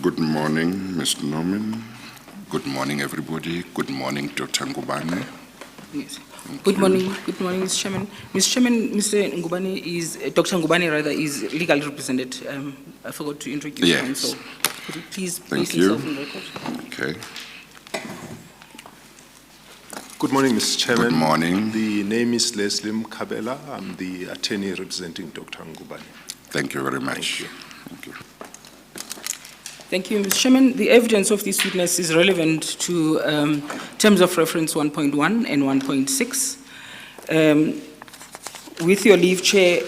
Good morning, Mr. Norman. Good morning, everybody. Good morning, Dr. Ngubane. Yes. Good morning, Mr. Chairman. Mr. Chairman, Mr. Ngubane is, Dr. Ngubane rather, is legally represented. I forgot to introduce him, Yes. so could you please Thank place you. yourself on record? Okay. Good morning, Mr. Chairman. Good morning. The name is Leslie Mkabela. I'm the attorney representing Dr. Ngubane. Thank you very much. Thank you. Thank you. Thank you, Mr. Chairman. The evidence of this witness is relevant to terms of reference 1.1 and 1.6. With your leave, Chair,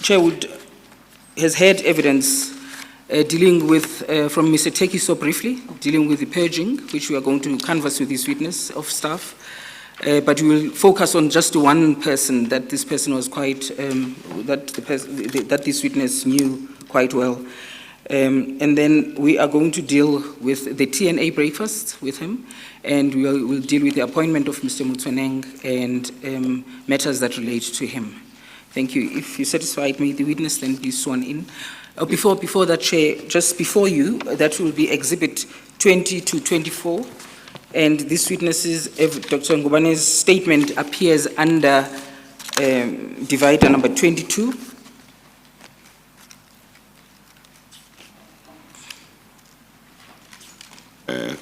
Chairwood has had evidence dealing with, from Mr. Teki so briefly, dealing with the purging, which we are going to canvass with this witness of staff. But we will focus on just one person, that this person was quite, that this witness knew quite well. And then we are going to deal with the TNA breakfast with him, and we will deal with the appointment of Mr. Mutweneng and matters that relate to him. Thank you. If you're satisfied, may the witness then be sworn in. Before that, Chair, just before you, that will be Exhibit 20 to 24, and this witness's, Dr. Ngubane's statement appears under divider number 22.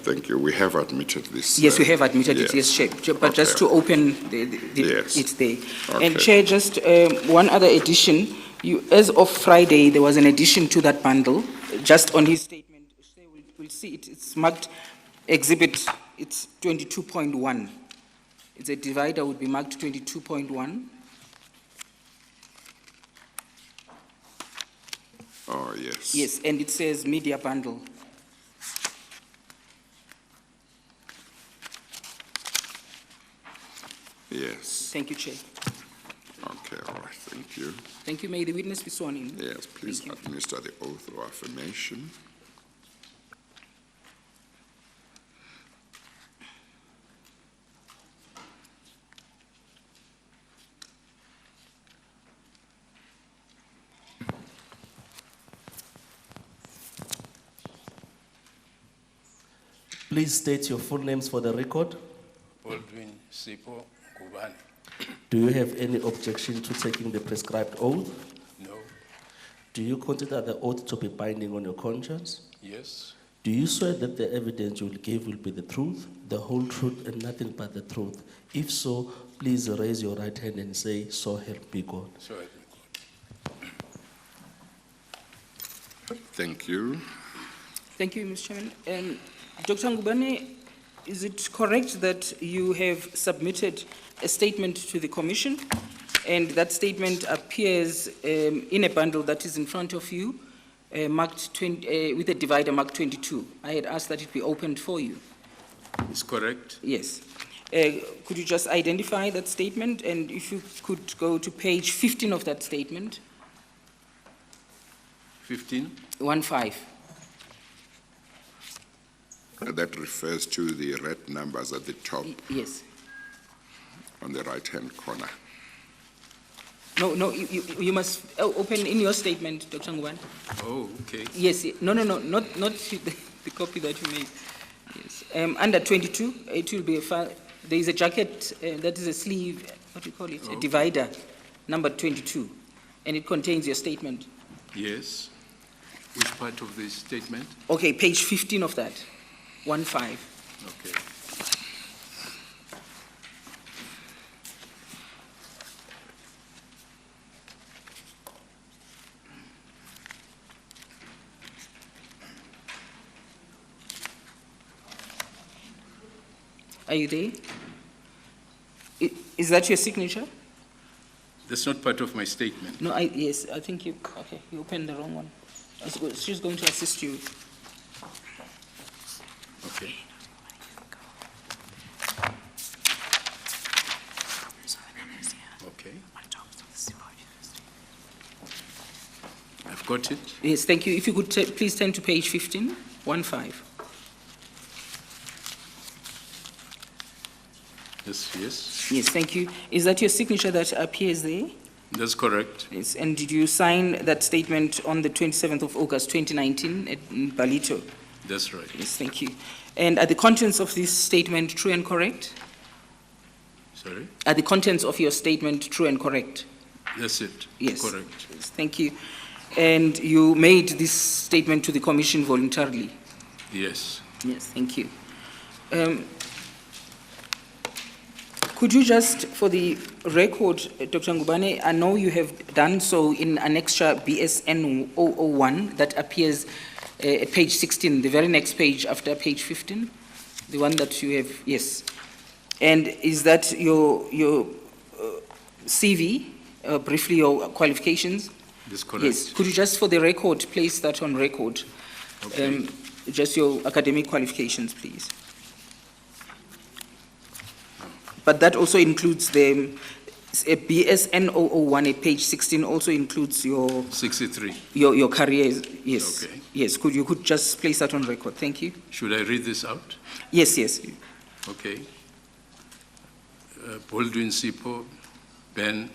Thank you. We have admitted this. Yes, we have admitted yes. it, yes, Chair. But Okay. just to open Yes. it's there. Okay. And Chair, just one other addition. As of Friday, there was an addition to that bundle, just on his statement. We'll see it. It's marked Exhibit, it's 22.1. It's a divider, would be marked 22.1. Oh, yes. Yes, and it says media bundle. Yes. Thank you, Chair. Okay, all right. Thank you. Thank you. May the witness be sworn in. Yes, please Thank you. administer the oath of affirmation. Please state your full names for the record. Baldwin Sipo Ngubane. Do you have any objection to taking the prescribed oath? No. Do you consider the oath to be binding on your conscience? Yes. Do you swear that the evidence you will give will be the truth, the whole truth, and nothing but the truth? If so, please raise your right hand and say, "So help me God." So help me God. Thank you. Thank you, Mr. Chairman. Dr. Ngubane, is it correct that you have submitted a statement to the Commission, and that statement appears in a bundle that is in front of you, marked 20, with a divider marked 22? I had asked that it be opened for you. It's correct. Yes. Could you just identify that statement, and if you could go to page 15 of that statement? 15. 1-5. That refers to the red numbers at the top Yes. on the right-hand corner. No, you must open in your statement, Dr. Ngubane. Oh, okay. Yes, not the copy that you made. Yes. Under 22, it will be there is a jacket, that is a sleeve, what do you call it? A divider, number 22, and it contains your statement. Yes. Which part of the statement? Okay, page 15 of that, 1-5. Okay. Are you there? Is that your signature? That's not part of my statement. No, yes, I think you opened the wrong one. She's going to assist you. Okay. Okay. I've got it. Yes, thank you. If you could please turn to page 15, 1-5. Yes, yes. Yes, thank you. Is that your signature that appears there? That's correct. Yes. And did you sign that statement on the 27th of August 2019 in Balito? That's right. Yes, thank you. And are the contents of this statement true and correct? Sorry? Are the contents of your statement true and correct? That's it. Yes. Correct. Yes, thank you. And you made this statement to the commission voluntarily? Yes. Yes, thank you. Could you just, for the record, Dr. Ngubane, I know you have done so in Annexure BSN 001 that appears at page 16, the very next page after page 15, the one that you have, yes. And is that your CV, briefly your qualifications? That's correct. Yes. Could you just, for the record, place that on record? Okay. Just your academic qualifications, please. But that also includes the BSN 001 at page 16 also includes your 63. your careers. Yes. Okay. Yes. Could you just place that on record? Thank you. Should I read this out? Yes. Yes. Okay. Baldwin Sipo, Ben,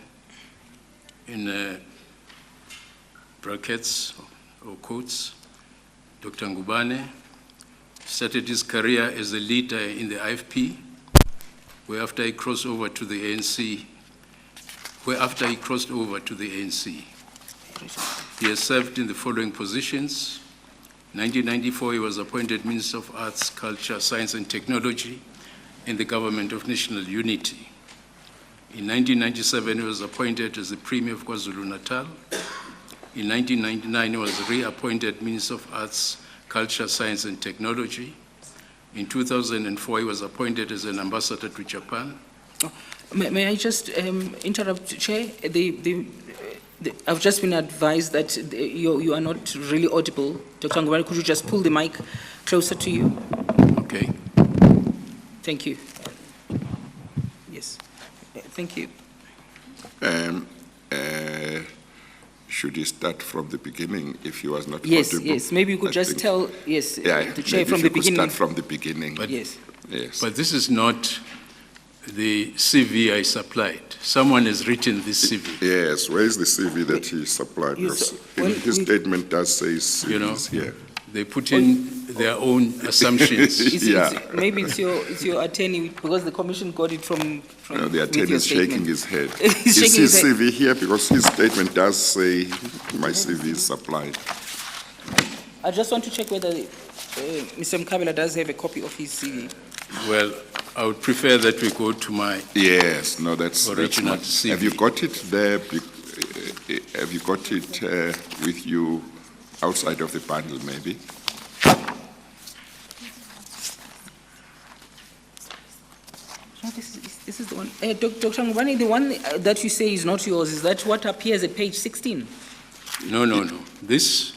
in brackets or quotes, Dr. Ngubane started his career as a leader in the IFP, whereafter he crossed over to the ANC. He has served in the following positions. 1994, he was appointed Minister of Arts, Culture, Science and Technology in the Government of National Unity. In 1997, he was appointed as the Premier of KwaZulu-Natal. In 1999, he was reappointed Minister of Arts, Culture, Science and Technology. In 2004, he was appointed as an ambassador to Japan. May I just interrupt, Chair? I've just been advised that you are not really audible. Dr. Ngubane, could you just pull the mic closer to you? Okay. Thank you. Yes. Thank you. Should he start from the beginning if he was not Yes, audible? yes. Maybe you could I just think- tell, yes, Yeah, the Chair maybe from if the you could beginning. start from the beginning. Yes. Yes. But this is not the CV I supplied. Someone has written this CV. Yes, where is the CV that he supplied? Yes, Because well, his we- statement does say CV You know, is here. They put in their own assumptions. Yeah. Maybe it's your attorney, because the commission got it from No, the with attorney your is shaking statement. his head. He's Is shaking his his head. CV here? Because his statement does say my CV is supplied. I just want to check whether Mr. Mkabela does have a copy of his CV. Well, I would prefer that we go to my, Yes, no, that's Original not. CV. Have you got it there? Have you got it with you outside of the bundle, maybe? No, this is the one. Dr. Ngubane, the one that you say is not yours, is that what appears at page 16? no. This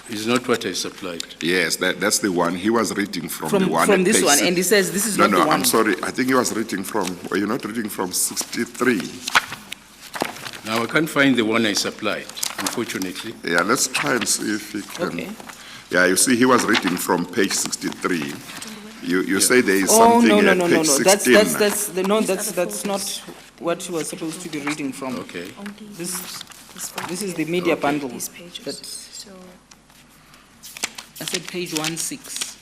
is not what I supplied. Yes, that's the one. He was reading from the From one. at this page one, six. and he says this is No, not the no, one. I'm sorry. I think he was reading from, were you not reading from 63? Now, I can't find the one I supplied, unfortunately. Yeah, let's try and see if he can. Okay. Yeah, you see, he was reading from page 63. You say there is Oh, something no, at no, page no, no. 16. That's not what he was supposed to be reading from. Okay. This is the media bundle. These pages. That So, I said page 16.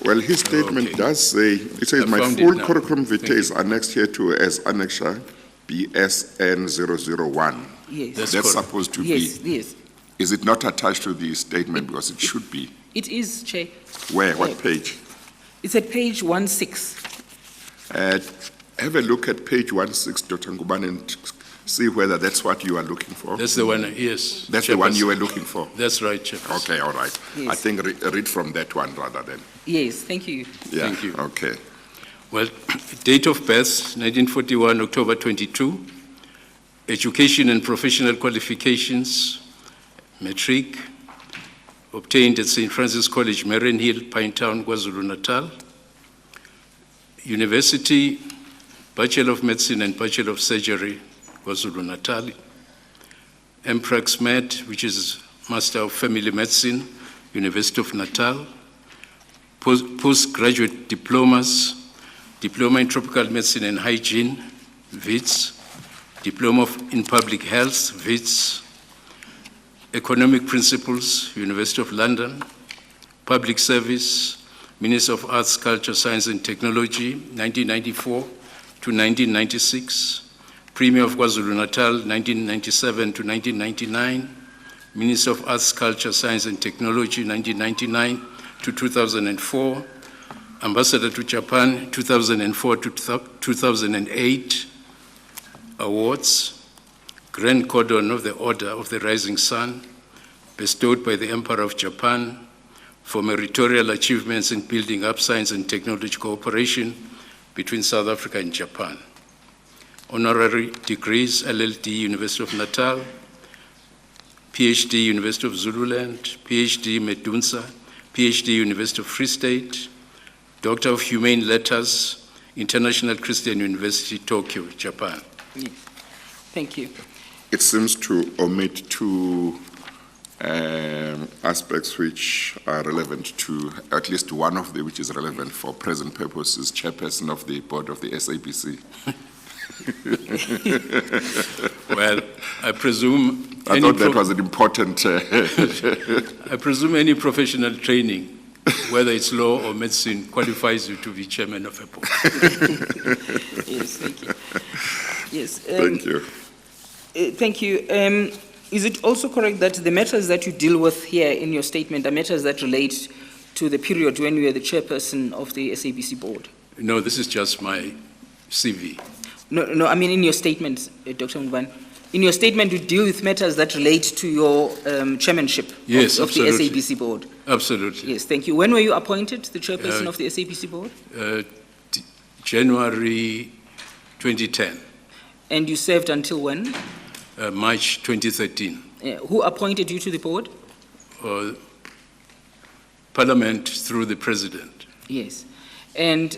Well, his statement Okay. does say, it says, I my found it full now. curriculum vitae Thank is annexed here to as annexure BSN 001. Yes. That's That's correct. supposed to Yes, be. yes. Is it not attached to the statement? Because it should be. It is, Chair. Where? What Right. page? It's at page 16. Have a look at page 16, Dr. Ngubane, and see whether that's what you are looking for. That's the one, yes. That's the one you were Chairperson. looking for. That's right, Chairperson. Okay, all right. I Yes. think read from that one rather than. Yes, thank you. Yeah, Thank you. Okay. Well, date of birth, 1941, October 22. Education and professional qualifications, matric, obtained at St. Francis College, Mariannhill, Parktown, KwaZulu-Natal. University, Bachelor of Medicine and Bachelor of Surgery, KwaZulu-Natal. MPrax Med, which is Master of Family Medicine, University of Natal. Postgraduate diplomas, Diploma in Tropical Medicine and Hygiene, WITS, Diploma in Public Health, WITS, Economic Principles, University of London, Public Service, Minister of Arts, Culture, Science and Technology, 1994 to 1996, Premier of KwaZulu-Natal, 1997 to 1999, Minister of Arts, Culture, Science and Technology, 1999 to 2004, Ambassador to Japan, 2004 to 2008, awards, Grand Cordon of the Order of the Rising Sun, bestowed by the Emperor of Japan for meritorious achievements in building up science and technology cooperation between South Africa and Japan. Honorary degrees, LLD, University of Natal, PhD, University of Zululand, PhD, Medunsa, PhD, University of Free State, Doctor of Humane Letters, International Christian University, Tokyo, Japan. Thank you. It seems to omit two aspects which are relevant to, at least one of them which is relevant for present purposes, chairperson of the board of the SABC. Well, I presume I thought that was an important... I presume any professional training, whether it's law or medicine, qualifies you to be chairman of a board. Yes, thank you. Yes. Thank you. Thank you. Is it also correct that the matters that you deal with here in your statement are matters that relate to the period when you were the chairperson of the SABC board? No, this is just my CV. No, I mean in your statement, Dr. Ngubane. In your statement, you deal with matters that relate to your chairmanship of the SABC board. Absolutely. Yes, thank you. When were you appointed the chairperson of the SABC board? January 2010. And you served until when? March 2013. Who appointed you to the board? Parliament through the President. Yes. And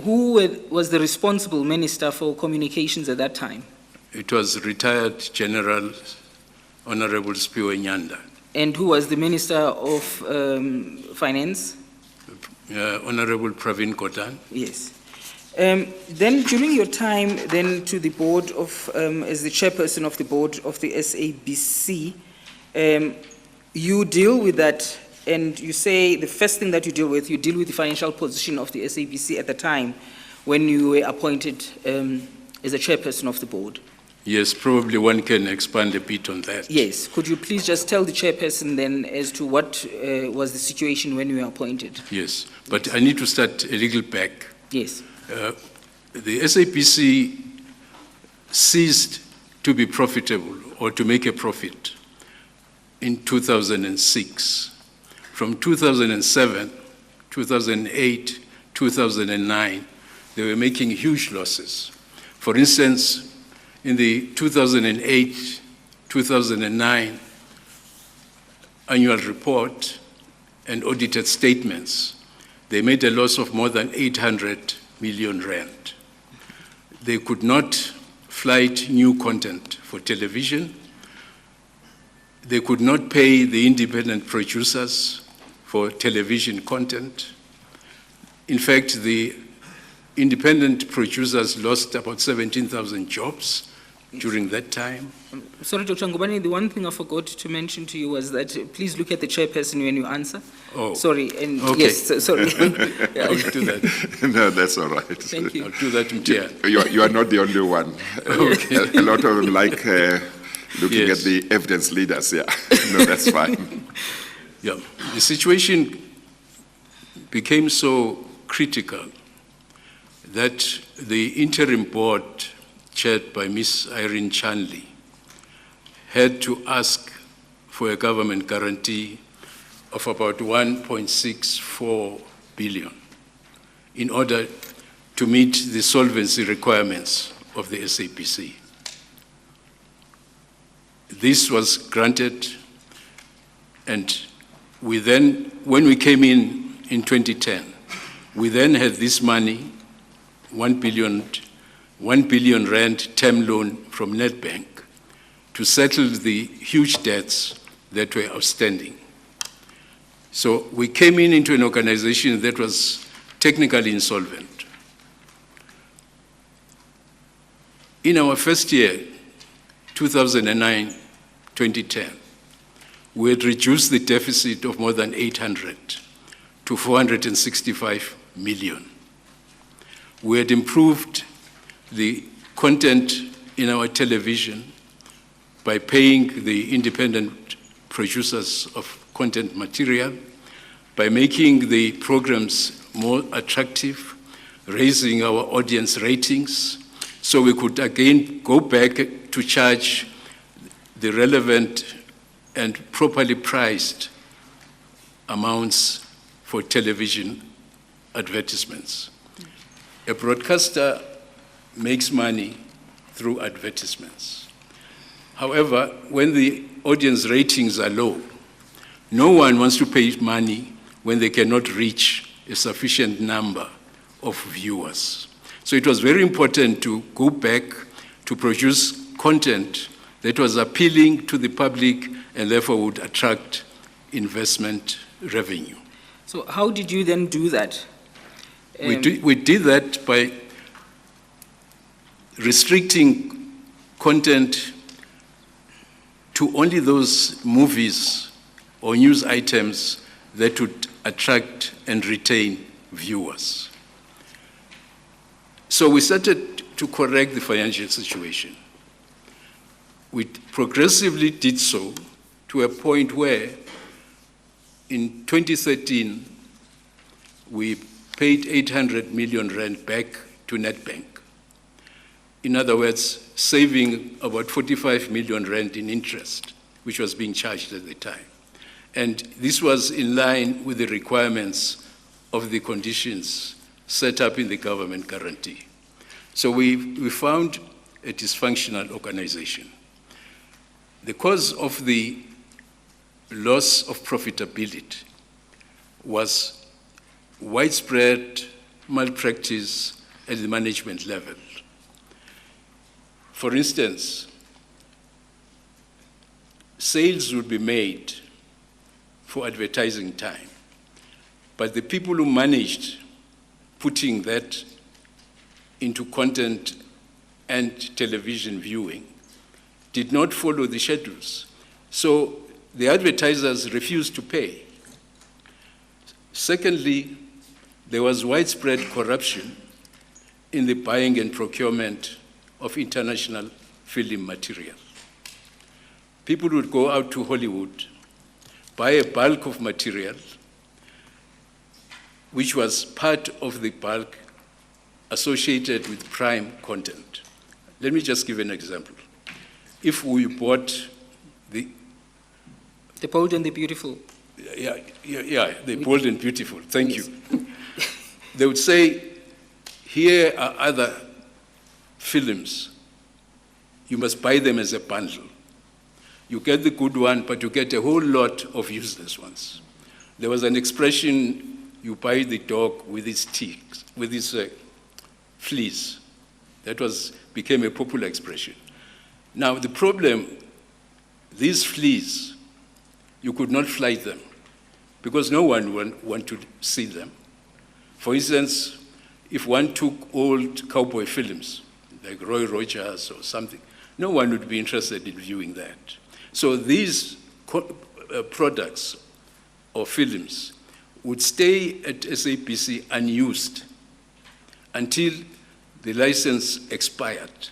who was the responsible minister for communications at that time? It was retired General Honorable Spiwe Nyanda. And who was the Minister of Finance? Honorable Pravin Gordhan. Yes. Then during your time then to the board of, as the chairperson of the board of the SABC, you deal with that, and you say the first thing that you deal with the financial position of the SABC at the time when you were appointed as a chairperson of the board. Yes, probably one can expand a bit on that. Yes. Could you please just tell the chairperson then as to what was the situation when you were appointed? Yes, but I need to start a little back. Yes. The SABC ceased to be profitable or to make a profit in 2006. From 2007, 2008, 2009, they were making huge losses. For instance, in the 2008-2009 annual report and audited statements, they made a loss of more than 800 million rand. They could not flight new content for television. They could not pay the independent producers for television content. In fact, the independent producers lost about 17,000 jobs during that time. Sorry, Dr. Ngubane, the one thing I forgot to mention to you was that please look at the chairperson when you answer. Oh. Sorry, and Okay. yes, sorry. I'll do that. No, that's all right. Thank you. I'll do that, Mtia. You are not the only one. Okay. A lot of them like looking Yes. at the evidence leaders, yeah. No, that's fine. Yeah. The situation became so critical that the interim board, chaired by Ms. Irene Chanley, had to ask for a government guarantee of about 1.64 billion in order to meet the solvency requirements of the SABC. This was granted, and we then, when we came in 2010, we then had this money, 1 billion rand term loan from Nedbank to settle the huge debts that were outstanding. So we came into an organization that was technically insolvent. In our first year, 2009-2010, we had reduced the deficit of more than 800 to 465 million. We had improved the content in our television by paying the independent producers of content material, by making the programs more attractive, raising our audience ratings, so we could again go back to charge the relevant and properly priced amounts for television advertisements. A broadcaster makes money through advertisements. However, when the audience ratings are low, no one wants to pay money when they cannot reach a sufficient number of viewers. So it was very important to go back to produce content that was appealing to the public and therefore would attract investment revenue. So how did you then do that? We did that by restricting content to only those movies or news items that would attract and retain viewers. So we started to correct the financial situation. We progressively did so to a point where in 2013, we paid 800 million rand back to Nedbank. In other words, saving about 45 million rand in interest, which was being charged at the time. And this was in line with the requirements of the conditions set up in the government guarantee. So we found a dysfunctional organization. The cause of the loss of profitability was widespread malpractice at the management level. For instance, sales would be made for advertising time, but the people who managed putting that into content and television viewing did not follow the schedules. So the advertisers refused to pay. Secondly, there was widespread corruption in the buying and procurement of international film material. People would go out to Hollywood, buy a bulk of material, which was part of the bulk associated with prime content. Let me just give an example. If we bought The Bold and the Beautiful. The Bold and Beautiful, thank you. They would say, here are other films. You must buy them as a bundle. You get the good one, but you get a whole lot of useless ones. There was an expression, you buy the dog with its teeth, with its fleas. That became a popular expression. Now the problem, these fleas, you could not fly them because no one would want to see them. For instance, if one took old cowboy films, like Roy Rogers or something, no one would be interested in viewing that. So these products or films would stay at SABC unused until the license expired.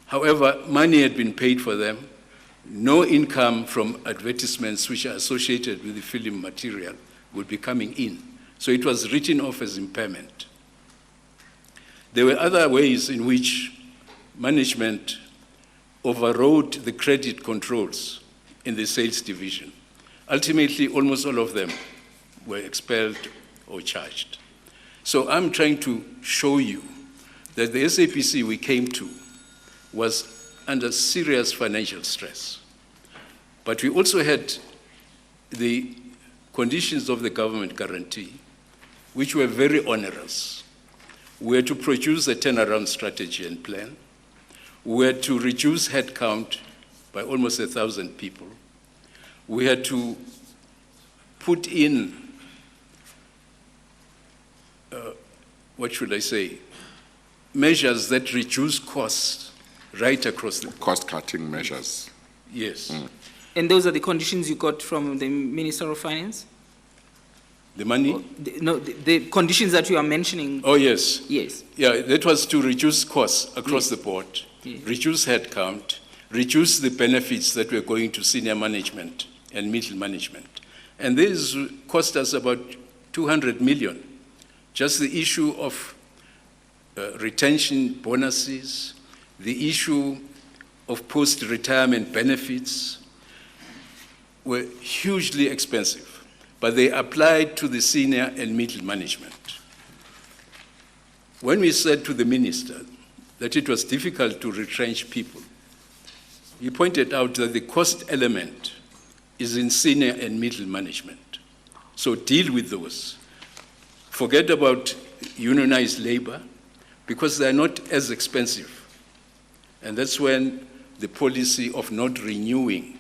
However, money had been paid for them, no income from advertisements which are associated with the film material would be coming in. So it was written off as impairment. There were other ways in which management overrode the credit controls in the sales division. Ultimately, almost all of them were expelled or charged. So I'm trying to show you that the SABC we came to was under serious financial stress. But we also had the conditions of the government guarantee, which were very onerous. We had to produce a turnaround strategy and plan. We had to reduce headcount by almost 1,000 people. We had to put in, measures that reduce costs right across the, Cost-cutting measures. yes. And those are the conditions you got from the Minister of Finance? The money? The conditions that you are mentioning? Oh, yes. Yes. Yeah, that was to reduce costs across the board, Yes. reduce headcount, reduce the benefits that were going to senior management and middle management. And this cost us about 200 million. Just the issue of retention bonuses, the issue of post-retirement benefits were hugely expensive, but they applied to the senior and middle management. When we said to the minister that it was difficult to retrench people, he pointed out that the cost element is in senior and middle management. So deal with those. Forget about unionized labor, because they're not as expensive. And that's when the policy of not renewing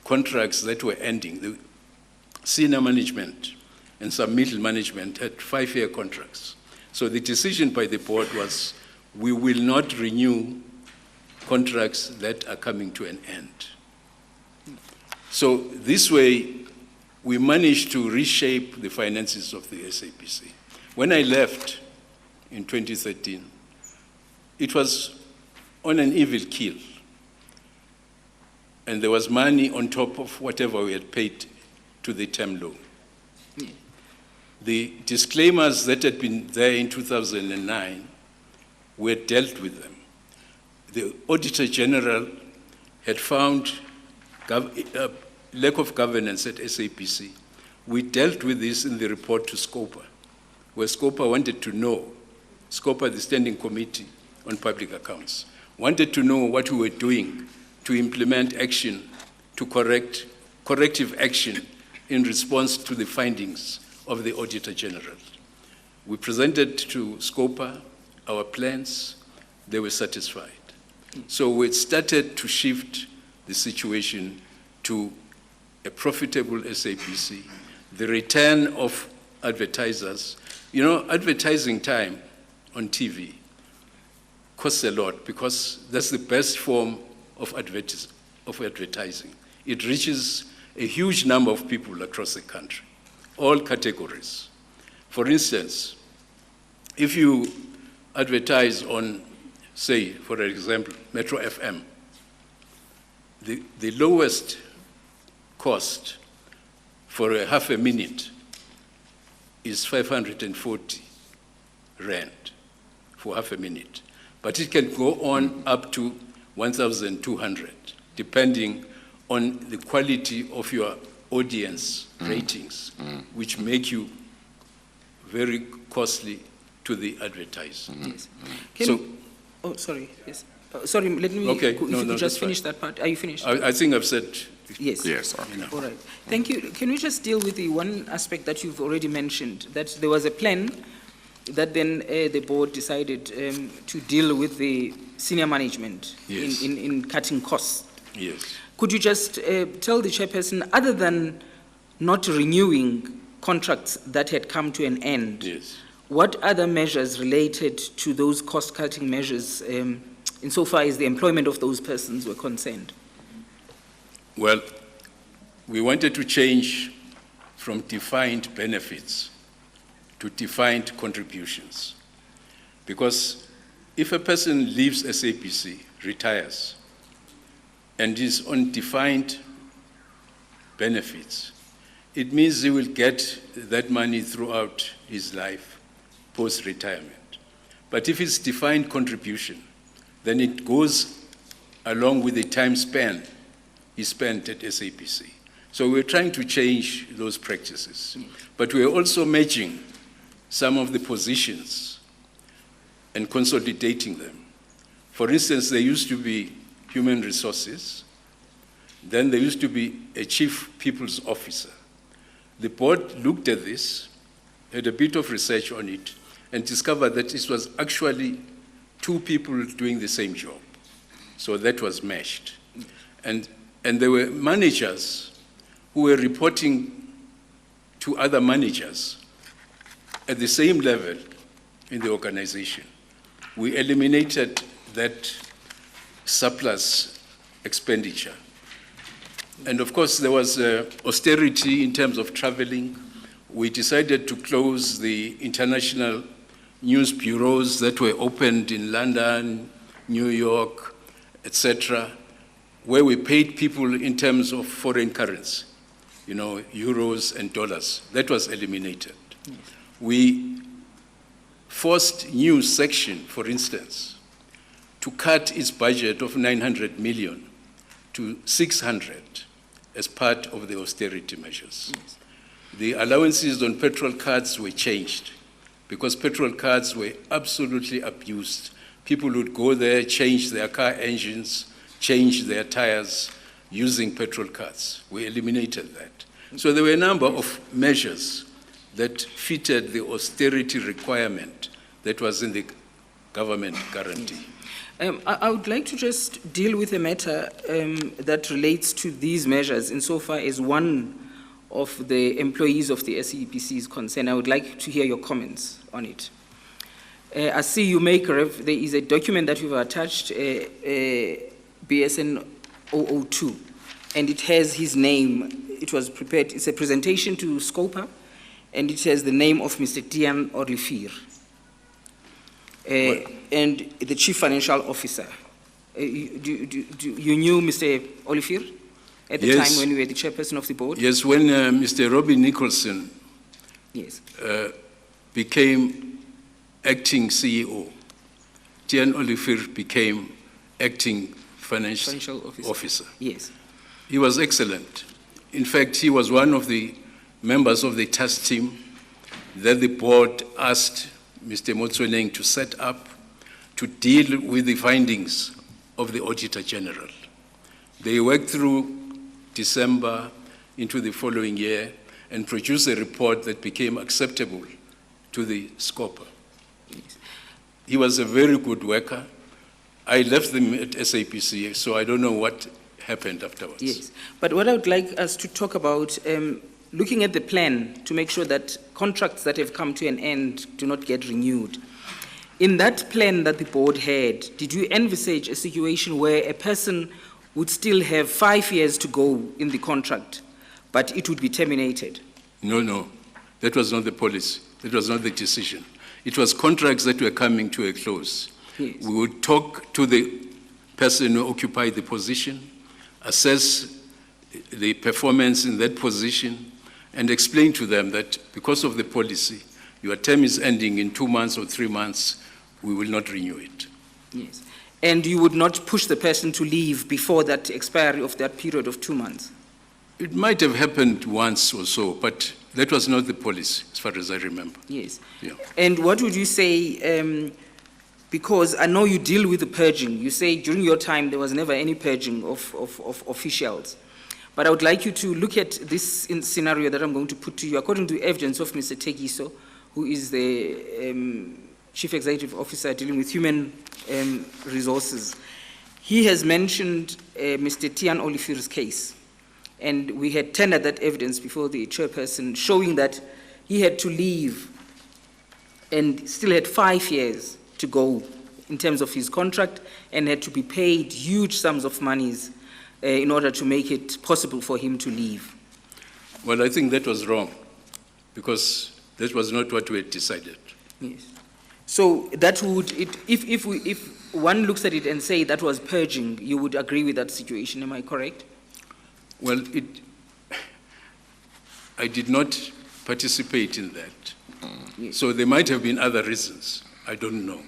contracts that were ending, the senior management and some middle management had 5-year contracts. So the decision by the board was, we will not renew contracts that are coming to an end. So this way, we managed to reshape the finances of the SABC. When I left in 2013, it was on an evil keel. And there was money on top of whatever we had paid to the term loan. The disclaimers that had been there in 2009 were dealt with them. The Auditor General had found lack of governance at SABC. We dealt with this in the report to SCOPA, where SCOPA wanted to know, SCOPA, the Standing Committee on Public Accounts, wanted to know what we were doing to implement action, to corrective action in response to the findings of the Auditor General. We presented to SCOPA our plans, they were satisfied. So we started to shift the situation to a profitable SABC, the return of advertisers. You know, advertising time on TV costs a lot because that's the best form of advertising. It reaches a huge number of people across the country, all categories. For instance, if you advertise on, say, for example, Metro FM, the lowest cost for a half a minute is 540 rand for half a minute. But it can go on up to 1,200, depending on the quality of your audience ratings, which make you very costly to the advertiser. Yes. So, oh, sorry. Yes. Sorry. Let me. Okay, If you no, could that's just finish fine. that part. Are you finished? I think I've said. Yes. Yes, okay. All right. Thank you. Can we just deal with the one aspect that you've already mentioned, that there was a plan that then the board decided to deal with the senior management Yes. in cutting costs? Yes. Could you just tell the chairperson, other than not renewing contracts that had come to an end, Yes. what other measures related to those cost-cutting measures insofar as the employment of those persons were concerned? Well, we wanted to change from defined benefits to defined contributions. Because if a person leaves SABC, retires, and is on defined benefits, it means he will get that money throughout his life, post-retirement. But if it's defined contribution, then it goes along with the time span he spent at SABC. So we're trying to change those practices. But we're also matching some of the positions and consolidating them. For instance, there used to be human resources. Then there used to be a chief people's officer. The board looked at this, had a bit of research on it, and discovered that it was actually two people doing the same job. So that was meshed. And there were managers who were reporting to other managers at the same level in the organization. We eliminated that surplus expenditure. And of course, there was austerity in terms of traveling. We decided to close the international news bureaus that were opened in London, New York, etc., where we paid people in terms of foreign currency, euros and dollars. That was eliminated. Yes. We forced news section, for instance, to cut its budget of 900 million to 600 as part of the austerity measures. Yes. The allowances on petrol cards were changed because petrol cards were absolutely abused. People would go there, change their car engines, change their tires using petrol cards. We eliminated that. So there were a number of measures that fitted the austerity requirement that was in the government guarantee. I would like to just deal with a matter that relates to these measures insofar as one of the employees of the SABC is concerned. I would like to hear your comments on it. I see you make there is a document that you've attached, BSN 002, and it has his name. It was prepared, it's a presentation to Scopa, and it has the name of Mr. Tian Olifir. And the Chief Financial Officer. You knew Mr. Olifir at the time when you were the chairperson of the board? Yes, when Mr. Robbie Nicholson became acting CEO, Tian Olifir became acting financial officer. Yes. He was excellent. In fact, he was one of the members of the task team that the board asked Mr. Motsweneng to set up to deal with the findings of the Auditor General. They worked through December into the following year and produced a report that became acceptable to the Scopa. Yes. He was a very good worker. I left them at SABC, so I don't know what happened afterwards. Yes, but what I would like us to talk about, looking at the plan to make sure that contracts that have come to an end do not get renewed. In that plan that the board had, did you envisage a situation where a person would still have 5 years to go in the contract, but it would be terminated? No, that was not the policy. That was not the decision. It was contracts that were coming to a close. Yes. We would talk to the person who occupied the position, assess the performance in that position, and explain to them that because of the policy, your term is ending in 2 months or 3 months, we will not renew it. Yes. And you would not push the person to leave before that expiry of that period of 2 months? It might have happened once or so, but that was not the policy, as far as I remember. Yes. Yeah. And what would you say, because I know you deal with the purging. You say during your time there was never any purging of officials. But I would like you to look at this scenario that I'm going to put to you. According to evidence of Mr. Tegiso, who is the Chief Executive Officer dealing with human resources, he has mentioned Mr. Tian Olifir's case. And we had tendered that evidence before the chairperson, showing that he had to leave and still had 5 years to go in terms of his contract and had to be paid huge sums of monies in order to make it possible for him to leave. Well, I think that was wrong, because that was not what we had decided. Yes. So that would, if one looks at it and say that was purging, you would agree with that situation, am I correct? Well, I did not participate in that. Yes. So there might have been other reasons. I don't know.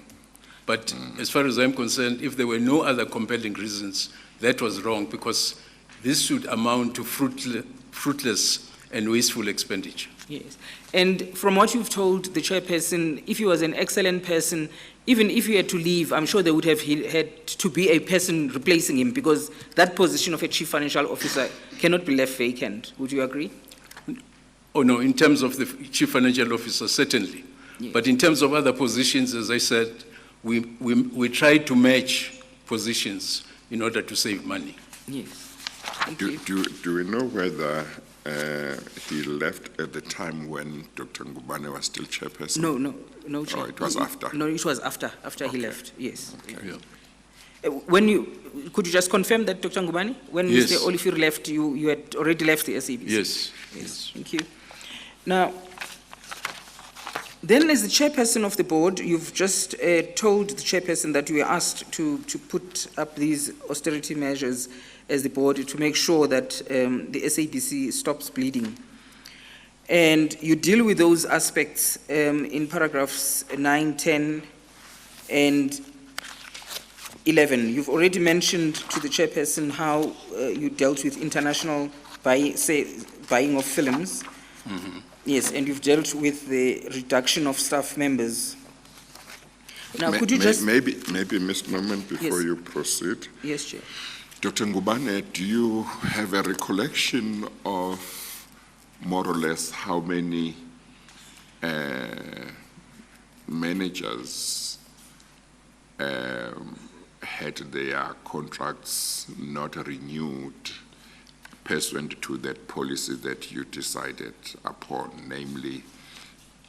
But as far as I'm concerned, if there were no other compelling reasons, that was wrong, because this should amount to fruitless and wasteful expenditure. Yes. And from what you've told the chairperson, if he was an excellent person, even if he had to leave, I'm sure there would have had to be a person replacing him, because that position of a chief financial officer cannot be left vacant. Would you agree? Oh, no, in terms of the chief financial officer, certainly. Yes. But in terms of other positions, as I said, we tried to match positions in order to save money. Yes. Thank Do you. we know whether he left at the time when Dr. Ngubane was still chairperson? No, Chair. Oh, it was after? No, it was after he left, yes. Okay. Yeah. Could you just confirm that, Dr. Ngubane? When Yes. Mr. Olifir left, you had already left the SABC? Yes. Yes, thank you. Now, then as the chairperson of the board, you've just told the chairperson that you were asked to put up these austerity measures as the board to make sure that the SABC stops bleeding. And you deal with those aspects in paragraphs 9, 10, and 11. You've already mentioned to the chairperson how you dealt with international buying of films. Mm-hmm. Yes, and you've dealt with the reduction of staff members. Now, could you just... Maybe, Mr. Moment, before Yes. you proceed. Yes, Chair. Dr. Ngubane, do you have a recollection of more or less how many managers had their contracts not renewed pursuant to that policy that you decided upon, namely,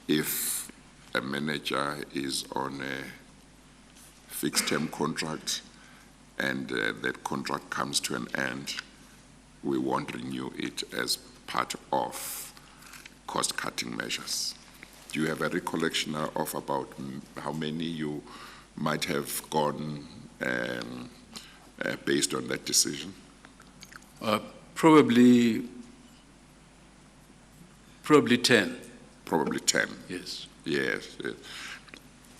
if a manager is on a fixed-term contract and that contract comes to an end, we won't renew it as part of cost-cutting measures. Do you have a recollection of about how many you might have gone based on that decision? Probably 10. Probably 10. Yes. Yes.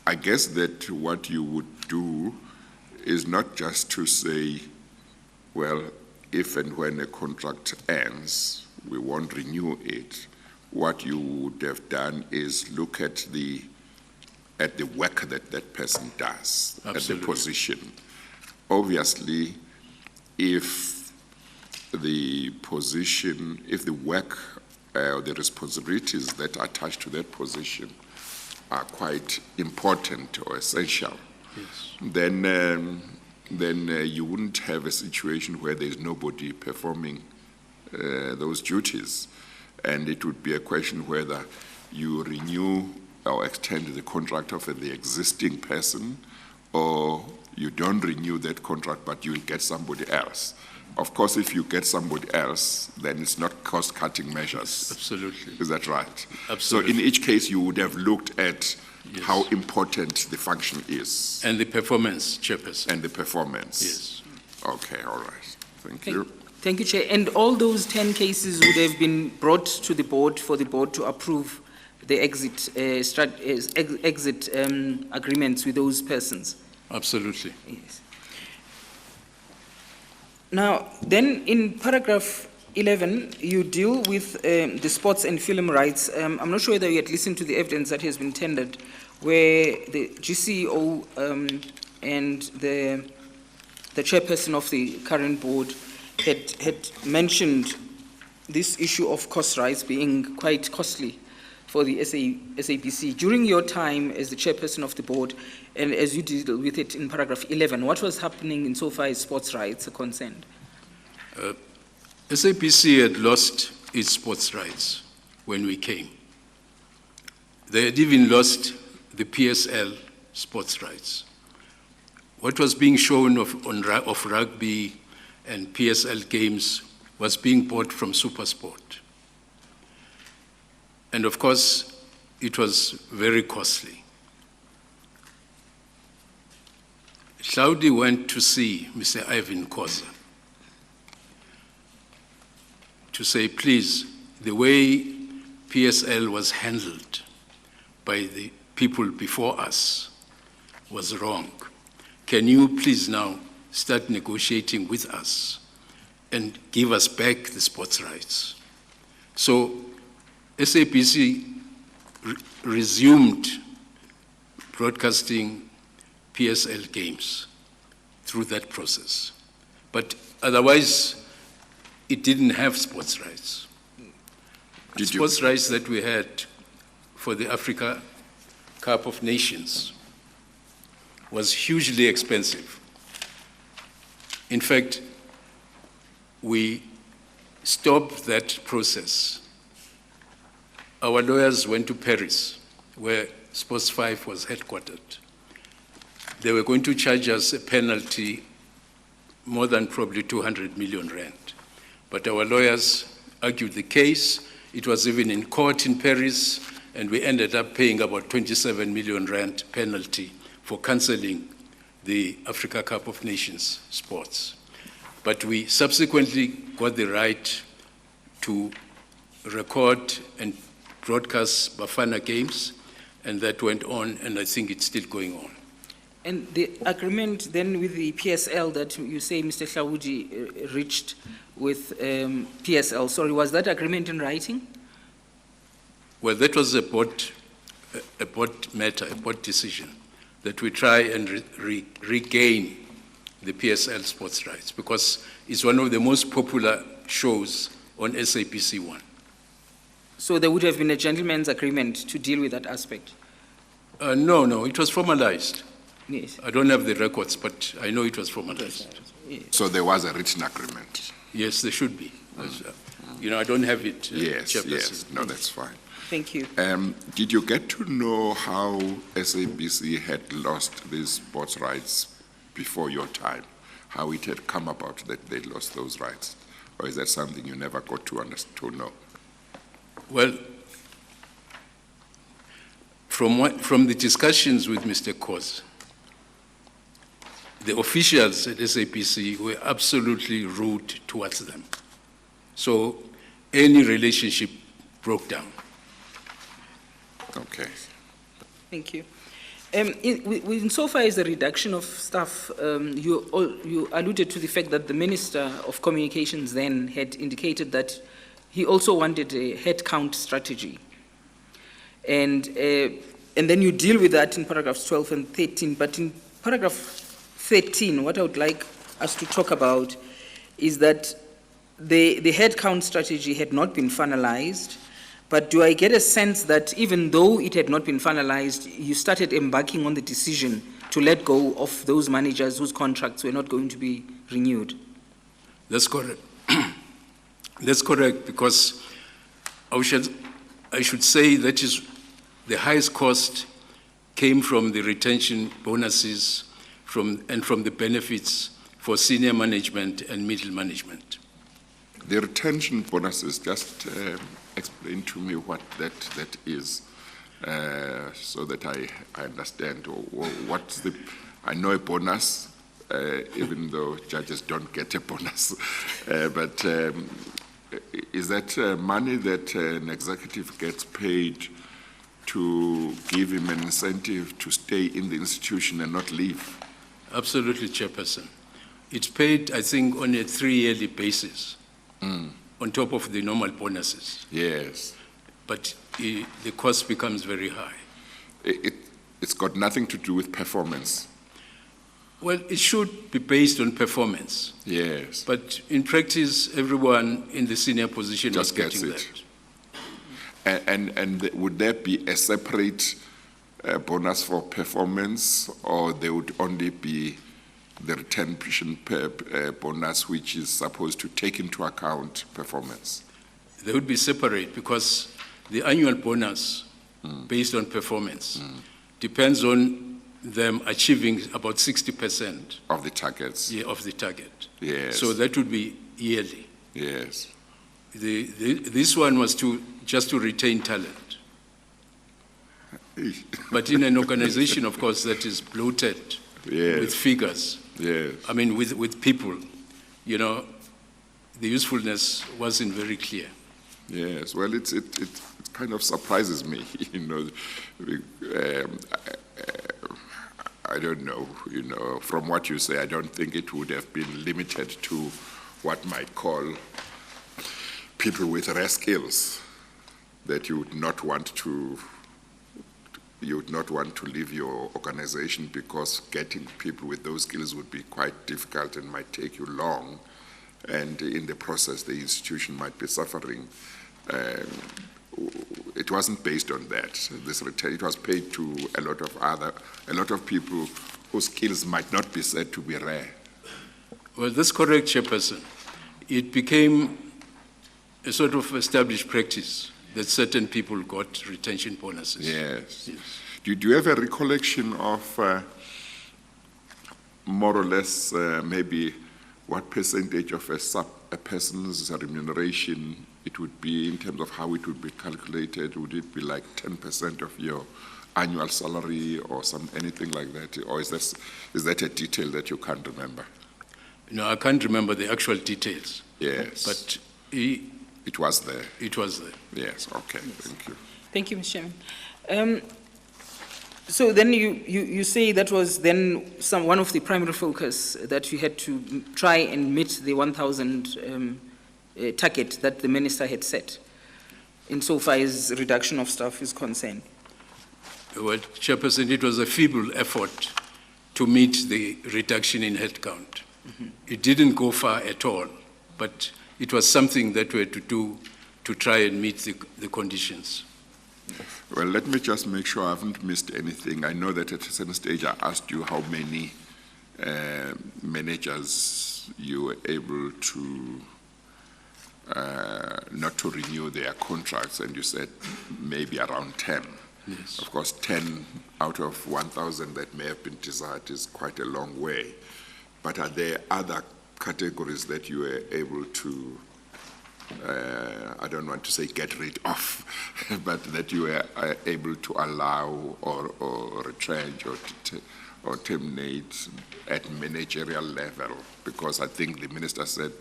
I guess that what you would do is not just to say, well, if and when a contract ends, we won't renew it. What you would have done is look at the work that that person does, Absolutely. at the position. Obviously, if the position, if the work or the responsibilities that are attached to that position are quite important or essential, Yes. then you wouldn't have a situation where there's nobody performing those duties. And it would be a question whether you renew or extend the contract of the existing person, or you don't renew that contract, but you get somebody else. Of course, if you get somebody else, then it's not cost-cutting measures. Absolutely. Is that right? Absolutely. So in each case, you would have looked at Yes. how important the function is And the performance, Chairperson. and the performance. Yes. Okay, all right. Thank you. Thank you, Chair. And all those 10 cases would have been brought to the board for the board to approve the exit agreements with those persons. Absolutely. Yes. Now, then in paragraph 11, you deal with the sports and film rights. I'm not sure whether you had listened to the evidence that has been tendered, where the GCEO and the chairperson of the current board had mentioned this issue of cost rights being quite costly for the SABC. During your time as the chairperson of the board, and as you deal with it in paragraph 11, what was happening insofar as sports rights are concerned? SABC had lost its sports rights when we came. They had even lost the PSL sports rights. What was being shown of rugby and PSL games was being bought from SuperSport. And of course, it was very costly. Claudi went to see Mr. Ivan Koza to say, please, the way PSL was handled by the people before us was wrong. Can you please now start negotiating with us and give us back the sports rights? So SABC resumed broadcasting PSL games through that process. But otherwise, it didn't have sports rights. The sports rights that we had for the Africa Cup of Nations was hugely expensive. In fact, we stopped that process. Our lawyers went to Paris, where Sports 5 was headquartered, they were going to charge us a penalty more than probably 200 million rand. But our lawyers argued the case. It was even in court in Paris, and we ended up paying about 27 million rand penalty for cancelling the Africa Cup of Nations sports. But we subsequently got the right to record and broadcast Bafana games, and that went on, and I think it's still going on. And the agreement then with the PSL that you say Mr. Hlawudi reached with PSL, sorry, was that agreement in writing? Well, that was a board matter, a board decision, that we try and regain the PSL sports rights, because it's one of the most popular shows on SABC 1. So there would have been a gentleman's agreement to deal with that aspect? No, it was formalized. Yes. I don't have the records, but I know it was formalized. Yes. So there was a written agreement? Yes, there should be. I don't have it. Yes, Chairperson. yes. No, that's fine. Thank you. Did you get to know how SABC had lost these sports rights before your time? How it had come about that they lost those rights? Or is that something you never got to know? Well, from the discussions with Mr. Kos, the officials at SABC were absolutely rude towards them. So any relationship broke down. Okay. Thank you. Insofar as the reduction of staff, you alluded to the fact that the Minister of Communications then had indicated that he also wanted a headcount strategy. And then you deal with that in paragraphs 12 and 13. But in paragraph 13, what I would like us to talk about is that the headcount strategy had not been finalized. But do I get a sense that even though it had not been finalized, you started embarking on the decision to let go of those managers whose contracts were not going to be renewed? That's correct. That's correct, because I should say that is the highest cost came from the retention bonuses and from the benefits for senior management and middle management. The retention bonuses, just explain to me what that is, so that I understand. Or what's I know a bonus, even though judges don't get a bonus, but is that money that an executive gets paid to give him an incentive to stay in the institution and not leave? Absolutely, Chairperson. It's paid, I think, on a 3-yearly basis, on top of the normal bonuses. Yes. But the cost becomes very high. It's got nothing to do with performance. Well, it should be based on performance. Yes. But in practice, everyone in the senior position Just is getting gets it. And would there be a separate bonus for performance, or there would only be the retention bonus, which is supposed to take into account performance? They would be separate, because the annual bonus based on performance depends on them achieving about 60% of the targets. of the target. Yes. So that would be yearly. Yes. This one was just to retain talent. But in an organization, of course, that is bloated with figures, Yes. I mean, with people, the usefulness wasn't very clear. Yes. Well, it kind of surprises me, I don't know, from what you say, I don't think it would have been limited to what might call people with rare skills, that you would not want to leave your organization, because getting people with those skills would be quite difficult and might take you long, and in the process the institution might be suffering. It wasn't based on that. It was paid to a lot of people whose skills might not be said to be rare. Well, that's correct, Chairperson. It became a sort of established practice that certain people got retention bonuses. Yes. Do you have a recollection of more or less maybe what percentage of a person's remuneration it would be in terms of how it would be calculated? Would it be like 10% of your annual salary or anything like that? Or is that a detail that you can't remember? No, I can't remember the actual details. Yes. But it was there. it was there. Yes, okay, thank you. Thank you, Mr. Chairman. So then you say that was then one of the primary focus that you had to try and meet the 1,000 target that the minister had set, insofar as reduction of staff is concerned. Well, Chairperson, it was a feeble effort to meet the reduction in headcount. It didn't go far at all, but it was something that we had to do to try and meet the conditions. Well, let me just make sure I haven't missed anything. I know that at a certain stage I asked you how many managers you were able to not to renew their contracts, and you said maybe around 10. Yes. Of course, 10 out of 1,000 that may have been desired is quite a long way. But are there other categories that you were able to, I don't want to say get rid of, but that you were able to allow or retrench or terminate at managerial level? Because I think the minister said,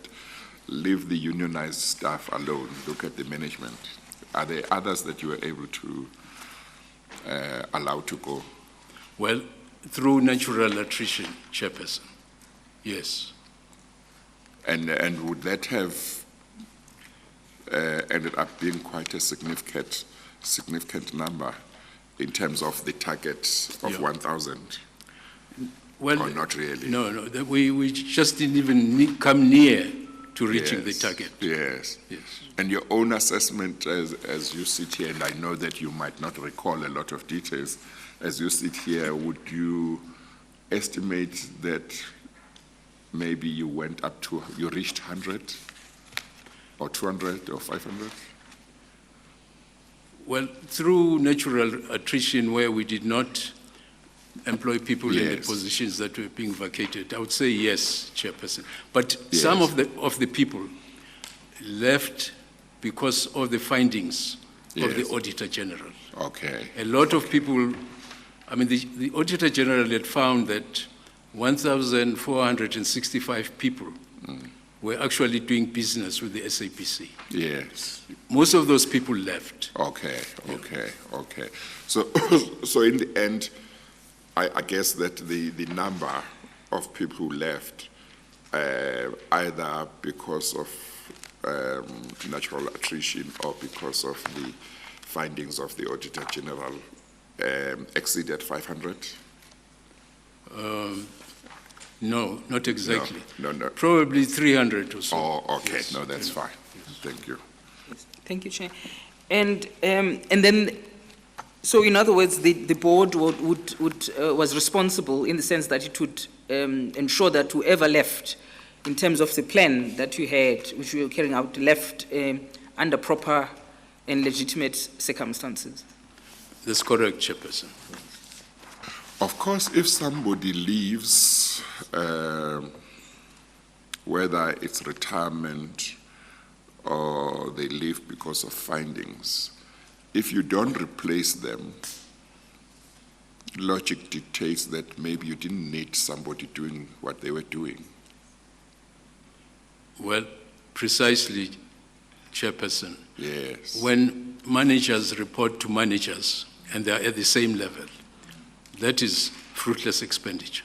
leave the unionized staff alone, look at the management. Are there others that you were able to allow to go? Well, through natural attrition, Chairperson, yes. And would that have ended up being quite a significant number in terms of the target of Yeah. 1,000? Well, Or not really? No, we just didn't even come near to reaching the Yes, target. Yes. Yes. And your own assessment as you sit here, and I know that you might not recall a lot of details, as you sit here, would you estimate that maybe you reached 100 or 200 or 500? Well, through natural attrition, where we did not employ people in the Yes. positions that were being vacated, I would say yes, Chairperson. But Yes. some of the people left because of the findings of the Yes. Auditor General. Okay. A lot of people, I mean, the Auditor General had found that 1,465 people were actually doing business with the SABC. Yes. Most of those people left. Okay. So, so in the end, I guess that the number of people who left, either because of natural attrition or because of the findings of the Auditor General, exceeded 500? No, not exactly. No. Probably 300 or so. Oh, okay. Yes. No, that's fine. Thank you. Thank you, Chair. And then, so in other words, the board was responsible in the sense that it would ensure that whoever left, in terms of the plan that you had, which you were carrying out, left under proper and legitimate circumstances. That's correct, Chairperson. Of course, if somebody leaves, whether it's retirement or they leave because of findings, if you don't replace them, logic dictates that maybe you didn't need somebody doing what they were doing. Well, precisely, Chairperson. Yes. When managers report to managers and they are at the same level, that is fruitless expenditure.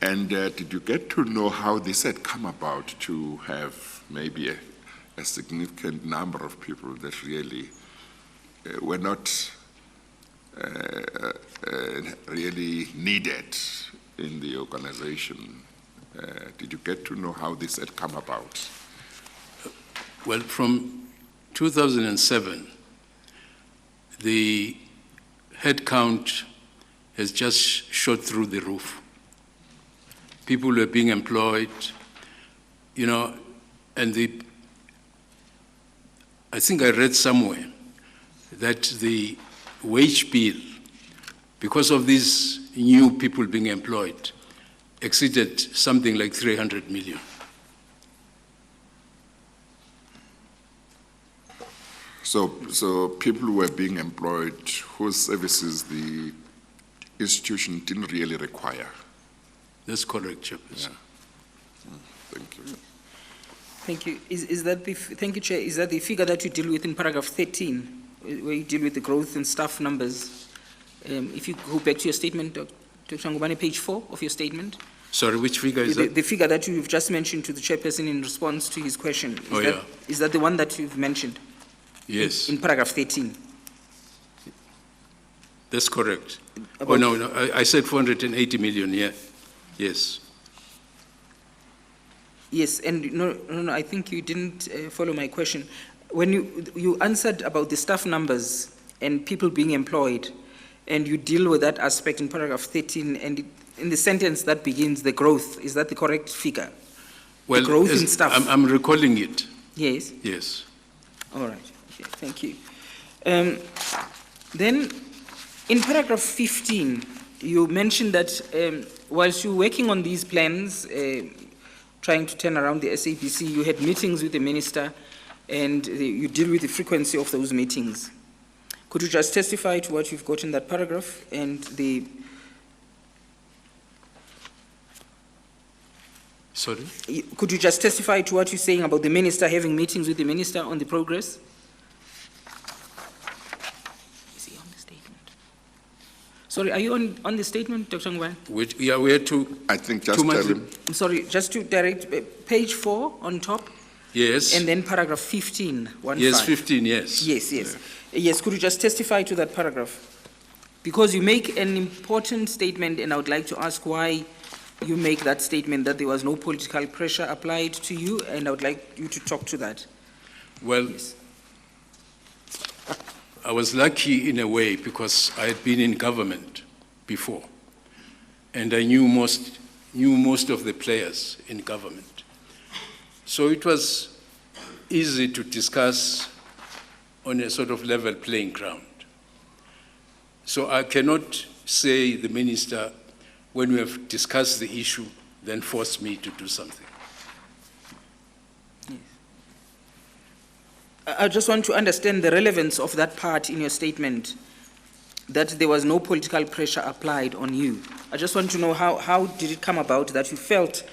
And did you get to know how this had come about to have maybe a significant number of people that really were not really needed in the organization? Did you get to know how this had come about? Well, from 2007, the headcount has just shot through the roof. People were being employed, and I think I read somewhere that the wage bill, because of these new people being employed exceeded something like 300 million. So people were being employed whose services the institution didn't really require. That's correct, Chairperson. Thank you. Thank you. Is that the, thank you, Chair. Is that the figure that you deal with in paragraph 13, where you deal with the growth in staff numbers? If you go back to your statement, Dr. Ngubane, page 4 of your statement. Sorry, which figure is that? The figure that you've just mentioned to the chairperson in response to his question. Is that the one that you've mentioned? Yes. In paragraph 13. That's correct. About- No, I said 480 million, yeah. Yes. Yes, and no, I think you didn't follow my question. When you answered about the staff numbers and people being employed, and you deal with that aspect in paragraph 13, and in the sentence that begins, the growth, is that the correct figure? Well, growth in staff. I'm recalling it. Yes. Yes. All right, okay, thank you. Then, in paragraph 15, you mentioned that whilst you're working on these plans, trying to turn around the SABC, you had meetings with the minister, and you deal with the frequency of those meetings. Could you just testify to what you've got in that paragraph and the... Sorry? Could you just testify to what you're saying about the minister having meetings with the minister on the progress? Is he on the statement? Sorry, are you on the statement, Dr. Ngubane? We had to... I think just 2 months... tell him. I'm sorry, just to direct, page 4 on top, Yes. and then paragraph 15, 1 Yes, 5. 15, yes. Yes, yes. Yes, could you just testify to that paragraph? Because you make an important statement, and I would like to ask why you make that statement, that there was no political pressure applied to you, and I would like you to talk to that. Well, Yes. I was lucky in a way because I had been in government before, and I knew most of the players in government. So it was easy to discuss on a sort of level playing ground. So I cannot say the minister, when we have discussed the issue, then force me to do something. I just want to understand the relevance of that part in your statement, that there was no political pressure applied on you. I just want to know how did it come about that you felt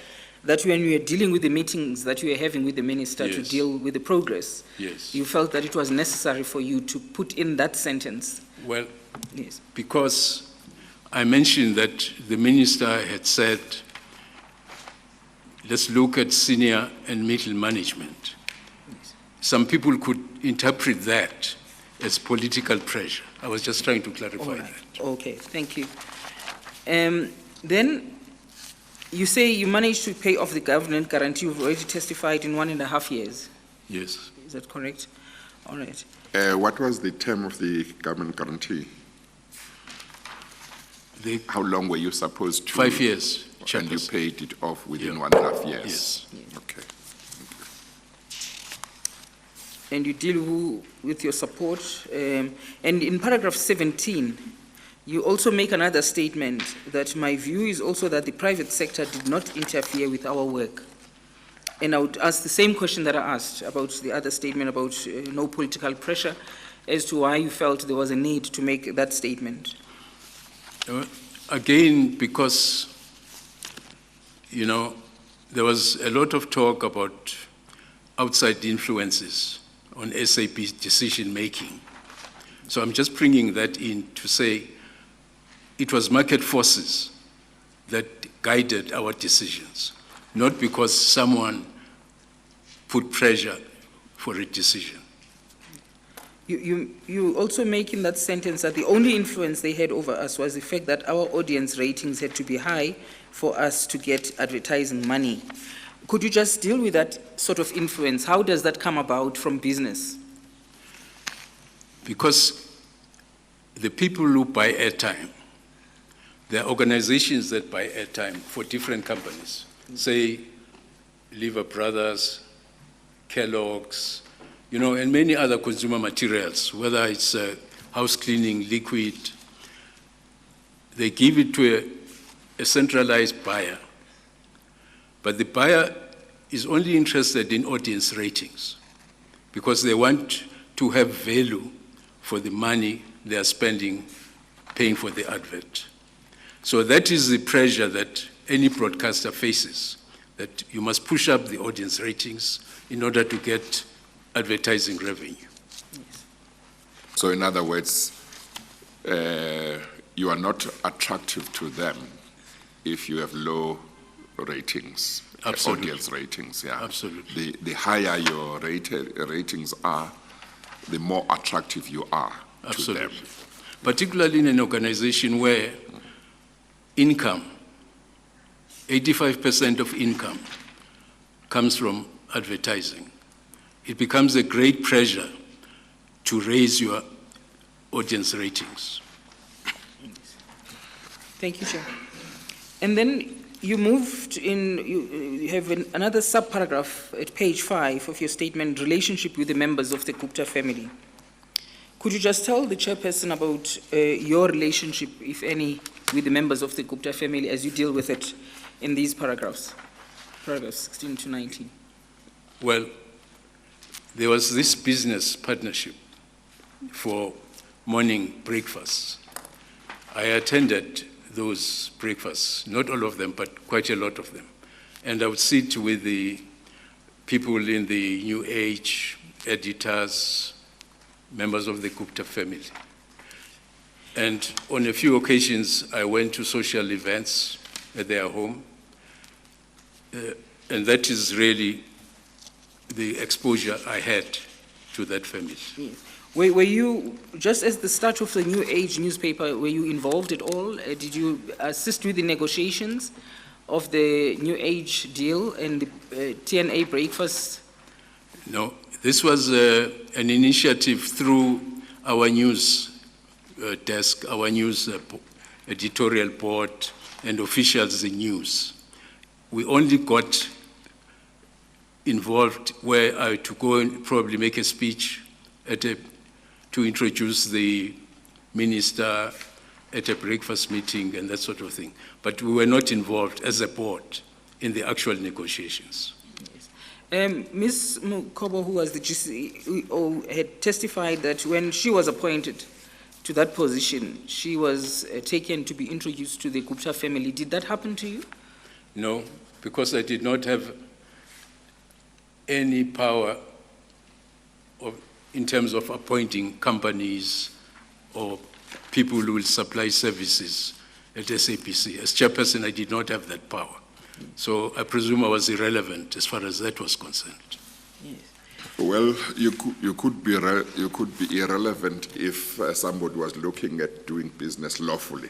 that when you were dealing with the meetings that you were having with the minister to Yes. deal with the progress, Yes. you felt that it was necessary for you to put in that sentence? Well, Yes. because I mentioned that the minister had said, let's look at senior and middle management. Some people could interpret that as political pressure. I was just trying to clarify All right. that. Okay, thank you. Then you say you managed to pay off the government guarantee. You've already testified in 1.5 years. Yes. Is that correct? All right. What was the term of the government guarantee? How long were you supposed to? 5 years, And you Chairperson. paid it off within Yeah. 1.5 years? Yes. Okay. And you deal with your support. And in paragraph 17, you also make another statement that my view is also that the private sector did not interfere with our work. And I would ask the same question that I asked about the other statement about no political pressure, as to why you felt there was a need to make that statement. Again, because, there was a lot of talk about outside influences on SAP decision-making. So I'm just bringing that in to say it was market forces that guided our decisions, not because someone put pressure for a decision. You also make in that sentence that the only influence they had over us was the fact that our audience ratings had to be high for us to get advertising money. Could you just deal with that sort of influence? How does that come about from business? Because the people who buy airtime, there are organizations that buy airtime for different companies, say Lever Brothers, Kellogg's, and many other consumer materials, whether it's house cleaning, liquid. they give it to a centralized buyer, but the buyer is only interested in audience ratings because they want to have value for the money they are spending paying for the advert. So that is the pressure that any broadcaster faces, that you must push up the audience ratings in order to get advertising revenue. So in other words, you are not attractive to them if you have low ratings, Absolutely. audience ratings. Yeah, Absolutely. The higher your ratings are, the more attractive you are to them. Absolutely. Particularly in an organization where income, 85% of income comes from advertising. It becomes a great pressure to raise your audience ratings. Thank you, Chair. And then you moved in, you have another sub-paragraph at page 5 of your statement, relationship with the members of the Gupta family. Could you just tell the chairperson about your relationship, if any, with the members of the Gupta family as you deal with it in these paragraphs 16 to 19? Well, there was this business partnership for morning breakfasts. I attended those breakfasts, not all of them, but quite a lot of them. And I would sit with the people in the New Age, editors, members of the Gupta family. And on a few occasions, I went to social events at their home. And that is really the exposure I had to that family. Yes. Were you, just as the start of the New Age newspaper, were you involved at all? Did you assist with the negotiations of the New Age deal and the TNA breakfast? No, this was an initiative through our news desk, our news editorial board, and officials in news. We only got involved where I had to go and probably make a speech to introduce the minister at a breakfast meeting and that sort of thing. But we were not involved as a board in the actual negotiations. Ms. Mukobo, who was the GCEO, had testified that when she was appointed to that position, she was taken to be introduced to the Gupta family. Did that happen to you? No, because I did not have any power in terms of appointing companies or people who will supply services at SABC. As chairperson, I did not have that power. So I presume I was irrelevant as far as that was concerned. Yes. Well, you could be irrelevant if somebody was looking at doing business lawfully.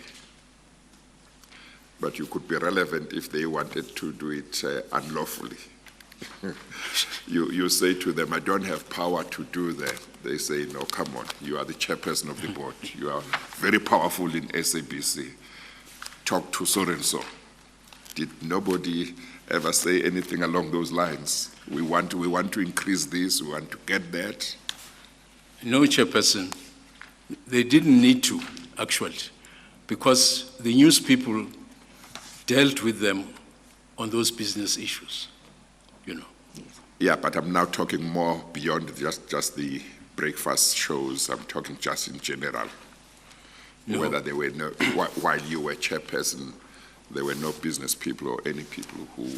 But you could be relevant if they wanted to do it unlawfully. You say to them, I don't have power to do that. They say, no, come on, you are the chairperson of the board. You are very powerful in SABC. Talk to so-and-so. Did nobody ever say anything along those lines? We want to increase this, we want to get that. No, chairperson. They didn't need to, actually, because the news people dealt with them on those business issues, you know. Yeah, but I'm now talking more beyond just the breakfast shows. I'm talking just in general. No. Whether there were no, while you were chairperson, there were no business people or any people who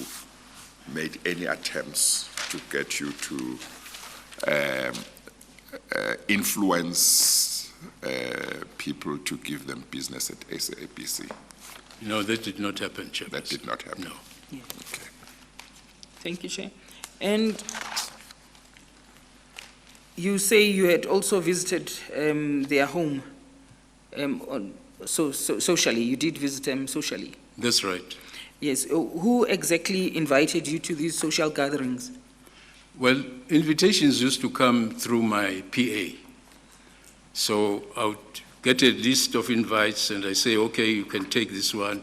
made any attempts to get you to influence people to give them business at SABC. No, that did not happen, chairperson. That did not happen. No. Yes. Okay. Thank you, Chair. And you say you had also visited their home socially. You did visit them socially. That's right. Yes. Who exactly invited you to these social gatherings? Well, invitations used to come through my PA. So I would get a list of invites and I say, okay, you can take this one,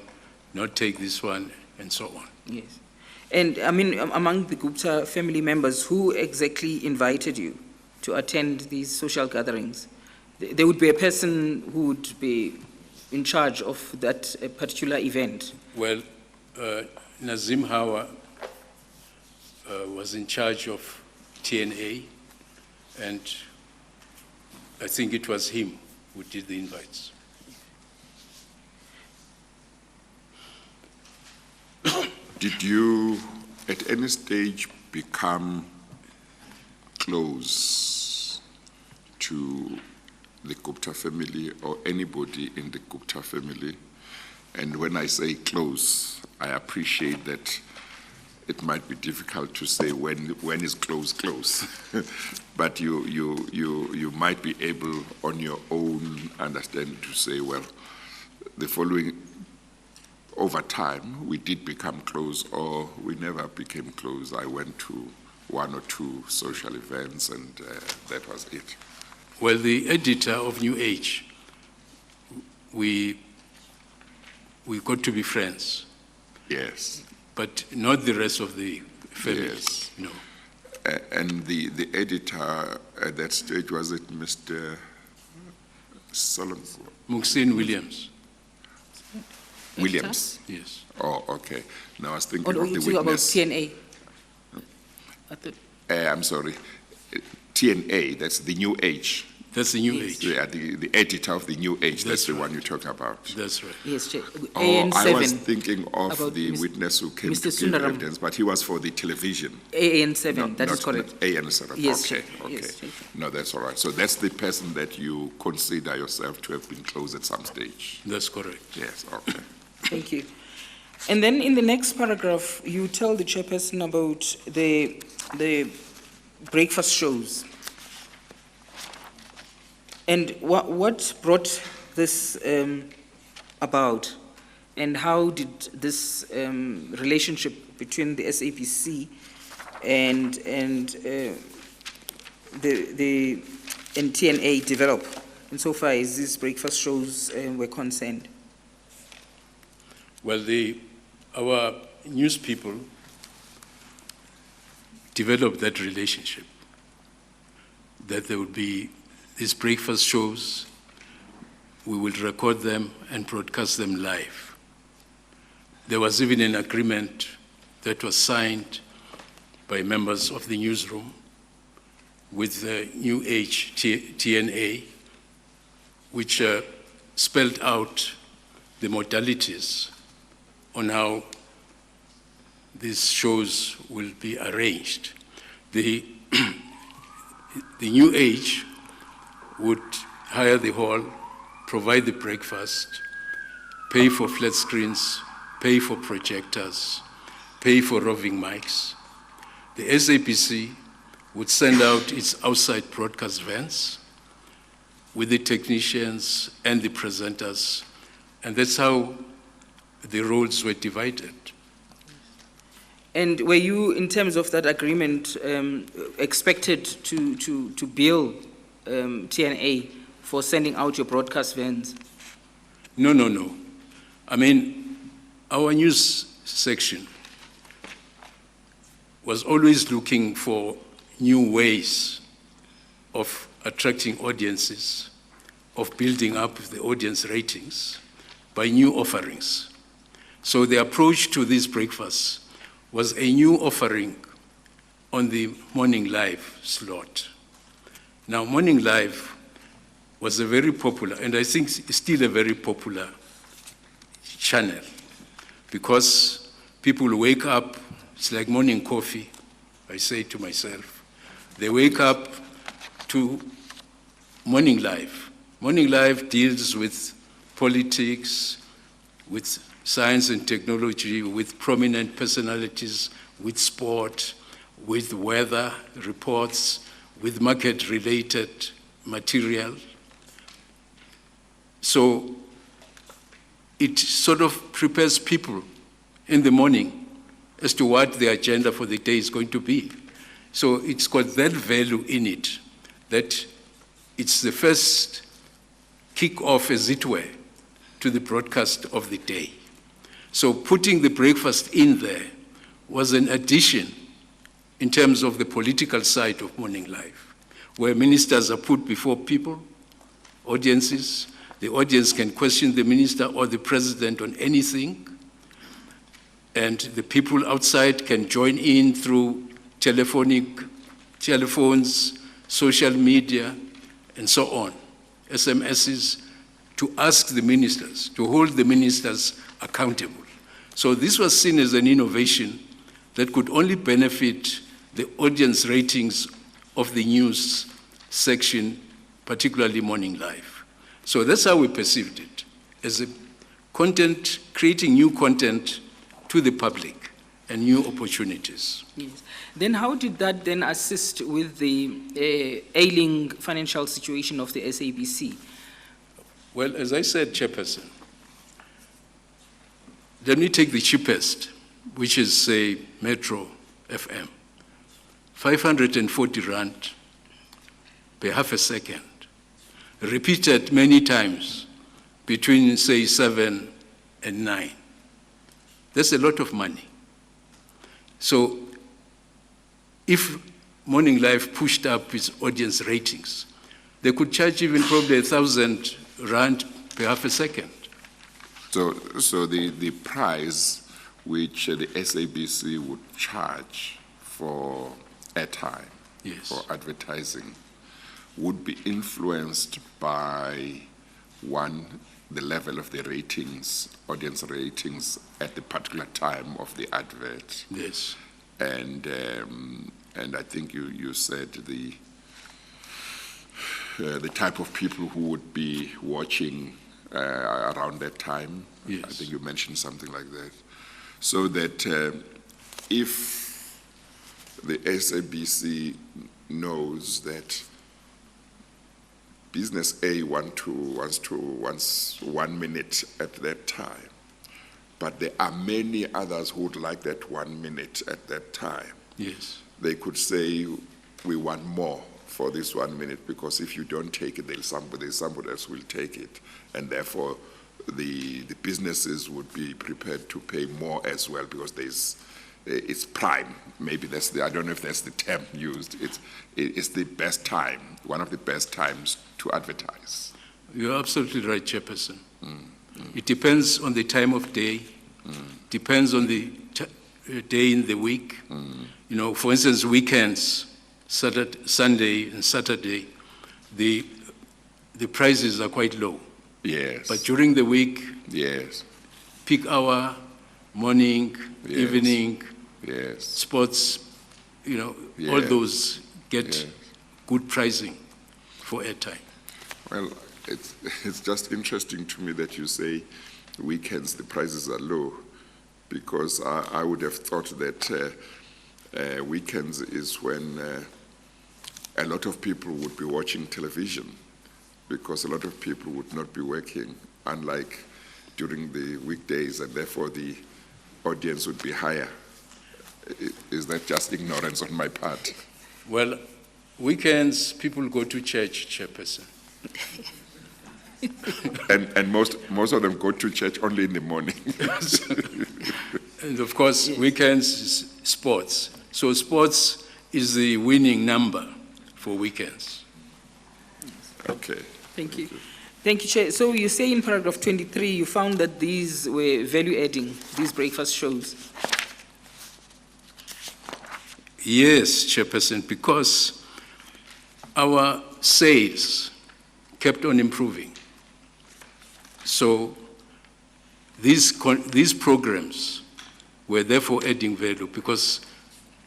not take this one, and so on. Yes. And I mean, among the Gupta family members, who exactly invited you to attend these social gatherings? There would be a person who would be in charge of that particular event? Well, Nazim Hawa was in charge of TNA, and I think it was him who did the invites. Did you at any stage become close to the Gupta family or anybody in the Gupta family? And when I say close, I appreciate that it might be difficult to say when is close. But you might be able on your own understanding to say, well, the following, over time, we did become close or we never became close. I went to one or two social events and that was it. Well, the editor of New Age, we got to be friends. Yes. But not the rest of the family. Yes. No. And the editor at that stage, was it Mr. Solomon? Muxin Williams. Williams? Yes. Oh, okay. Now I was thinking Or of the you about witness. TNA? I thought- I'm sorry. TNA, that's the New Age. That's the New Yes. Age. Yeah, the editor of the New Age, that's That's the right. one you talk about. That's right. Yes, Chair. Oh, AN7. I was thinking of about the Mr. witness who came Mr. to give Sundaram. evidence, but he was for the television. AN7, that is correct. AN7, Yes, okay, Chair. okay. Yes, Chair. No, that's all right. So that's the person that you consider yourself to have been close at some stage. That's correct. Yes, okay. Thank you. And then in the next paragraph, you tell the chairperson about the breakfast shows. And what brought this about? And how did this relationship between the SABC and TNA develop insofar as these breakfast shows were concerned? Well, our news people developed that relationship, that there would be these breakfast shows, we will record them and broadcast them live. There was even an agreement that was signed by members of the newsroom with the New Age TNA, which spelled out the modalities on how these shows will be arranged. The New Age would hire the hall, provide the breakfast, pay for flat screens, pay for projectors, pay for roving mics. The SABC would send out its outside broadcast vans with the technicians and the presenters, and that's how the roles were divided. And were you, in terms of that agreement, expected to bill TNA for sending out your broadcast vans? No. I mean, our news section was always looking for new ways of attracting audiences, of building up the audience ratings by new offerings. So the approach to this breakfast was a new offering on the Morning Live slot. Now, Morning Live was a very popular, and I think still a very popular channel, because people wake up, it's like morning coffee, I say to myself. They wake up to Morning Live. Morning Live deals with politics, with science and technology, with prominent personalities, with sport, with weather reports, with market-related material. So it sort of prepares people in the morning as to what the agenda for the day is going to be. So it's got that value in it, that it's the first kick-off, as it were, to the broadcast of the day. So putting the breakfast in there was an addition in terms of the political side of Morning Live, where ministers are put before people, audiences, The audience can question the minister or the president on anything, and the people outside can join in through telephones, social media, and so on, SMSs, to ask the ministers, to hold the ministers accountable. So this was seen as an innovation that could only benefit the audience ratings of the news section, particularly Morning Live. So that's how we perceived it, as a content, creating new content to the public and new opportunities. Yes. Then how did that then assist with the ailing financial situation of the SABC? Well, as I said, Chairperson, let me take the cheapest, which is, say, Metro FM. 540 rand per half a second, repeated many times between, say, 7 and 9. That's a lot of money. So if Morning Live pushed up its audience ratings, they could charge even probably 1,000 rand per half a second. So the price which the SABC would charge for airtime, Yes. for advertising, would be influenced by, one, the level of the ratings, audience ratings at the particular time of the advert. Yes. And I think you said the type of people who would be watching around that time. Yes. I think you mentioned something like that. So that if the SABC knows that business A wants 1 minute at that time, but there are many others who would like that 1 minute at that time, Yes. they could say, we want more for this 1 minute, because if you don't take it, somebody else will take it. And therefore, the businesses would be prepared to pay more as well, because it's prime. Maybe I don't know if that's the term used. It's the best time, one of the best times to advertise. You're absolutely right, Chairperson. It depends on the time of day, depends on the day in the week. You know, for instance, weekends, Sunday and Saturday, the prices are quite low. Yes. But during the week, Yes. peak hour, morning, Yes. evening, Yes. sports, all Yes. those get Yes. good pricing for airtime. Well, it's just interesting to me that you say weekends the prices are low, because I would have thought that weekends is when a lot of people would be watching television, because a lot of people would not be working, unlike during the weekdays, and therefore the audience would be higher. Is that just ignorance on my part? Well, weekends, people go to church, Chairperson. And most of them go to church only in the morning. And of course, weekends is sports. So sports is the winning number for weekends. Okay. Thank you. Thank you, Chair. So you say in paragraph 23, you found that these were value-adding, these breakfast shows. Yes, Chairperson, because our sales kept on improving. So these programs were therefore adding value, because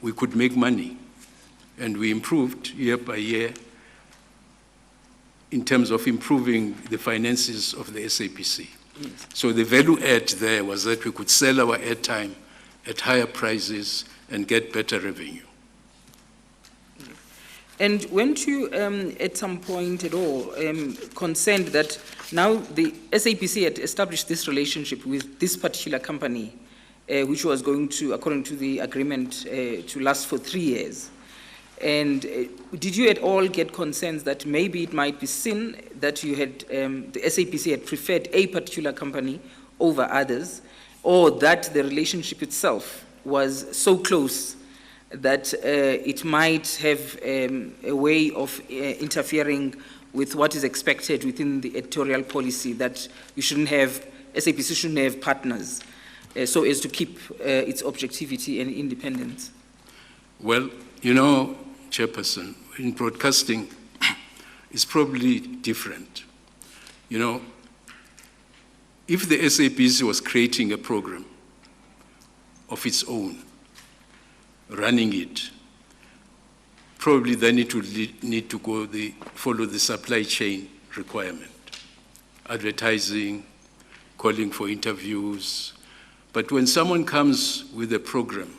we could make money, and we improved year by year in terms of improving the finances of the SABC. Yes. So the value add there was that we could sell our airtime at higher prices and get better revenue. And weren't you, at some point at all, concerned that now the SABC had established this relationship with this particular company, which was going to, according to the agreement, to last for 3 years? And did you at all get concerns that maybe it might be seen that you had, the SABC had preferred a particular company over others, or that the relationship itself was so close that it might have a way of interfering with what is expected within the editorial policy that you shouldn't have, SABC shouldn't have partners, so as to keep its objectivity and independence? Well, you know, Chairperson, in broadcasting, it's probably different. You know, if the SABC was creating a program of its own, running it, probably then it would need to follow the supply chain requirement, advertising, calling for interviews. But when someone comes with a program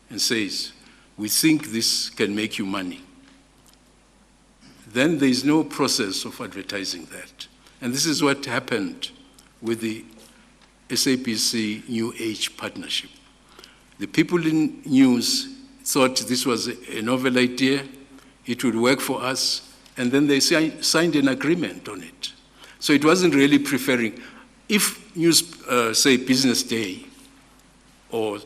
and says, we think this can make you money, then there is no process of advertising that. And this is what happened with the SABC New Age partnership. The people in news thought this was a novel idea, it would work for us, and then they signed an agreement on it. So it wasn't really preferring. If say Business Day or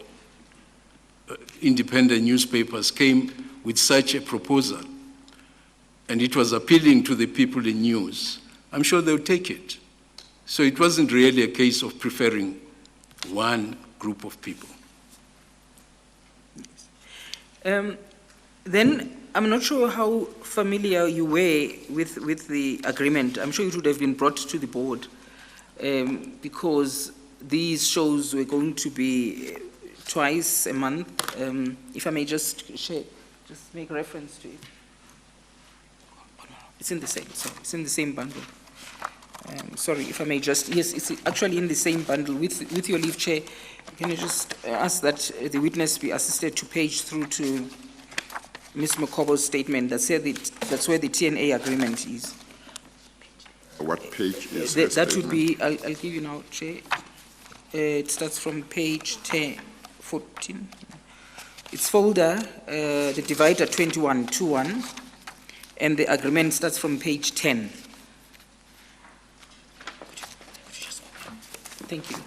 independent newspapers came with such a proposal, and it was appealing to the people in news, I'm sure they would take it. So it wasn't really a case of preferring one group of people. Then, I'm not sure how familiar you were with the agreement. I'm sure it would have been brought to the board because these shows were going to be twice a month. If I may just make reference to it. It's in the same, sorry, it's in the same bundle. Sorry, if I may just, yes, it's actually in the same bundle. With your leave, Chair, can I just ask that the witness be assisted to page through to Ms. Mokobo's statement that said that's where the TNA agreement is. What page is that would be, I'll give you now, Chair. It starts from page 14. It's folder, the divider 2121, and the agreement starts from page 10. Thank you.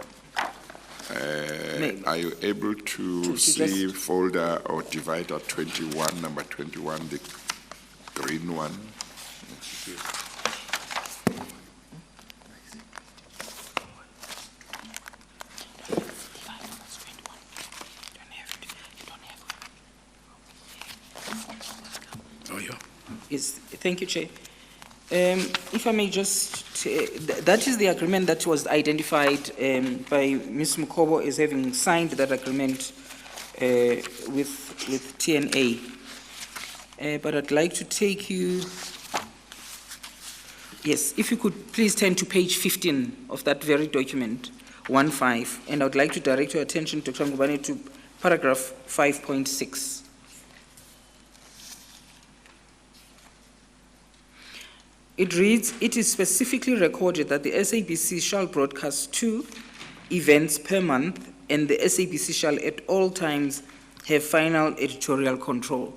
Are you able to see folder or divider 21, number 21, the green one? Oh, yeah. Yes, thank you, Chair. If I may just, that is the agreement that was identified by Ms. Mukobo as having signed that agreement with TNA. But I'd like to take you, yes, if you could please turn to page 15 of that very document, 1.5, and I would like to direct your attention, Dr. Ngubane, to paragraph 5.6. It reads, it is specifically recorded that the SABC shall broadcast 2 events per month, and the SABC shall at all times have final editorial control.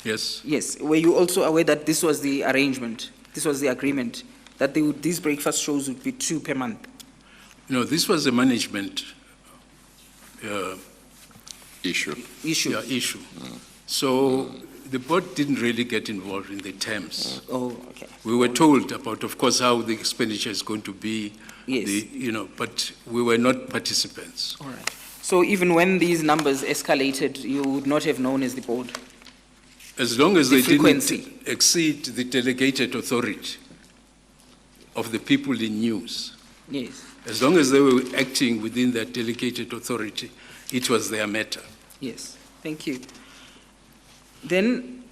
Yes. Yes. Were you also aware that this was the arrangement, this was the agreement, that these breakfast shows would be 2 per month? No, this was a management Issue. Yeah, issue. So the board didn't really get involved in the terms. Oh, okay. We were told about, of course, how the expenditure is going to be, Yes. but we were not participants. All right. So even when these numbers escalated, you would not have known as the board? As long as they frequency. didn't exceed the delegated authority of the people in news, Yes. as long as they were acting within that delegated authority, it was their matter. Yes. Thank you. Then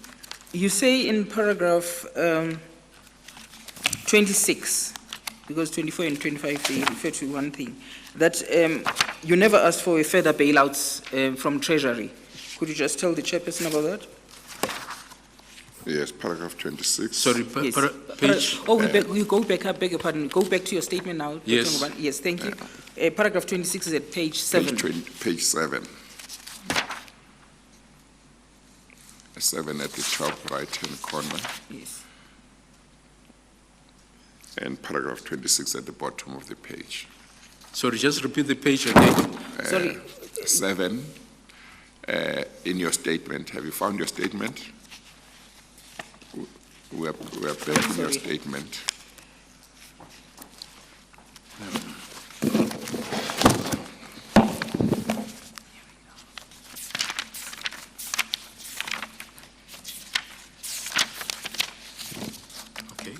you say in paragraph 26, because 24 and 25, they refer to one thing, that you never asked for a further bailouts from Treasury. Could you just tell the chairperson about that? Yes, paragraph 26. Sorry, Yes. page? We go back, I beg your pardon. Go back to your statement now. Dr. Yes. Ngubane. Yes, thank you. Paragraph 26 is at page 7. Page 7. 7 at the top right-hand corner, Yes. and paragraph 26 at the bottom of the page. Sorry, just repeat the page again. Sorry. 7, in your statement. Have you found your statement? We're back in your Sorry. statement. Okay.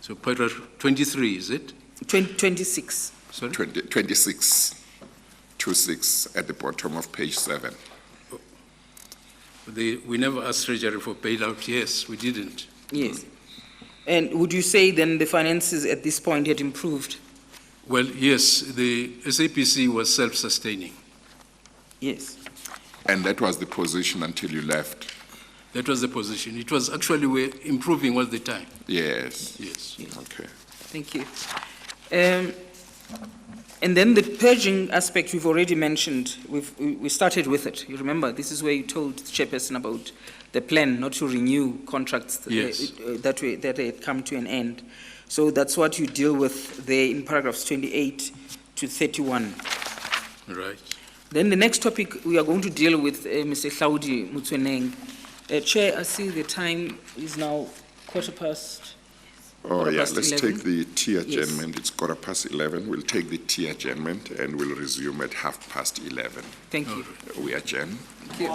So paragraph 23, is it? 26. Sorry? 26 at the bottom of page 7. We never asked Treasury for bailout. Yes, we didn't. Yes. And would you say then the finances at this point had improved? Well, yes, the SABC was self-sustaining. Yes. And that was the position until you left. That was the position. It was actually we're improving all the time. Yes. Yes. Okay. Thank you. And then the purging aspect we've already mentioned, we started with it. You remember, this is where you told the chairperson about the plan not to renew contracts Yes. that had come to an end. So that's what you deal with there in paragraphs 28 to 31. Right. Then the next topic we are going to deal with Mr. Hlaudi Mutweneng. Chair, I see the time is now 11:15. Oh, yeah, let's 11? take the tea Yes. adjournment. It's 11:15. We'll take the tea adjournment and we'll resume at 11:30. Thank you. We adjourn. Thank you.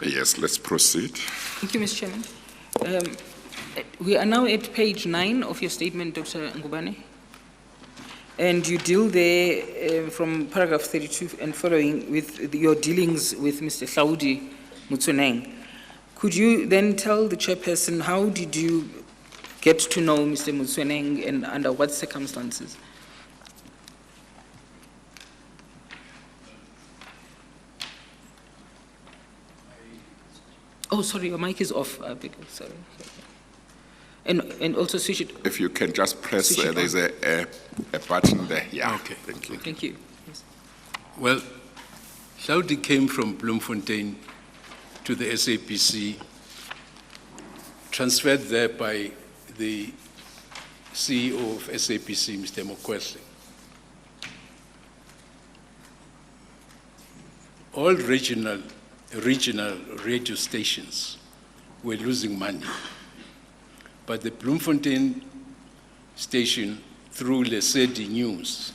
Yes, let's proceed. Thank you, Mr. Chairman. We are now at page 9 of your statement, Dr. Ngubane. And you deal there from paragraph 32 and following with your dealings with Mr. Hlaudi Motsoeneng. Could you then tell the chairperson how did you get to know Mr. Motsoeneng and under what circumstances? Oh, sorry, your mic is off. Sorry. And also switch it. If you can just press, Switch it there's a button there. Yeah, Okay. thank you. Thank you. Yes. Well, Hlaudi came from Bloemfontein to the SABC, transferred there by the CEO of SABC, Mr. Mokwetli. All regional radio stations were losing money, but the Bloemfontein station, through Lesedi News,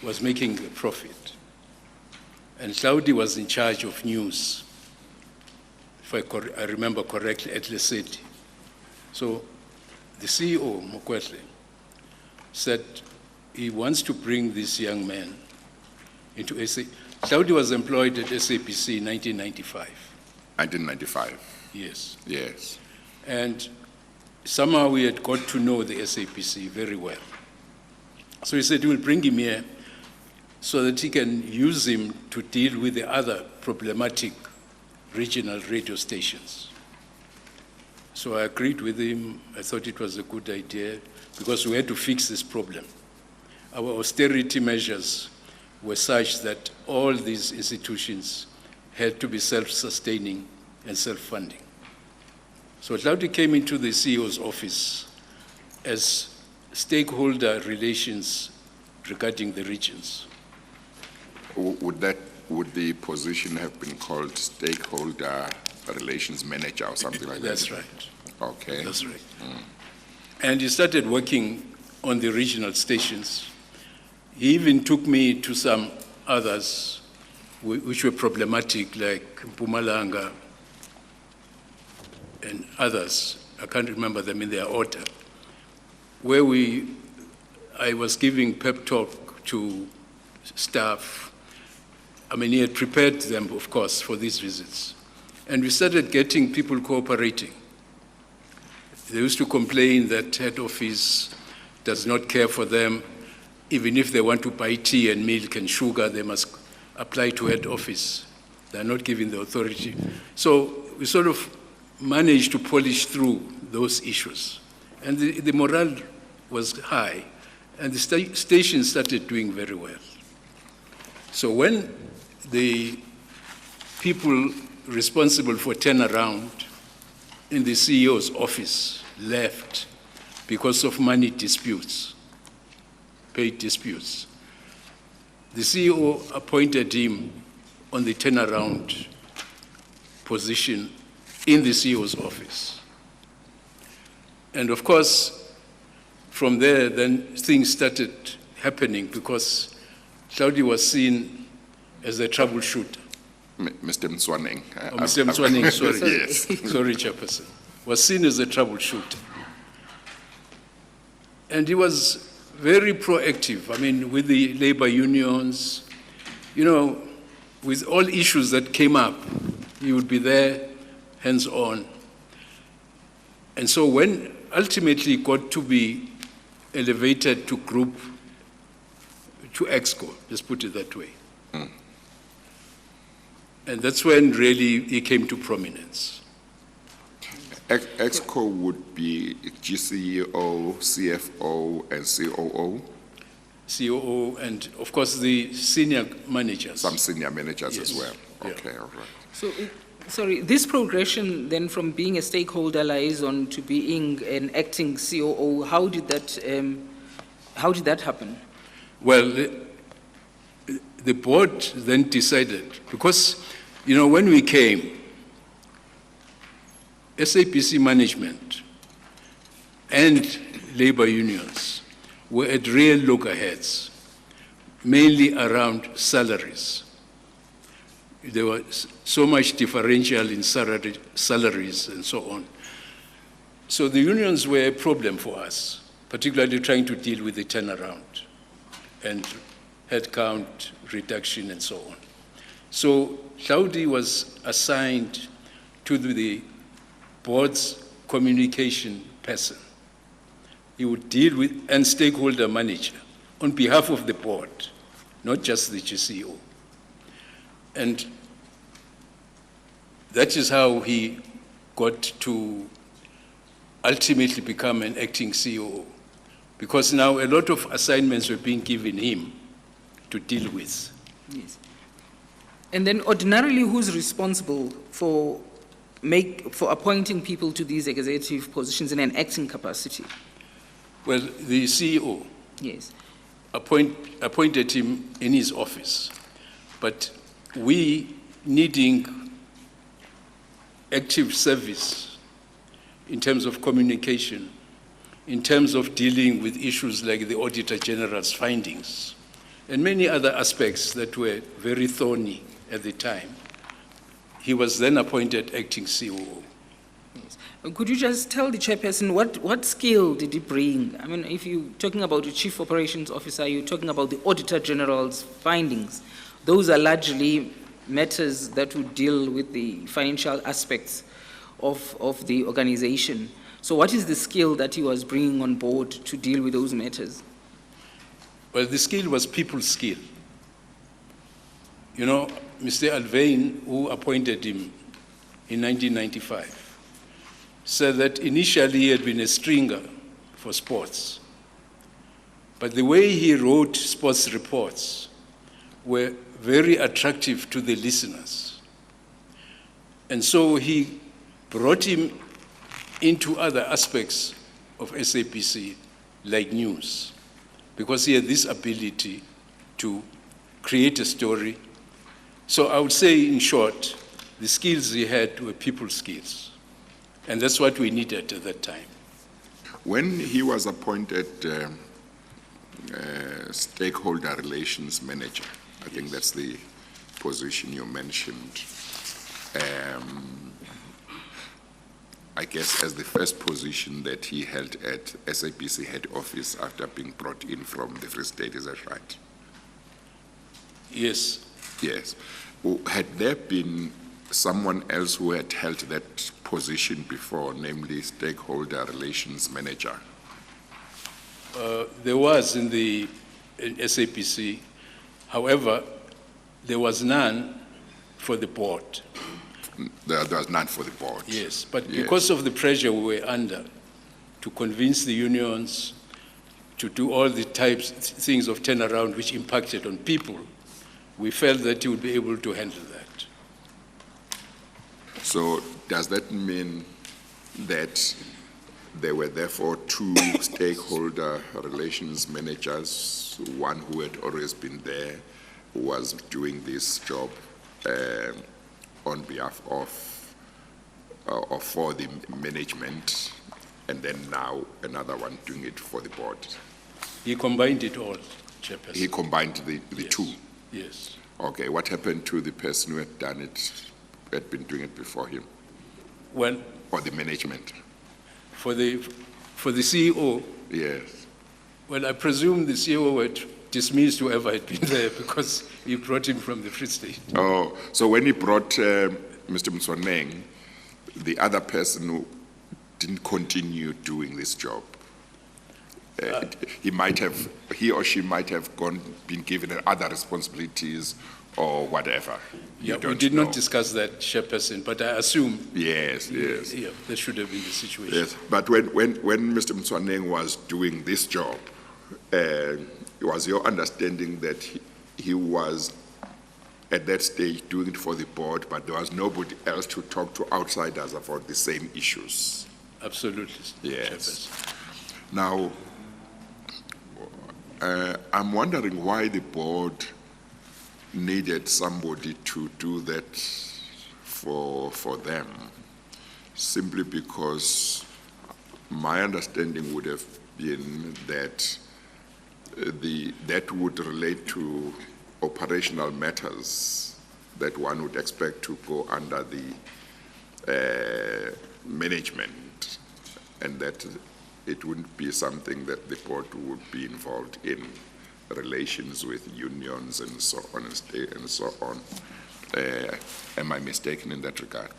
was making a profit. And Hlaudi was in charge of news, if I remember correctly, at Lesedi. So the CEO, Mokwetli, said he wants to bring this young man into SABC. Hlaudi was employed at SABC in 1995. 1995. Yes. Yes. And somehow we had got to know the SABC very well. So he said we'll bring him here so that he can use him to deal with the other problematic regional radio stations. So I agreed with him. I thought it was a good idea because we had to fix this problem. Our austerity measures were such that all these institutions had to be self-sustaining and self-funding. So Hlaudi came into the CEO's office as stakeholder relations regarding the regions. Would the position have been called stakeholder relations manager or something like that? That's right. Okay. That's right. And he started working on the regional stations. He even took me to some others which were problematic, like Mpumalanga and others. I can't remember them in their order, where I was giving pep talk to staff. I mean, he had prepared them, of course, for these visits. And we started getting people cooperating. They used to complain that head office does not care for them. Even if they want to buy tea and milk and sugar, they must apply to head office. They're not given the authority. So we sort of managed to polish through those issues. And the morale was high, and the station started doing very well. So when the people responsible for turnaround in the CEO's office left because of money disputes, paid disputes, the CEO appointed him on the turnaround position in the CEO's office. And of course, from there, then things started happening because Hlaudi was seen as a troubleshooter. Mr. Motsoeneng. Oh, Mr. Motsoeneng, sorry. Yes. Sorry, Chairperson. Was seen as a troubleshooter. And he was very proactive, I mean, with the labor unions, with all issues that came up, he would be there, hands-on. And so when ultimately got to be elevated to group, to EXCO, let's put it that way. And that's when really he came to prominence. EXCO would be GCEO, CFO, and COO? COO, and of course the senior managers. Some senior managers as Yes. well. Yeah. Okay, all right. So, sorry, this progression then from being a stakeholder liaison to being an acting COO, how did that happen? Well, the board then decided, because, when we came, SABC management and labor unions were at real loggerheads, mainly around salaries. there was so much differential in salaries and so on. So the unions were a problem for us, particularly trying to deal with the turnaround and headcount reduction and so on. So Hlaudi was assigned to the board's communication person. He would deal with and stakeholder manager on behalf of the board, not just the GCO. And that is how he got to ultimately become an acting COO, because now a lot of assignments were being given him to deal with. Yes. And then ordinarily, who's responsible for appointing people to these executive positions in an acting capacity? Well, the CEO Yes. appointed him in his office, but we needing active service in terms of communication, in terms of dealing with issues like the Auditor General's findings, and many other aspects that were very thorny at the time. He was then appointed acting COO. Yes. Could you just tell the chairperson what skill did he bring? I mean, if you're talking about the chief operations officer, you're talking about the Auditor General's findings. Those are largely matters that would deal with the financial aspects of the organization. So what is the skill that he was bringing on board to deal with those matters? Well, the skill was people's skill. You know, Mr. Alvain, who appointed him in 1995, said that initially he had been a stringer for sports. But the way he wrote sports reports were very attractive to the listeners. And so he brought him into other aspects of SABC, like news, because he had this ability to create a story. So I would say, in short, the skills he had were people skills. And that's what we needed at that time. When he was appointed stakeholder relations manager, I think that's the position you mentioned, I guess as the first position that he held at SABC head office after being brought in from the Free State, is that right? Yes. Yes. Had there been someone else who had held that position before, namely stakeholder relations manager? There was in SABC. However, there was none for the board. There was none for the board. Yes, but Yes. because of the pressure we were under to convince the unions to do all the things of turnaround which impacted on people, we felt that he would be able to handle that. So does that mean that there were therefore two stakeholder relations managers, one who had always been there, who was doing this job on behalf of for the management, and then now another one doing it for the board? He combined it all, Chairperson. He combined the Yes. two. Yes. Okay, what happened to the person who had done it, had been doing it before him, Well, or the management? for the CEO, Yes. well, I presume the CEO had dismissed whoever had been there because he brought him from the Free State. Oh, so when he brought Mr. Mswaneng, the other person who didn't continue doing this job, he or she might have been given other responsibilities or whatever. You Yeah, we don't did know. not discuss that, Chairperson, but I assume Yes, yes. yeah, that should have been the situation. Yes, but when Mr. Mswaneng was doing this job, it was your understanding that he was at that stage doing it for the board, but there was nobody else to talk to outsiders about the same issues? Absolutely, Yes. Chairperson. Now, I'm wondering why the board needed somebody to do that for them, simply because my understanding would have been that that would relate to operational matters that one would expect to go under the management, and that it wouldn't be something that the board would be involved in, relations with unions and so on and so on. Am I mistaken in that regard?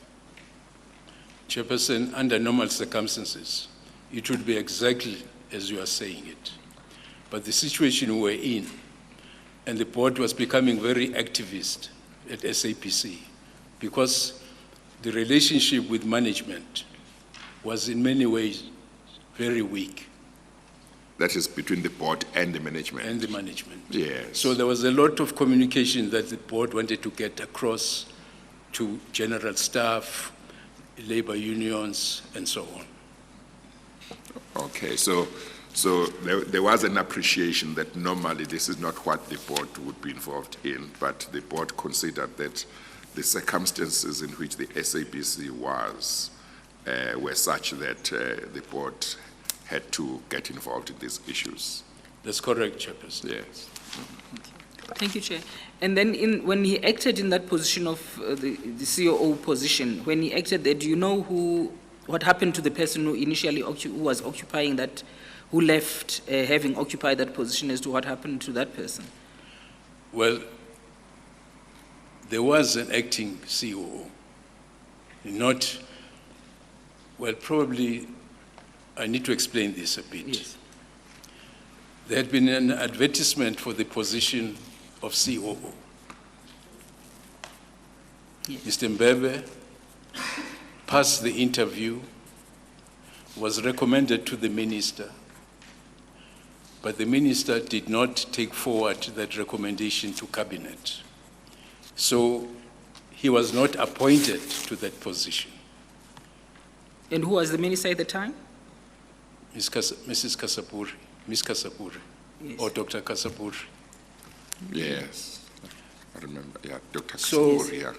Chairperson, under normal circumstances, it would be exactly as you are saying it. But the situation we were in, and the board was becoming very activist at SABC, because the relationship with management was in many ways very weak. That is between the board and the management? And the management. Yes. So there was a lot of communication that the board wanted to get across to general staff, labor unions, and so on. Okay, so there was an appreciation that normally this is not what the board would be involved in, but the board considered that the circumstances in which the SABC was were such that the board had to get involved in these issues. That's correct, Chairperson. Yes. Thank you, Chair. And then when he acted in that position of the COO position, when he acted there, do you know what happened to the person who initially who was occupying that, who left having occupied that position, as to what happened to that person? Well, there was an acting COO, not, well, probably I need to explain this a bit. Yes. There had been an advertisement for the position of COO. Yes. Mr. Mbebe passed the interview, was recommended to the minister, but the minister did not take forward that recommendation to cabinet. So he was not appointed to that position. And who was the minister at the time? Mrs. Kasapuri, Ms. Kasapuri, Yes. or Dr. Kasapuri. Yes, I remember, yeah, Dr. So- Kasapuri, yeah.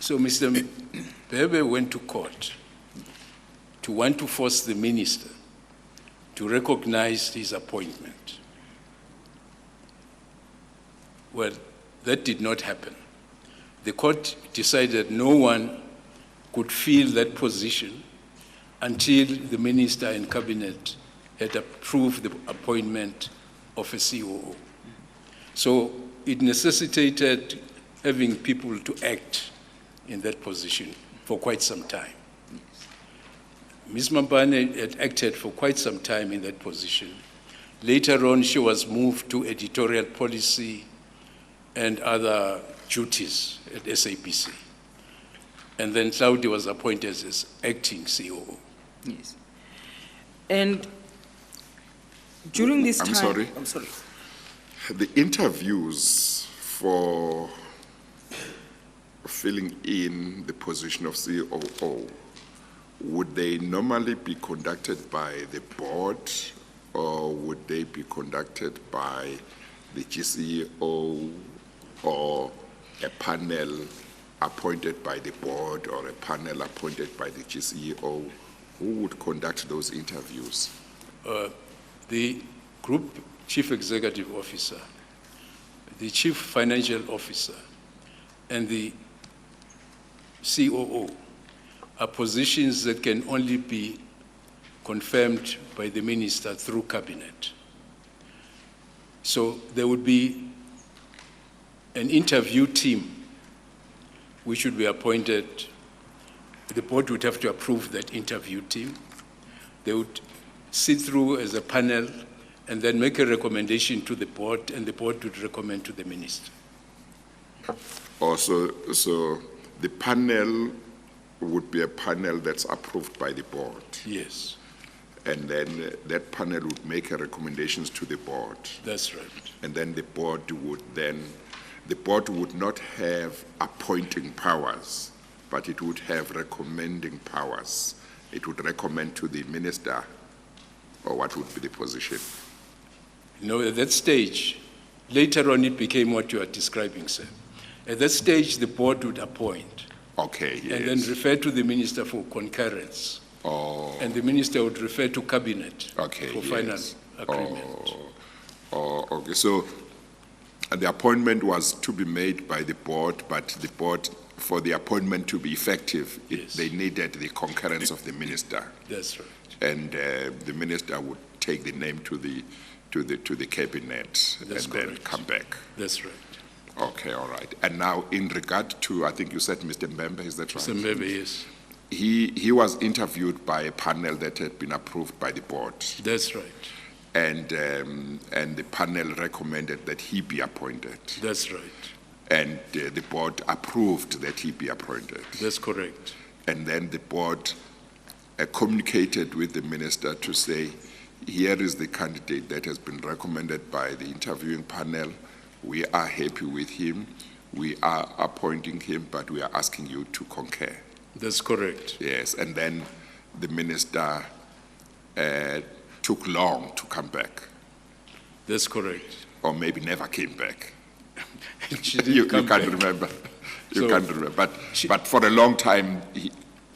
So Mr. Mbebe went to court to want to force the minister to recognize his appointment. Well, that did not happen. The court decided no one could fill that position until the minister and cabinet had approved the appointment of a COO. So it necessitated having people to act in that position for quite some time. Ms. Ngubane had acted for quite some time in that position. Later on, she was moved to editorial policy and other duties at SABC. And then Claudia was appointed as acting COO. Yes. And during this I'm time... sorry? I'm sorry. The interviews for filling in the position of COO, would they normally be conducted by the board, or would they be conducted by the GCEO, or a panel appointed by the board, or a panel appointed by the GCEO? Who would conduct those interviews? The group chief executive officer, the chief financial officer, and the COO are positions that can only be confirmed by the minister through cabinet. So there would be an interview team which would be appointed. The board would have to approve that interview team. They would sit through as a panel and then make a recommendation to the board, and the board would recommend to the minister. Also, so the panel would be a panel that's approved by the board, Yes, and then that panel would make recommendations to the board, that's right. and then the board would not have appointing powers, but it would have recommending powers. It would recommend to the minister, or what would be the position? No, at that stage, later on it became what you are describing, sir. At that stage, the board would appoint Okay, yes. and then refer to the minister for concurrence. Oh, And the minister would refer to cabinet okay, for yes. final agreement. Oh, okay. So the appointment was to be made by the board, but the board, for the appointment to be effective, Yes. they needed the concurrence of the minister, That's right. and the minister would take the name to the cabinet That's and then correct. come back. That's right. Okay, all right. And now, in regard to, I think you said Mr. Mbembe, is that right? So maybe yes. He was interviewed by a panel that had been approved by the board, That's right. and the panel recommended that he be appointed, That's right. and the board approved that he be appointed. That's correct. And then the board communicated with the minister to say, here is the candidate that has been recommended by the interviewing panel. We are happy with him. We are appointing him, but we are asking you to concur. That's correct. Yes, and then the minister took long to come back, That's correct. or maybe never came back. She didn't You come can't back. remember. You So, can't remember. But for a long time,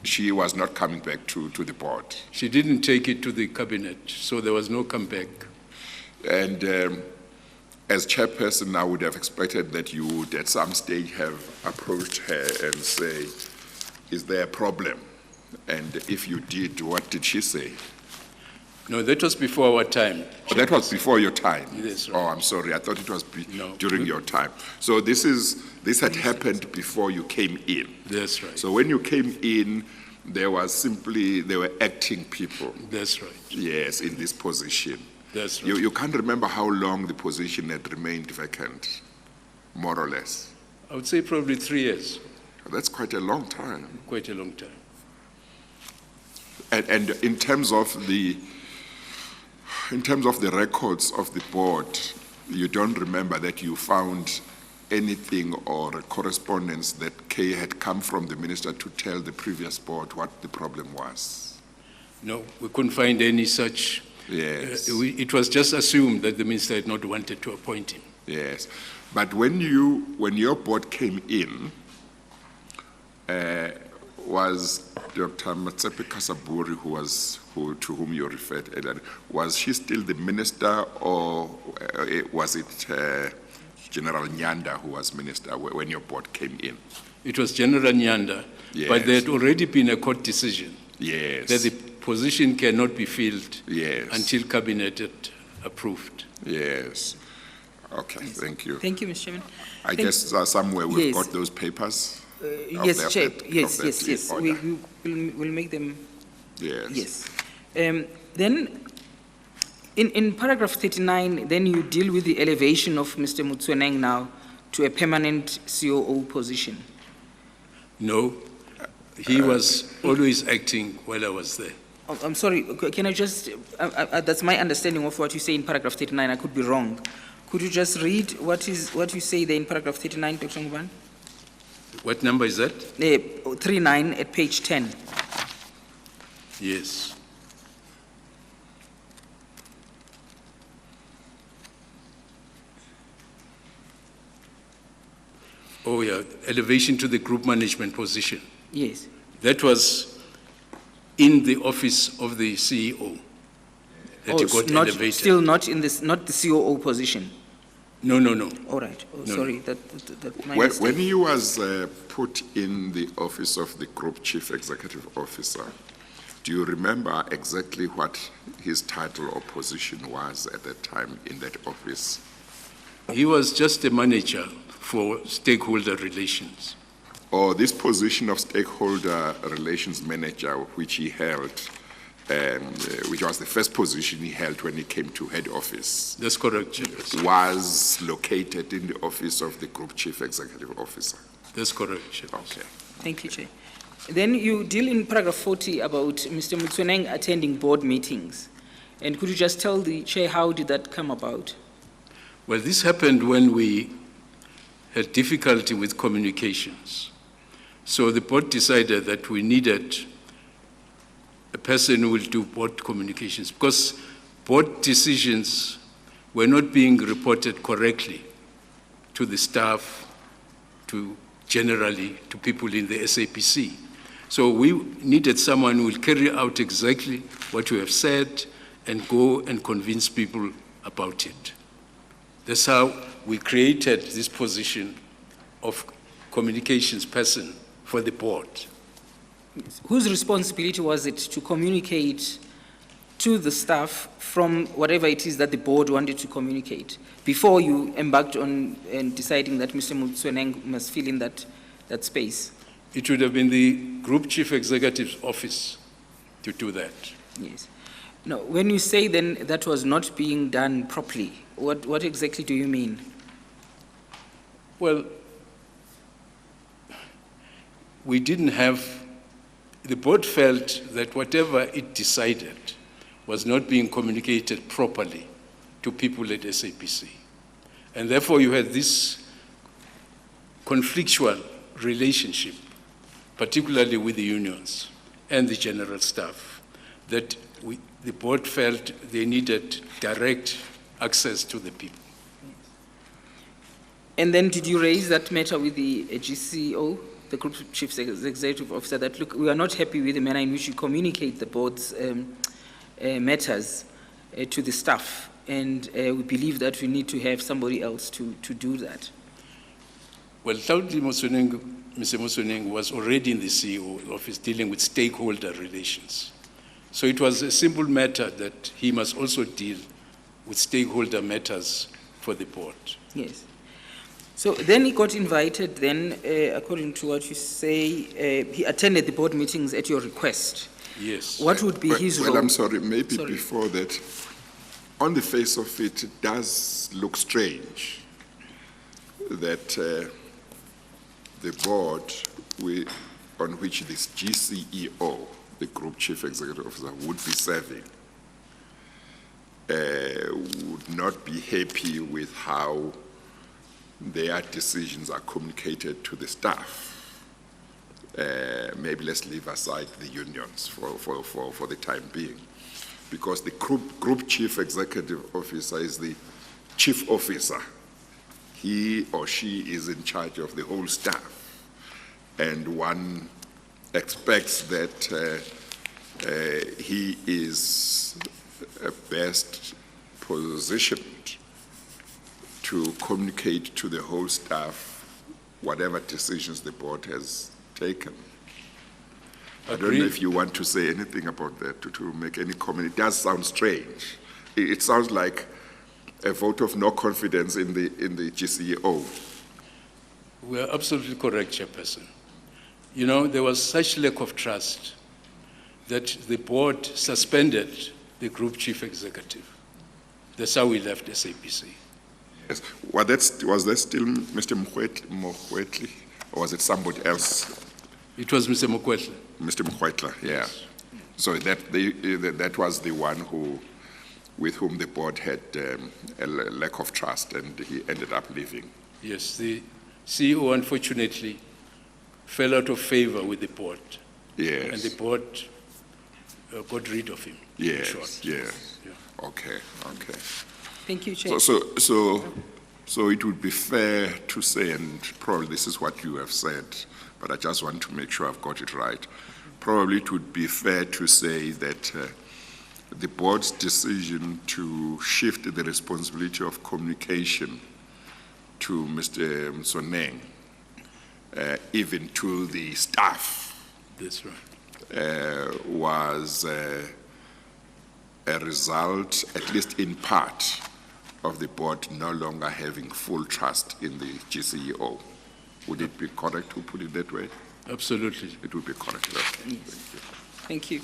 she was not coming back to the board. She didn't take it to the cabinet, so there was no comeback. And as chairperson, I would have expected that you would at some stage have approached her and say, is there a problem? And if you did, what did she say? No, that was before our time. Oh, that was before your time? Yes, right. Oh, I'm sorry, I thought it was No. during your time. So this had happened before you came in. That's right. So when you came in, there were acting people, That's right. yes, in this position. That's right. You can't remember how long the position had remained vacant, more or less. I would say probably 3 years, That's quite a long time. quite a long time. And in terms of the records of the board, you don't remember that you found anything or a correspondence that Kay had come from the minister to tell the previous board what the problem was? No, we couldn't find any such. Yes. It was just assumed that the minister had not wanted to appoint him. Yes, but when your board came in, was Dr. Matsepe Kasaburi, to whom you referred earlier, was she still the minister, or was it General Nyanda who was minister when your board came in? It was General Nyanda, but there had already been a court decision Yes. that the position cannot be filled Yes. until cabinet had approved. Yes. Okay, thank you. Thank you, Mr. Chairman. I guess somewhere we've Yes. got those papers. of Yes, that- Chair, of yes, that yes, yes. order. We'll make them, Yes. yes. Then, in paragraph 39, then you deal with the elevation of Mr. Mutsueneng now to a permanent COO position. No, he was always acting while I was there. Oh, I'm sorry, can I just, that's my understanding of what you say in paragraph 39, I could be wrong. Could you just read what you say there in paragraph 39, Dr. Ngubane? What number is that? 39 at page 10. Yes. Oh, yeah, elevation to the group management position. Yes. That was in the office of the CEO that he got not, elevated. still not in this, not the COO position. No, no, no. All right. Oh, No, sorry, that my When mistake. he was put in the office of the Group Chief Executive Officer, do you remember exactly what his title or position was at that time in that office? He was just a manager for stakeholder relations. Or this position of stakeholder relations manager, which he held, which was the first position he held when he came to head office, That's correct, Chairperson. was located in the office of the Group Chief Executive Officer? That's correct, Chairperson. Okay. Thank you, Chair. Then you deal in paragraph 40 about Mr. Mutsueneng attending board meetings. And could you just tell the Chair how did that come about? Well, this happened when we had difficulty with communications. So the board decided that we needed a person who will do board communications because board decisions were not being reported correctly to the staff, to generally to people in the SABC. So we needed someone who will carry out exactly what you have said and go and convince people about it. That's how we created this position of communications person for the board. Whose responsibility was it to communicate to the staff from whatever it is that the board wanted to communicate before you embarked on deciding that Mr. Motsoeneng must fill in that space? It would have been the Group Chief Executive's office to do that. Yes. Now, when you say then that was not being done properly, what exactly do you mean? Well, we didn't have, the board felt that whatever it decided was not being communicated properly to people at SABC. And therefore you had this conflictual relationship, particularly with the unions and the general staff, that the board felt they needed direct access to the people. And then did you raise that matter with the GCO, the Group Chief Executive Officer, that, look, we are not happy with the manner in which you communicate the board's matters to the staff, and we believe that we need to have somebody else to do that? Well, Mr. Motsoeneng was already in the CEO office dealing with stakeholder relations. So it was a simple matter that he must also deal with stakeholder matters for the board. Yes. So then he got invited, then, according to what you say, he attended the board meetings at your request. Yes. What would be his role? Well, I'm sorry, maybe Sorry. before that, on the face of it, it does look strange that the board on which this GCEO, the Group Chief Executive Officer, would be serving, would not be happy with how their decisions are communicated to the staff. Maybe let's leave aside the unions for the time being, because the group Chief Executive Officer is the chief officer. He or she is in charge of the whole staff, and one expects that he is best positioned to communicate to the whole staff whatever decisions the board has taken. I don't know if you want to say anything about that, to make any comment. It does sound strange. It sounds like a vote of no confidence in the GCEO. We are absolutely correct, Chairperson. You know, there was such lack of trust that the board suspended the Group Chief Executive. That's how we left SABC. Yes. Was that still Mr. Mokwetli, or was it somebody else? It was Mr. Mokwetli. Mr. Mokwetla, yeah. So that was the one with whom the board had a lack of trust, and he ended up leaving. Yes, the CEO unfortunately fell out of favor with the board. Yes. And the board got rid of him. in Yes, short. yes. Yeah. Okay. Thank you, Chair. So it would be fair to say, and probably this is what you have said, but I just want to make sure I've got it right. Probably it would be fair to say that the board's decision to shift the responsibility of communication to Mr. Motsoeneng, even to the staff, That's right. was a result, at least in part, of the board no longer having full trust in the GCEO. Would it be correct to put it that way? Absolutely. It would be correct. Okay. Thank you.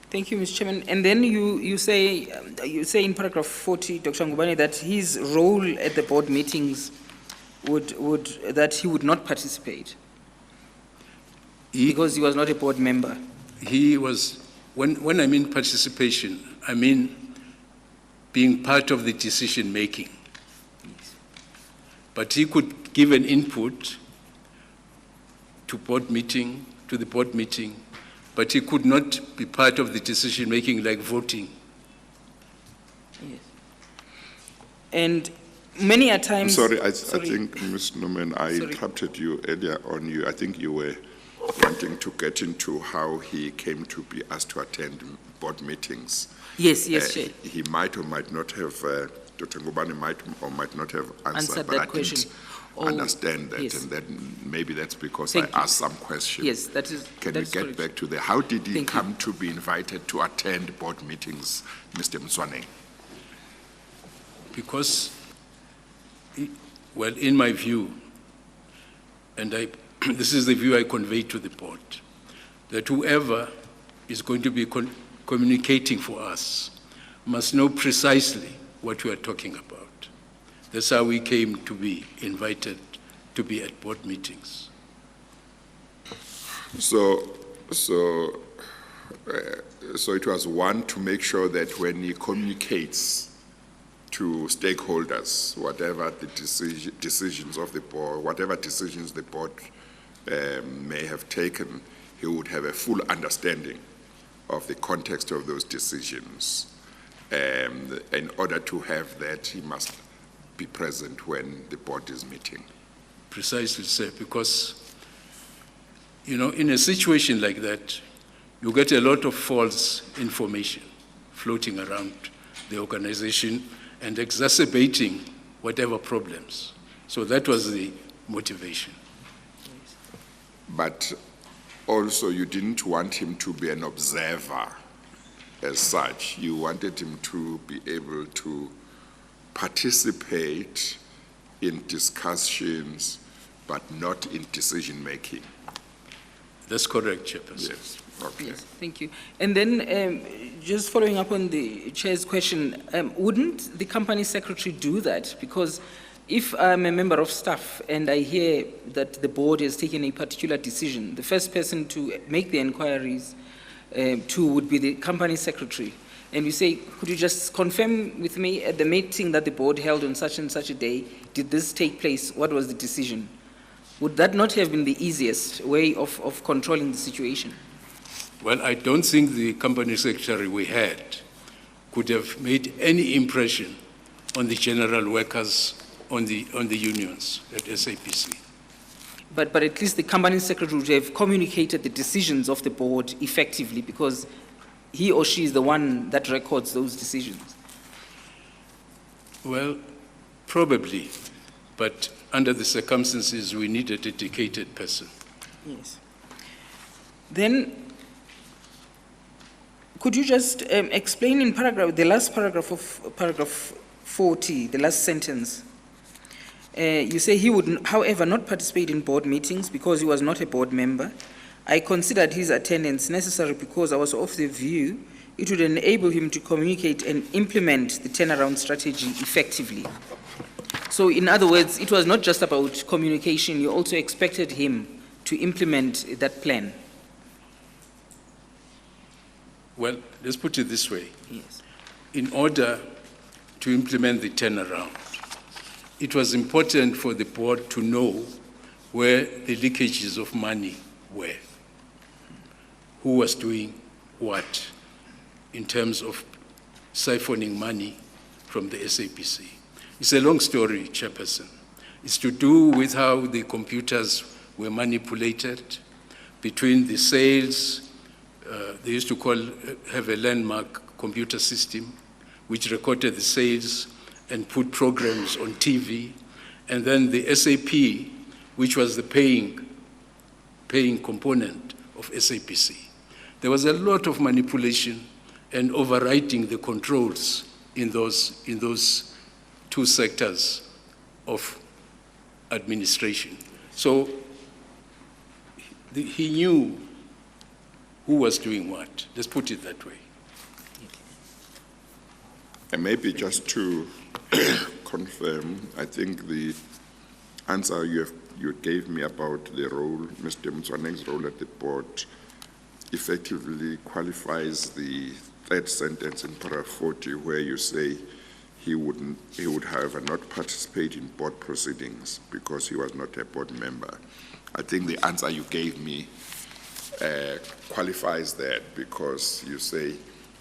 Thank you, Mr. Chairman. And then you say in paragraph 40, Dr. Ngubane, that his role at the board meetings that he would not participate because he was not a board member. He was, when I mean participation, I mean being part of the decision making. But he could give an input to the board meeting, but he could not be part of the decision making like voting. Yes. And many a times... Sorry, I think, Ms. Norman, I interrupted you earlier on. I think you were wanting to get into how he came to be asked to attend board meetings. Yes, Chair. He might or might not have Dr. Ngubane might or might not have answered, Answered but that I question. didn't Oh, understand that, yes. and then maybe that's because Thank I you. asked some questions. Yes, that is. Can that we is get correct. back to the, how did he Thank you. come to be invited to attend board meetings, Mr. Mswane? Because, well, in my view, and this is the view I convey to the board, that whoever is going to be communicating for us must know precisely what we are talking about. That's how we came to be invited to be at board meetings. So it was one, to make sure that when he communicates to stakeholders, whatever the decisions of the board, whatever decisions the board may have taken, he would have a full understanding of the context of those decisions. In order to have that, he must be present when the board is meeting. Precisely, sir, because, you know, in a situation like that, you get a lot of false information floating around the organization and exacerbating whatever problems. So that was the motivation. But also, you didn't want him to be an observer as such. You wanted him to be able to participate in discussions, but not in decision-making. That's correct, Chairperson. Yes, okay. Yes, thank you. And then, just following up on the chair's question, wouldn't the company secretary do that? Because if I'm a member of staff and I hear that the board has taken a particular decision, the first person to make the inquiries to would be the company secretary. And you say, could you just confirm with me at the meeting that the board held on such and such a day, did this take place? What was the decision? Would that not have been the easiest way of controlling the situation? Well, I don't think the company secretary we had could have made any impression on the general workers, on the unions at SABC. But at least the company secretary would have communicated the decisions of the board effectively, because he or she is the one that records those decisions. Well, probably, but under the circumstances, we need a dedicated person. Yes. Then, could you just explain in the last paragraph of paragraph 40, the last sentence? You say he would, however, not participate in board meetings because he was not a board member. I considered his attendance necessary because I was of the view it would enable him to communicate and implement the turnaround strategy effectively. So in other words, it was not just about communication, you also expected him to implement that plan. Well, let's put it this way. Yes. In order to implement the turnaround, it was important for the board to know where the leakages of money were, who was doing what in terms of siphoning money from the SABC. It's a long story, Chairperson. It's to do with how the computers were manipulated between the sales. They used to have a landmark computer system which recorded the sales and put programs on TV, and then the SAP, which was the paying component of SABC. There was a lot of manipulation and overwriting the controls in those two sectors of administration. So he knew who was doing what. Let's put it that way. And maybe just to confirm, I think the answer you gave me about the role, Mr. Mswane's role at the board, effectively qualifies the third sentence in paragraph 40, where you say he would however not participate in board proceedings because he was not a board member. I think the answer you gave me qualifies that, because you say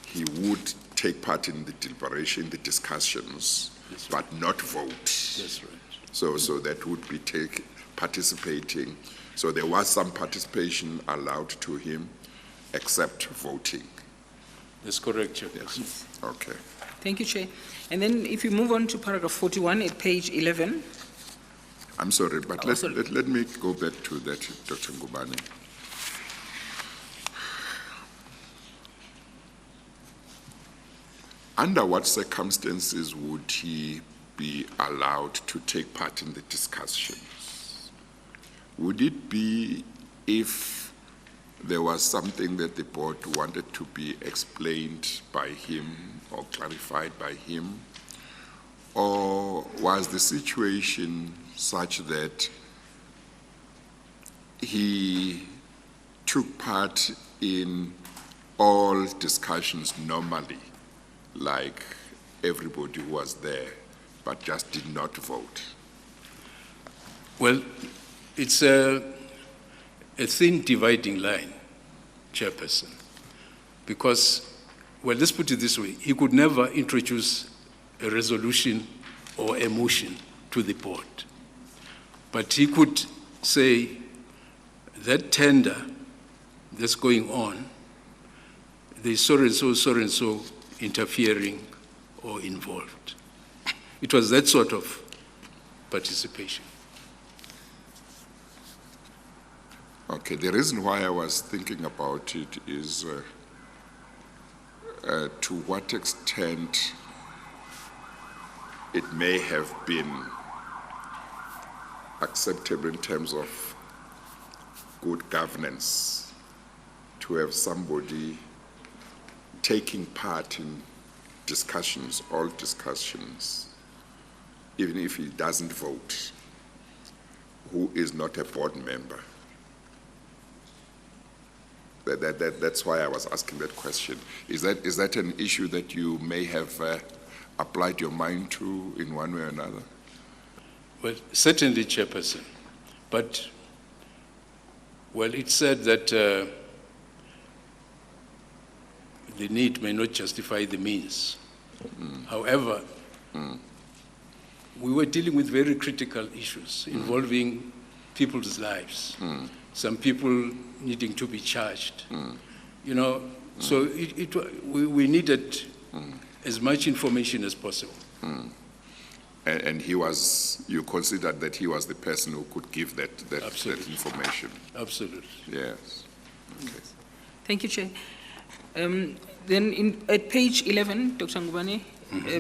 he would take part in the deliberation, the discussions, but not vote. That's right. So that would be participating. So there was some participation allowed to him, except voting. That's correct, Chairperson. Yes. Okay. Thank you, Chair. And then if you move on to paragraph 41 at page 11. I'm sorry, but Oh, sorry. let me go back to that, Dr. Ngubane. Under what circumstances would he be allowed to take part in the discussions? Would it be if there was something that the board wanted to be explained by him or clarified by him? Or was the situation such that he took part in all discussions normally, like everybody was there, but just did not vote? Well, it's a thin dividing line, Chairperson, because, well, let's put it this way, he could never introduce a resolution or a motion to the board. But he could say that tender that's going on, there's so and so interfering or involved. It was that sort of participation. Okay, the reason why I was thinking about it is to what extent it may have been acceptable in terms of good governance to have somebody taking part in discussions, all discussions, even if he doesn't vote, who is not a board member. That's why I was asking that question. Is that an issue that you may have applied your mind to in one way or another? Well, certainly, Chairperson. But, well, it said that the need may not justify the means. However, we were dealing with very critical issues involving people's lives. Some people needing to be charged. You know, so we needed as much information as possible. And he was, you considered that he was the person who could give that information? Absolutely. Yes. Okay. Thank you, Chair. Then at page 11, Dr. Ngubane,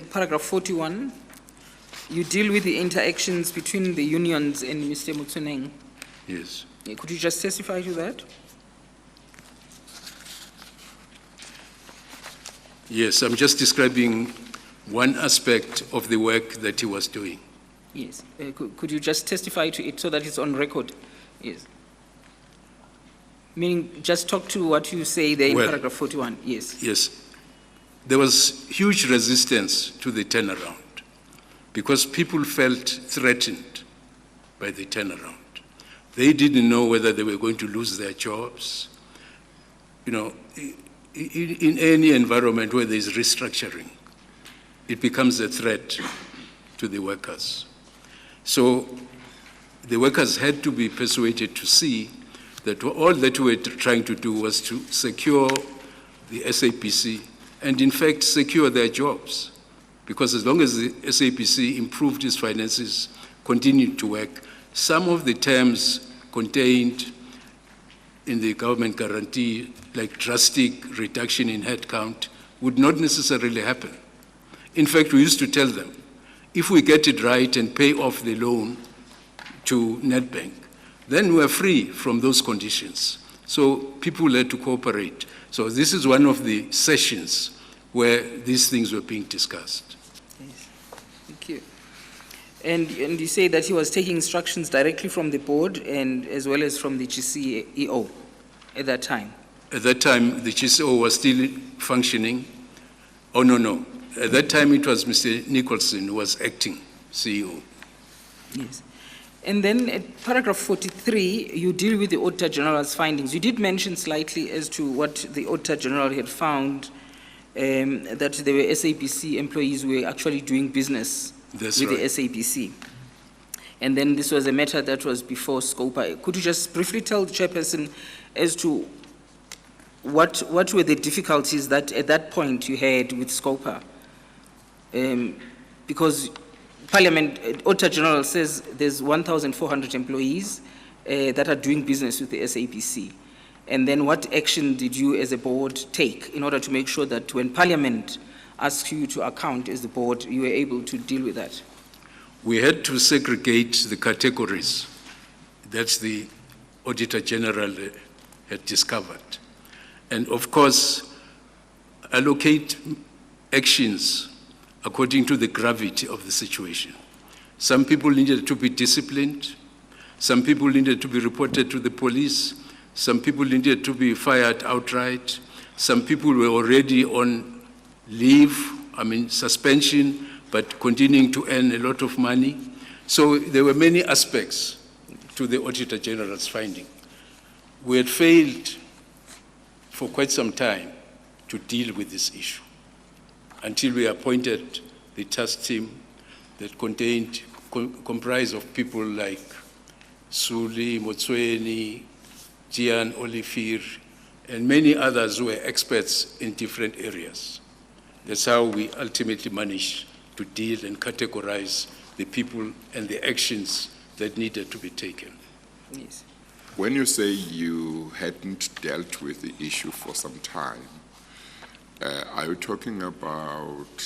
paragraph 41, you deal with the interactions between the unions and Mr. Mutsuneng. Yes. Could you just testify to that? Yes, I'm just describing one aspect of the work that he was doing. Yes. Could you just testify to it so that it's on record? Yes. Meaning, just talk to what you say there in paragraph 41. Yes. Yes. There was huge resistance to the turnaround because people felt threatened by the turnaround. They didn't know whether they were going to lose their jobs. You know, in any environment where there's restructuring, it becomes a threat to the workers. So the workers had to be persuaded to see that all that we were trying to do was to secure the SABC and, in fact, secure their jobs. Because as long as the SABC improved its finances, continued to work, some of the terms contained in the government guarantee, like drastic reduction in headcount, would not necessarily happen. In fact, we used to tell them, if we get it right and pay off the loan to Nedbank, then we're free from those conditions. So people had to cooperate. So this is one of the sessions where these things were being discussed. Yes. Thank you. And you say that he was taking instructions directly from the board and as well as from the GCEO at that time? At that time, the GCEO was still functioning. Oh, no. At that time, it was Mr. Nicholson who was acting CEO. Yes. And then at paragraph 43, you deal with the Auditor General's findings. You did mention slightly as to what the Auditor General had found, that there were SABC employees who were actually doing business with the SABC. And then this was a matter that was before SCOPA. Could you just briefly tell the chairperson as to what were the difficulties that at that point you had with SCOPA? Because Parliament, Auditor General says there's 1,400 employees that are doing business with the SABC. And then what action did you as a board take in order to make sure that when Parliament asks you to account as the board, you were able to deal with that? We had to segregate the categories that the Auditor General had discovered. And of course, allocate actions according to the gravity of the situation. Some people needed to be disciplined. Some people needed to be reported to the police. Some people needed to be fired outright. Some people were already on leave, suspension, but continuing to earn a lot of money. So there were many aspects to the Auditor General's finding. We had failed for quite some time to deal with this issue until we appointed the task team that comprised of people like Suli, Motsweni, Gian Olifir, and many others who were experts in different areas. That's how we ultimately managed to deal and categorize the people and the actions that needed to be taken. Yes. When you say you hadn't dealt with the issue for some time, are you talking about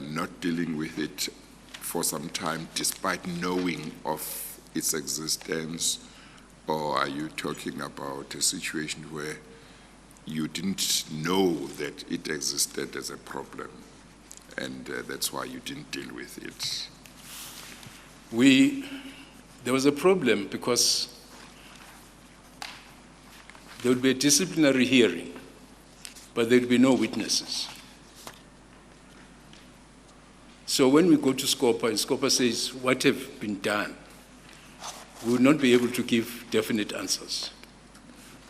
not dealing with it for some time despite knowing of its existence, or are you talking about a situation where you didn't know that it existed as a problem and that's why you didn't deal with it? There was a problem because there would be a disciplinary hearing, but there would be no witnesses. So when we go to SCOPA and SCOPA says, what have been done, we would not be able to give definite answers.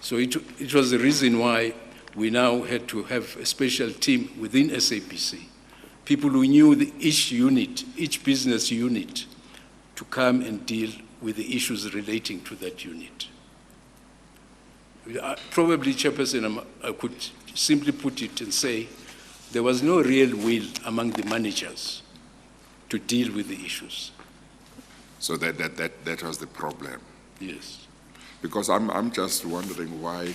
So it was the reason why we now had to have a special team within SABC, people who knew each unit, each business unit, to come and deal with the issues relating to that unit. Probably, Chairperson, I could simply put it and say there was no real will among the managers to deal with the issues. So that was the problem. Yes. Because I'm just wondering why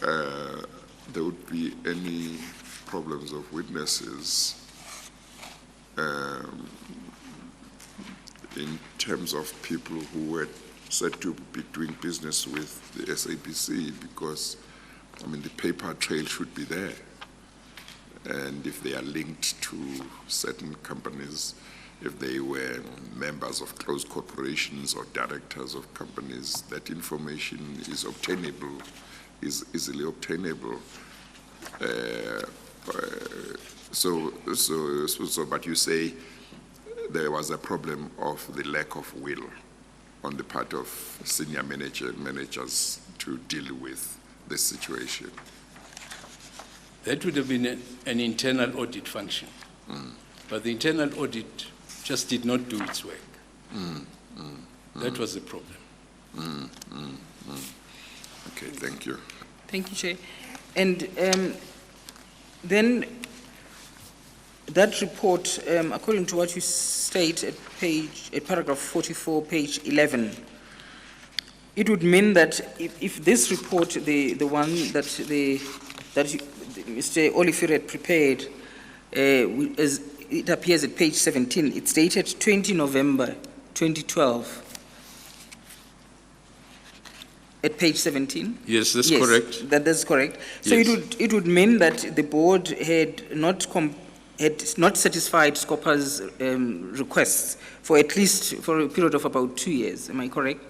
there would be any problems of witnesses in terms of people who were said to be doing business with the SABC, because, the paper trail should be there. And if they are linked to certain companies, if they were members of close corporations or directors of companies, that information is obtainable, is easily obtainable. But you say there was a problem of the lack of will on the part of senior managers to deal with this situation. That would have been an internal audit function. But the internal audit just did not do its work. That was the problem. Okay, thank you. Thank you, Chair. And then that report, according to what you state at paragraph 44, page 11, it would mean that if this report, the one that Mr. Oliver had prepared, as it appears at page 17, it's dated 20 November 2012. At page 17? Yes, that's correct. That's correct. So Yes. it would mean that the board had not satisfied SCOPA's requests for at least for a period of about 2 years. Am I correct?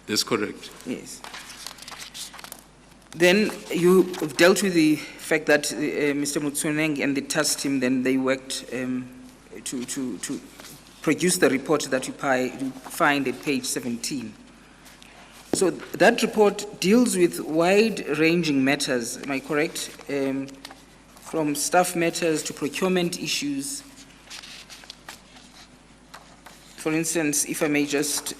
That's correct. Yes. Then you have dealt with the fact that Mr. Motsweni and the task team, then they worked to produce the report that you find at page 17. So that report deals with wide-ranging matters, am I correct? From staff matters to procurement issues. For instance, if I may just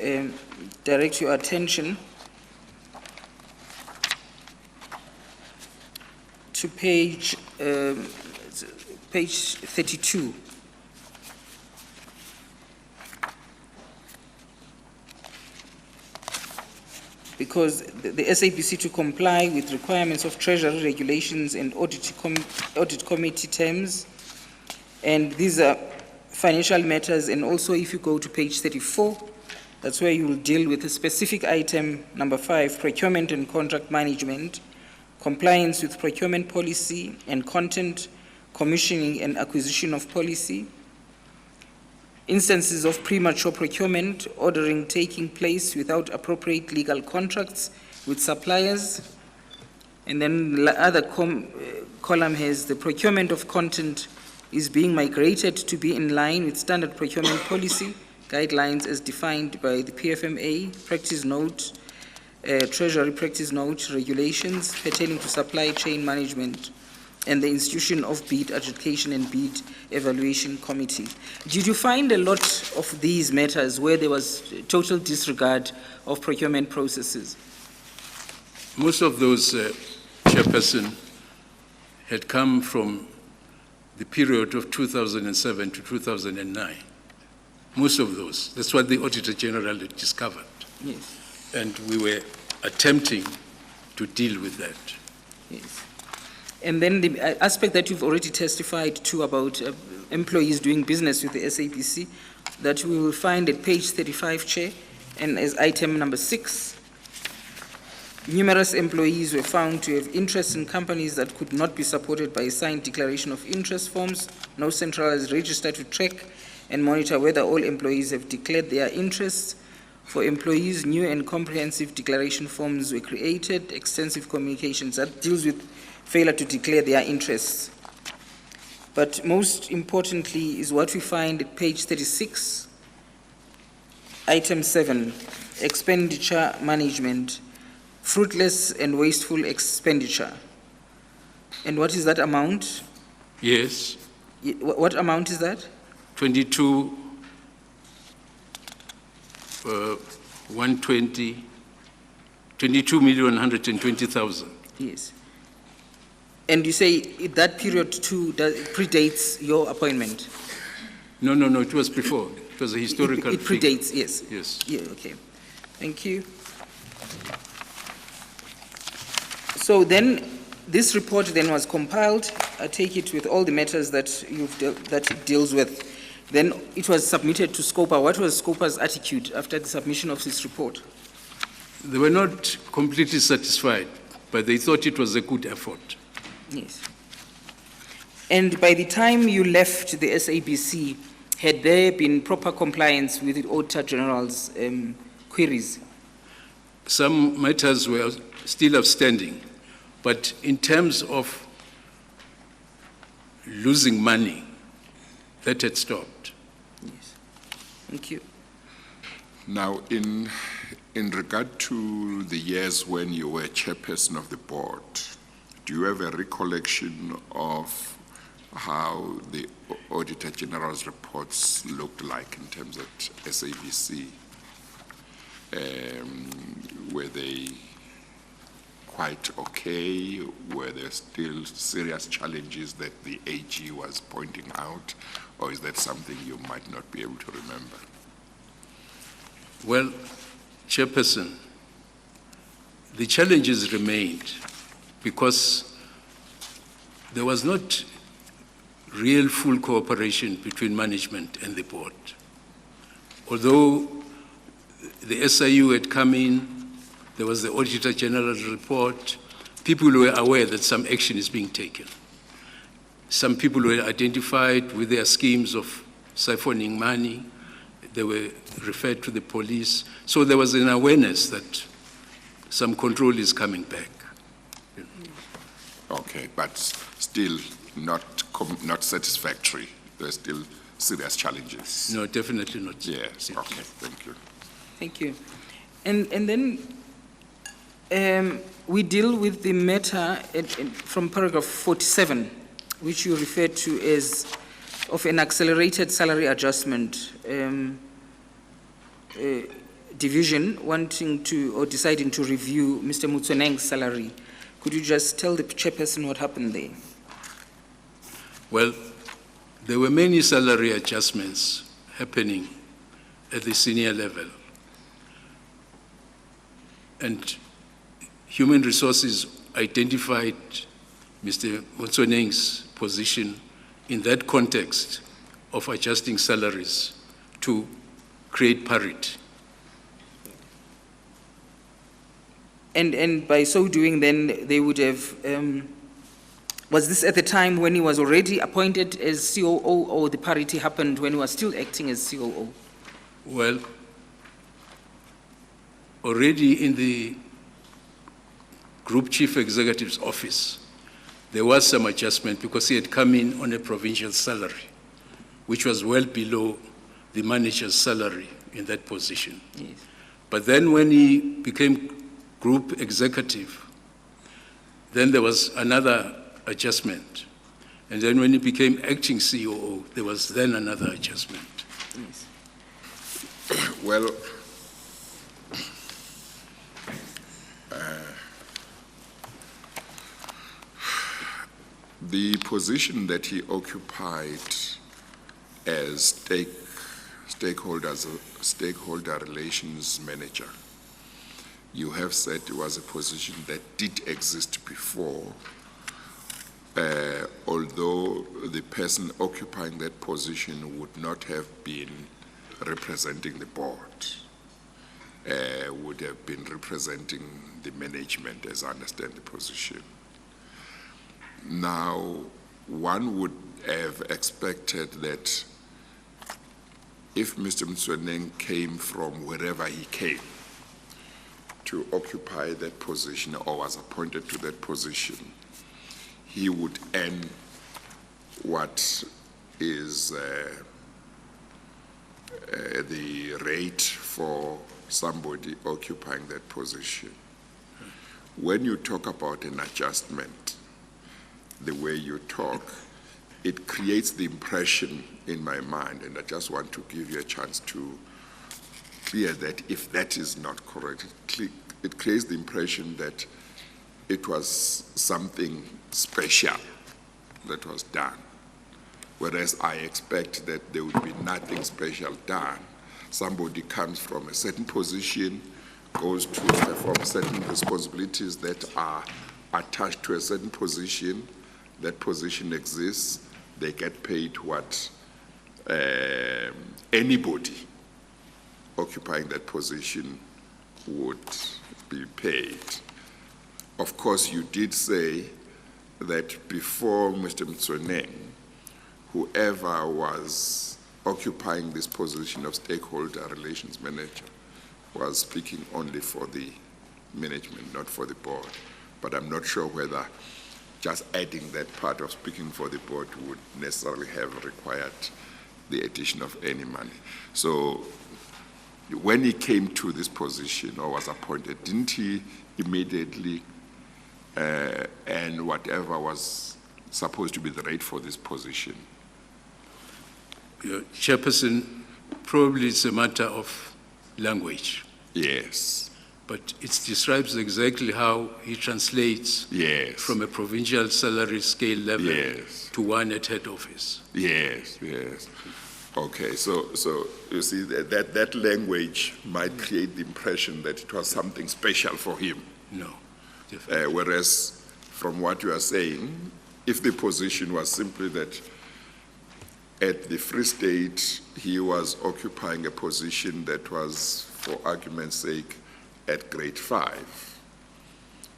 direct your attention to page page 32. Because the SABC to comply with requirements of Treasury regulations and audit committee terms, and these are financial matters. And also, if you go to page 34, that's where you will deal with a specific item, number 5, procurement and contract management, compliance with procurement policy and content, commissioning and acquisition of policy, instances of premature procurement, ordering taking place without appropriate legal contracts with suppliers. And then the other column has the procurement of content is being migrated to be in line with standard procurement policy guidelines as defined by the PFMA, practice note, Treasury practice note regulations pertaining to supply chain management, and the institution of bid adjudication and bid evaluation committee. Did you find a lot of these matters where there was total disregard of procurement processes? Most of those, Chairperson, had come from the period of 2007 to 2009. Most of those. That's what the Auditor General had discovered. Yes. And we were attempting to deal with that. Yes. And then the aspect that you've already testified to about employees doing business with the SABC, that we will find at page 35, Chair, and as item number 6, numerous employees were found to have interests in companies that could not be supported by a signed declaration of interest forms, no centralized register to track and monitor whether all employees have declared their interests. For employees, new and comprehensive declaration forms were created, extensive communications. That deals with failure to declare their interests. But most importantly is what we find at page 36, item 7, expenditure management, fruitless and wasteful expenditure. And what is that amount? Yes. What amount is that? 22,120,000. Yes. And you say that period too predates your appointment? No, it was before. It was a historical It predates, yes. Yes. Yeah, okay. Thank you. So then, this report then was compiled. I take it with all the matters that that it deals with. Then it was submitted to SCOPA. What was SCOPA's attitude after the submission of this report? They were not completely satisfied, but they thought it was a good effort. Yes. And by the time you left the SABC, had there been proper compliance with the Auditor General's queries? Some matters were still outstanding, but in terms of losing money, that had stopped. Yes. Thank you. Now, in regard to the years when you were chairperson of the board, do you have a recollection of how the Auditor General's reports looked like in terms of SABC? Were they quite okay? Were there still serious challenges that the AG was pointing out? Or is that something you might not be able to remember? Well, Chairperson, the challenges remained because there was not real full cooperation between management and the board. Although the SIU had come in, there was the Auditor General's report, people were aware that some action is being taken. Some people were identified with their schemes of siphoning money. They were referred to the police. So there was an awareness that some control is coming back. Okay, but still not satisfactory. There are still serious challenges. No, definitely not. Yes, okay, thank you. Thank you. And then we deal with the matter from paragraph 47, which you referred to as of an accelerated salary adjustment division wanting to or deciding to review Mr. Mutsoneng's salary. Could you just tell the chairperson what happened there? Well, there were many salary adjustments happening at the senior level. And Human Resources identified Mr. Motsoneng's position in that context of adjusting salaries to create parity. And by so doing, then they would have, was this at the time when he was already appointed as COO, or the parity happened when he was still acting as COO? Well, already in the Group Chief Executive's office, there was some adjustment because he had come in on a provincial salary, which was well below the manager's salary in that position. Yes. But then when he became Group Executive, then there was another adjustment. And then when he became acting COO, there was then another adjustment. Yes. Well, the position that he occupied as stakeholder relations manager, you have said it was a position that did exist before, although the person occupying that position would not have been representing the board, would have been representing the management, as I understand the position. Now, one would have expected that if Mr. Motsoneng came from wherever he came to occupy that position or was appointed to that position, he would earn what is the rate for somebody occupying that position. When you talk about an adjustment, the way you talk, it creates the impression in my mind, and I just want to give you a chance to clear that if that is not correct. It creates the impression that it was something special that was done, whereas I expect that there would be nothing special done. Somebody comes from a certain position, goes to perform certain responsibilities that are attached to a certain position. That position exists, they get paid what anybody occupying that position would be paid. Of course, you did say that before Mr. Motsoneng, whoever was occupying this position of stakeholder relations manager was speaking only for the management, not for the board. But I'm not sure whether just adding that part of speaking for the board would necessarily have required the addition of any money. So when he came to this position or was appointed, didn't he immediately earn whatever was supposed to be the rate for this position? Chairperson, probably it's a matter of language. Yes. But it describes exactly how he translates from a provincial salary scale level to one at head office. Yes. Okay, so you see that language might create the impression that it was something special for him. No. Whereas from what you are saying, if the position was simply that at the Free State he was occupying a position that was, for argument's sake, at grade 5,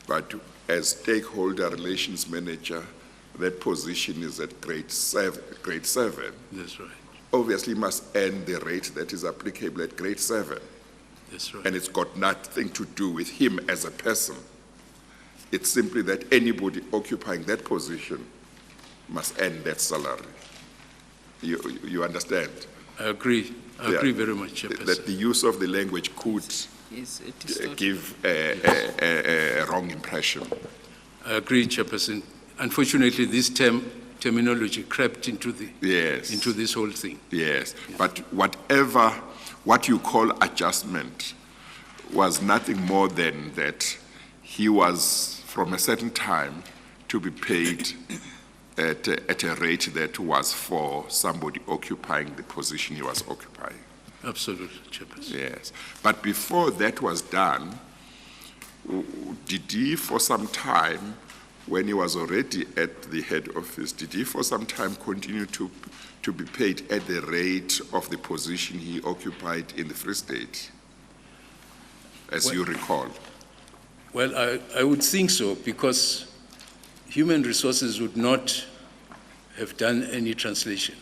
but as stakeholder relations manager, that position is at grade 7. That's right. Obviously must earn the rate that is applicable at grade 7. That's right. And it's got nothing to do with him as a person. It's simply that anybody occupying that position must earn that salary. You understand? I agree. I agree very much, Chairperson. That the use of the language could give a wrong impression. I agree, Chairperson. Unfortunately, this terminology crept into this whole thing. Yes, but what you call adjustment was nothing more than that he was from a certain time to be paid at a rate that was for somebody occupying the position he was occupying. Absolutely, Chairperson. Yes. But before that was done, did he for some time, when he was already at the head office, did he for some time continue to be paid at the rate of the position he occupied in the Free State, as you recall? Well, I would think so, because Human Resources would not have done any translation.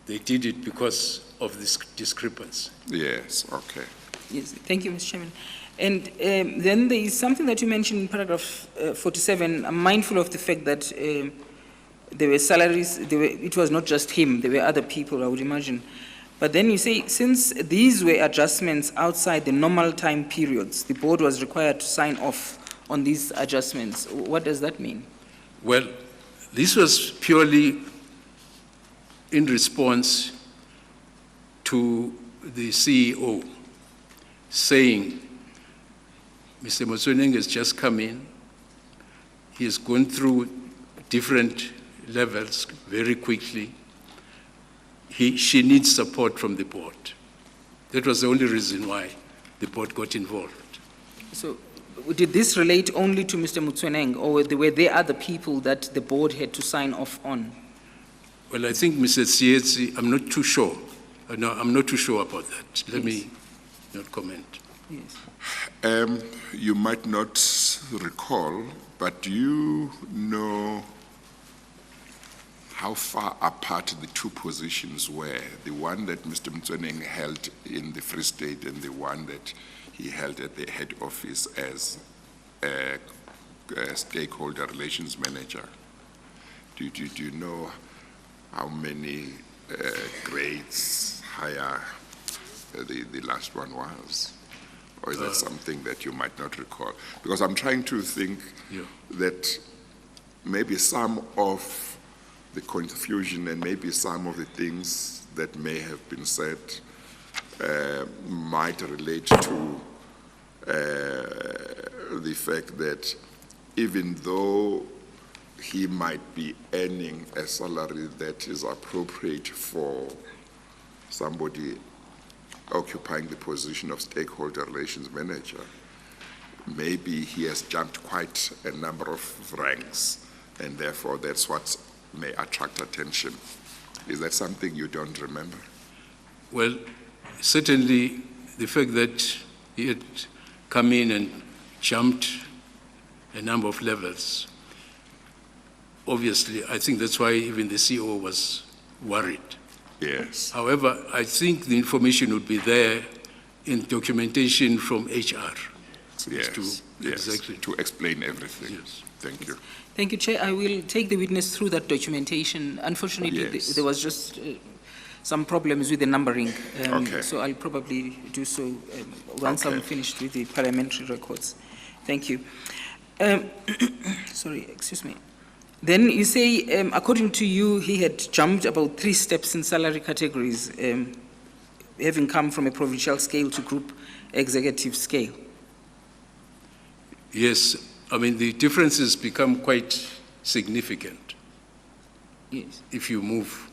They did it because of this discrepancy. Yes, okay. Yes, thank you, Mr. Chairman. And then there is something that you mentioned in paragraph 47. I'm mindful of the fact that there were salaries, it was not just him, there were other people, I would imagine. But then you say, since these were adjustments outside the normal time periods, the board was required to sign off on these adjustments. What does that mean? Well, this was purely in response to the CEO saying, Mr. Motsoeneng has just come in. He has gone through different levels very quickly. She needs support from the board. That was the only reason why the board got involved. So did this relate only to Mr. Motsoeneng, or were there other people that the board had to sign off on? Well, I think Mr. Tsietsi, I'm not too sure. No, I'm not too sure about that. Let me not comment. Yes. You might not recall, but do you know how far apart the two positions were? The one that Mr. Motsoeneng held in the Free State and the one that he held at the head office as a stakeholder relations manager. Do you know how many grades higher the last one was? Or is that something that you might not recall? Because I'm trying to think that maybe some of the confusion and maybe some of the things that may have been said might relate to the fact that even though he might be earning a salary that is appropriate for somebody occupying the position of stakeholder relations manager, maybe he has jumped quite a number of ranks, and therefore that's what may attract attention. Is that something you don't remember? Well, certainly the fact that he had come in and jumped a number of levels, obviously, I think that's why even the CEO was worried. Yes. However, I think the information would be there in documentation from HR. Yes. Exactly. To explain everything. Yes. Thank you. Thank you, Chair. I will take the witness through that documentation. Unfortunately, Yes. there was just some problems with the numbering. Okay. So I'll probably do so once I'm finished with the parliamentary records. Thank you. Sorry, excuse me. Then you say, according to you, he had jumped about 3 steps in salary categories, having come from a provincial scale to group executive scale. Yes, I mean, the differences become quite significant. Yes. If you move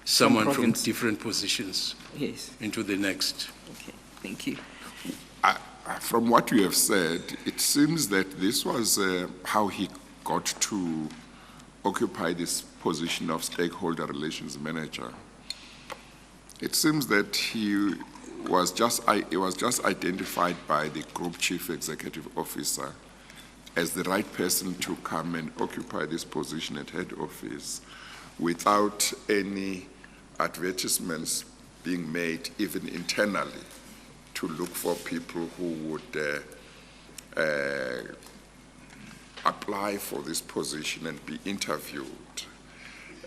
someone from province. different positions Yes. into the next. Okay. Thank you. From what you have said, it seems that this was how he got to occupy this position of stakeholder relations manager. It seems that he was just identified by the group chief executive officer as the right person to come and occupy this position at head office without any advertisements being made, even internally, to look for people who would apply for this position and be interviewed.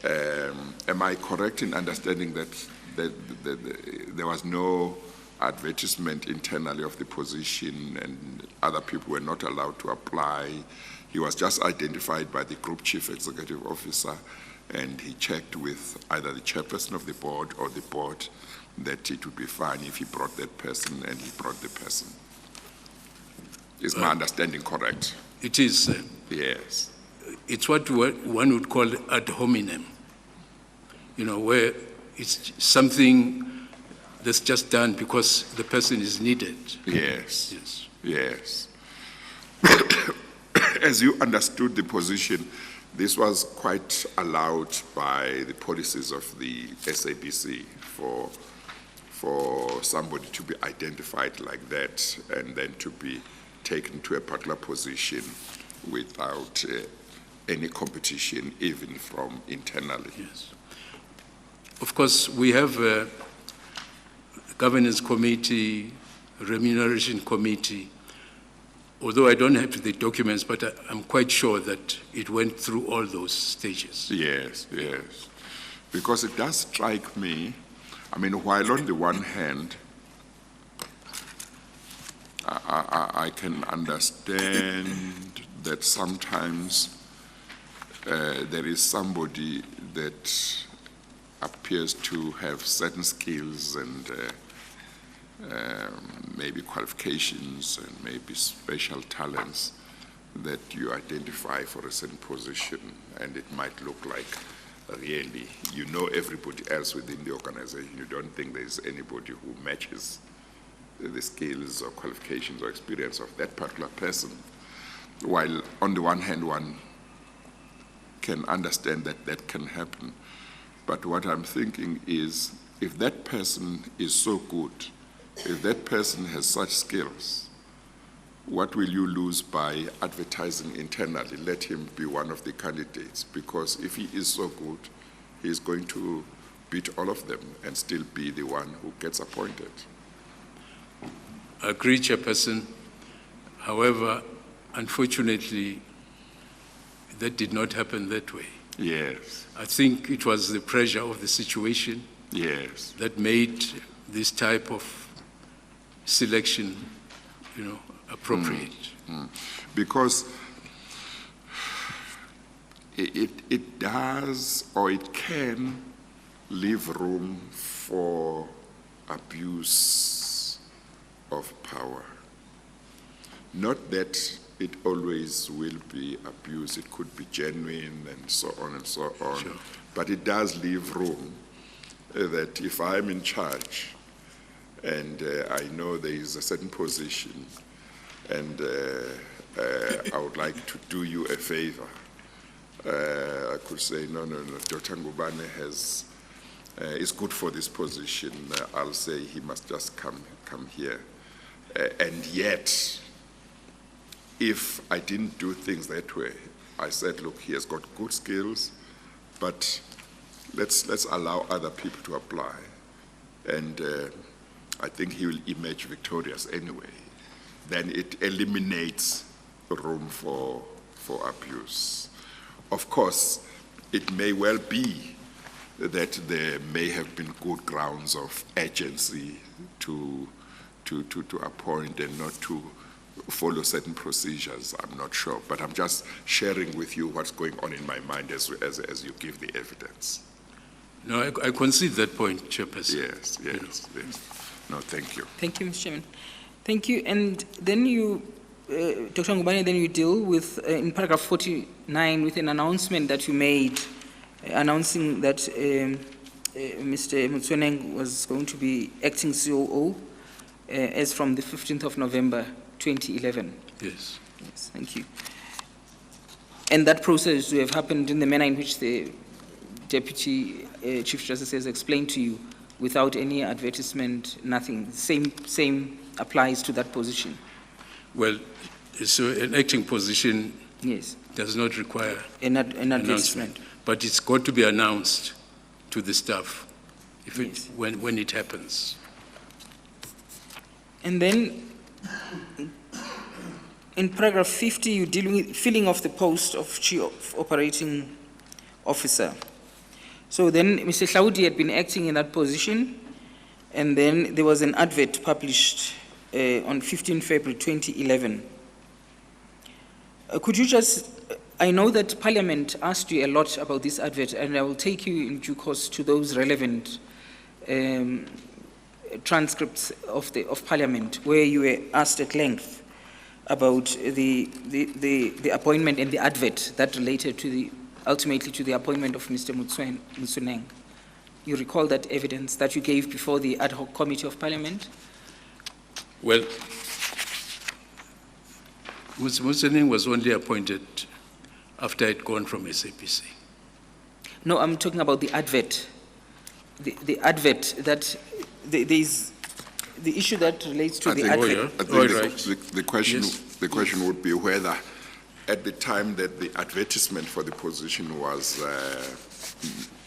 Am I correct in understanding that there was no advertisement internally of the position and other people were not allowed to apply? He was just identified by the group chief executive officer, and he checked with either the chairperson of the board or the board that it would be fine if he brought that person, and he brought the person. Is my understanding correct? It is. Yes. it's what one would call ad hominem, where it's something that's just done because the person is needed. Yes. Yes. Yes. As you understood the position, this was quite allowed by the policies of the SABC for somebody to be identified like that and then to be taken to a particular position without any competition, even from internally. Yes. Of course, we have a governance committee, remuneration committee. Although I don't have the documents, but I'm quite sure that it went through all those stages. Yes, yes. Because it does strike me, while on the one hand, I can understand that sometimes there is somebody that appears to have certain skills and maybe qualifications and maybe special talents that you identify for a certain position, and it might look like really you know everybody else within the organization. You don't think there's anybody who matches the skills or qualifications or experience of that particular person. While on the one hand, one can understand that that can happen. But what I'm thinking is, if that person is so good, if that person has such skills, what will you lose by advertising internally? Let him be one of the candidates, because if he is so good, he's going to beat all of them and still be the one who gets appointed. I agree, Chairperson. However, unfortunately, that did not happen that way. Yes. I think it was the pressure of the situation Yes. that made this type of selection, appropriate. Because it does, or it can, leave room for abuse of power. Not that it always will be abuse, it could be genuine and so on and so on. Sure. But it does leave room that if I'm in charge and I know there is a certain position and I would like to do you a favor, I could say, no, Dr. Ngubane is good for this position. I'll say he must just come here. And yet, if I didn't do things that way, I said, look, he has got good skills, but let's allow other people to apply. And I think he will emerge victorious anyway. Then it eliminates room for abuse. Of course, it may well be that there may have been good grounds of urgency to appoint and not to follow certain procedures. I'm not sure, but I'm just sharing with you what's going on in my mind as you give the evidence. No, I concede that point, Chairperson. Yes. No, thank you. Thank you, Mr. Chairman. Thank you. And then you, Dr. Ngubane, then you deal with, in paragraph 49, with an announcement that you made, announcing that Mr. Motsoeneng was going to be acting COO as from the 15th of November, 2011. Yes. Yes, thank you. And that process would have happened in the manner in which the Deputy Chief Justice has explained to you, without any advertisement, nothing. Same applies to that position. Well, so an acting position Yes, does not require an advertisement. but it's got to be announced to the staff Yes. when it happens. And then, in paragraph 50, you deal with filling of the post of Chief Operating Officer. So then Mr. Hlaudi had been acting in that position, and then there was an advert published on 15 February 2011. Could you just, I know that Parliament asked you a lot about this advert, and I will take you in due course to those relevant transcripts of Parliament where you were asked at length about the appointment and the advert that related to ultimately to the appointment of Mr. Mutsuneng. You recall that evidence that you gave before the ad hoc committee of parliament? Well, Mutsuneng was only appointed after I'd gone from SABC. No, I'm talking about the advert. The advert that there's the issue that relates to I the think- advert. I think All the- right. the question, Yes. the question would be whether, at the time that the advertisement for the position was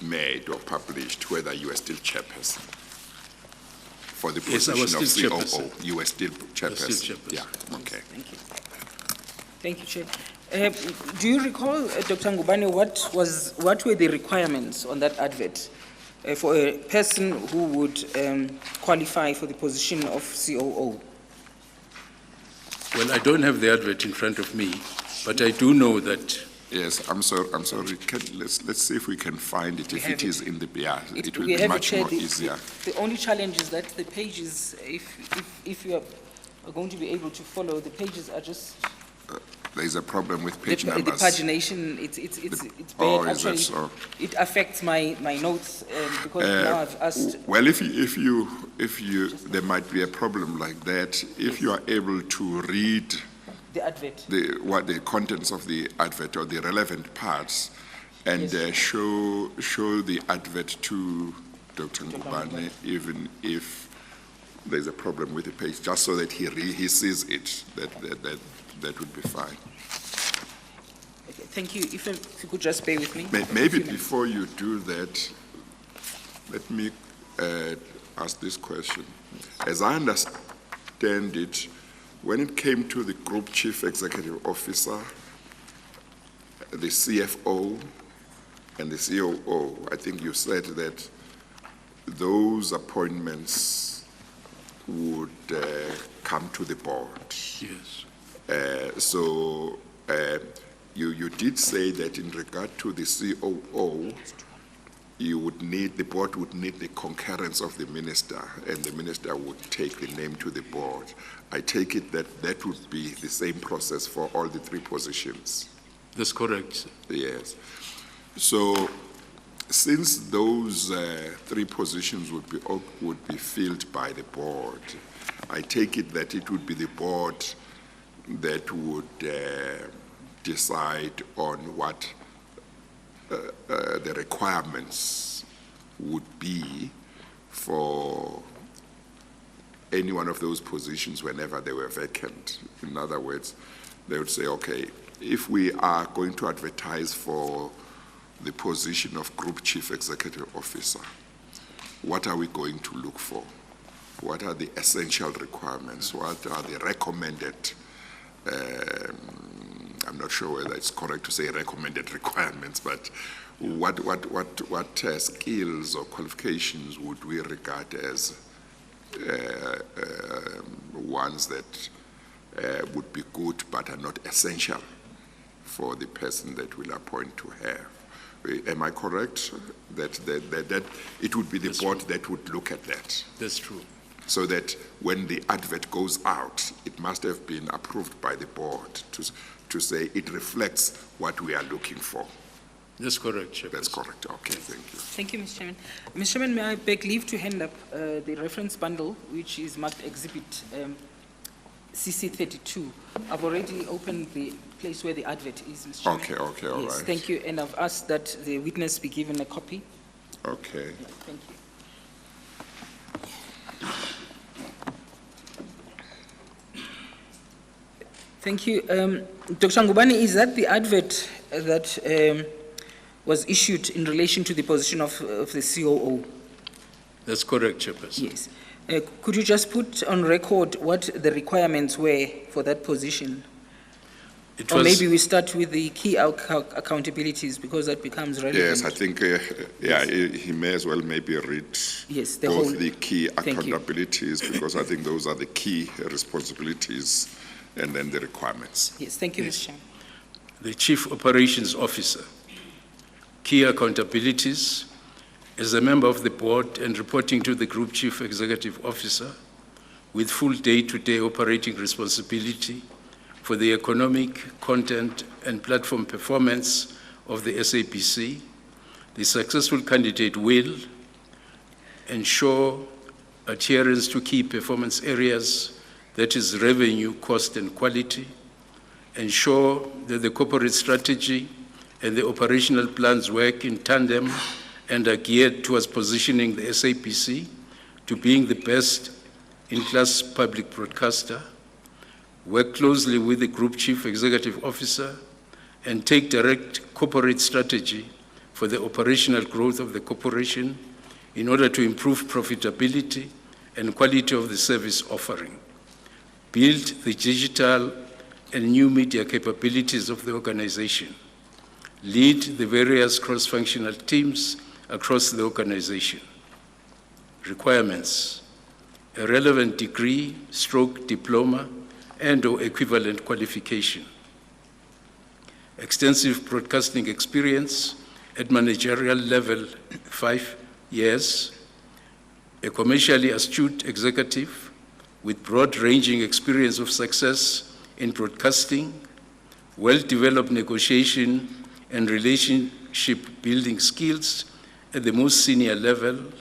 made or published, whether you were still chairperson for the Yes, I was position of still COO. chairperson. You were still chairperson. chairperson. Yeah, okay. Thank you. Thank you, Chair. Do you recall, Dr. Ngubane, what were the requirements on that advert for a person who would qualify for the position of COO? Well, I don't have the advert in front of me, but I do know that Yes, I'm sorry. Let's see if we can find it. If have it is in the, yeah, it will We be have it, much Chair. more easier. The only challenge is that the pages, if you are going to be able to follow, the pages are just, There is a problem with the page numbers. pagination, it's Oh, bad. is that Actually, so? it affects my notes because now I've asked. Well, if you, there might be a problem like that. If you are able to read The advert. the contents of the advert or the relevant parts and show the advert to Dr. Ngubane, even if there's a problem with the page, just so that he sees it, that would be fine. Okay, thank you. If you could just bear with me. Maybe before you do that, let me ask this question. As I understand it, when it came to the Group Chief Executive Officer, the CFO, and the COO, I think you said that those appointments would come to the board. yes. So you did say that in regard to the COO, the board would need the concurrence of the minister, and the minister would take the name to the board. I take it that would be the same process for all the three positions. That's correct. Yes. So since those three positions would be filled by the board, I take it that it would be the board that would decide on what the requirements would be for any one of those positions whenever they were vacant. In other words, they would say, okay, if we are going to advertise for the position of Group Chief Executive Officer, what are we going to look for? What are the essential requirements? What are the recommended, I'm not sure whether it's correct to say recommended requirements, but what skills or qualifications would we regard as ones that would be good but are not essential for the person that will appoint to have? Am I correct that it would be the board that would look at that? That's true. So that when the advert goes out, it must have been approved by the board to say it reflects what we are looking for. That's correct, Chairperson. That's correct. Okay, thank you. Thank you, Mr. Chairman. Mr. Chairman, may I beg leave to hand up the reference bundle, which is marked Exhibit CC32. I've already opened the place where the advert is, Mr. Chairman. Okay, all Yes, right. thank you, and I've asked that the witness be given a copy. Okay. Yeah, thank you. Thank you. Dr. Ngubane, is that the advert that was issued in relation to the position of the COO? That's correct, Chairperson. Yes. Could you just put on record what the requirements were for that position? It Or was, maybe we start with the key accountabilities because that becomes relevant. Yes, I think, he may as well maybe read Yes, the both whole- the key Thank you. accountabilities, because I think those are the key responsibilities and then the requirements. Yes, thank you, Yes. Mr. Chairman. the Chief Operations Officer. Key accountabilities as a member of the board and reporting to the Group Chief Executive Officer with full day-to-day operating responsibility for the economic, content, and platform performance of the SABC. The successful candidate will ensure adherence to key performance areas, that is revenue, cost, and quality, ensure that the corporate strategy and the operational plans work in tandem and are geared towards positioning the SABC to being the best in-class public broadcaster, work closely with the Group Chief Executive Officer, and take direct corporate strategy for the operational growth of the corporation in order to improve profitability and quality of the service offering, build the digital and new media capabilities of the organization, lead the various cross-functional teams across the organization. Requirements: a relevant degree, diploma, and/or equivalent qualification, extensive broadcasting experience at managerial level, 5 years, a commercially astute executive with broad-ranging experience of success in broadcasting, well-developed negotiation and relationship-building skills at the most senior level,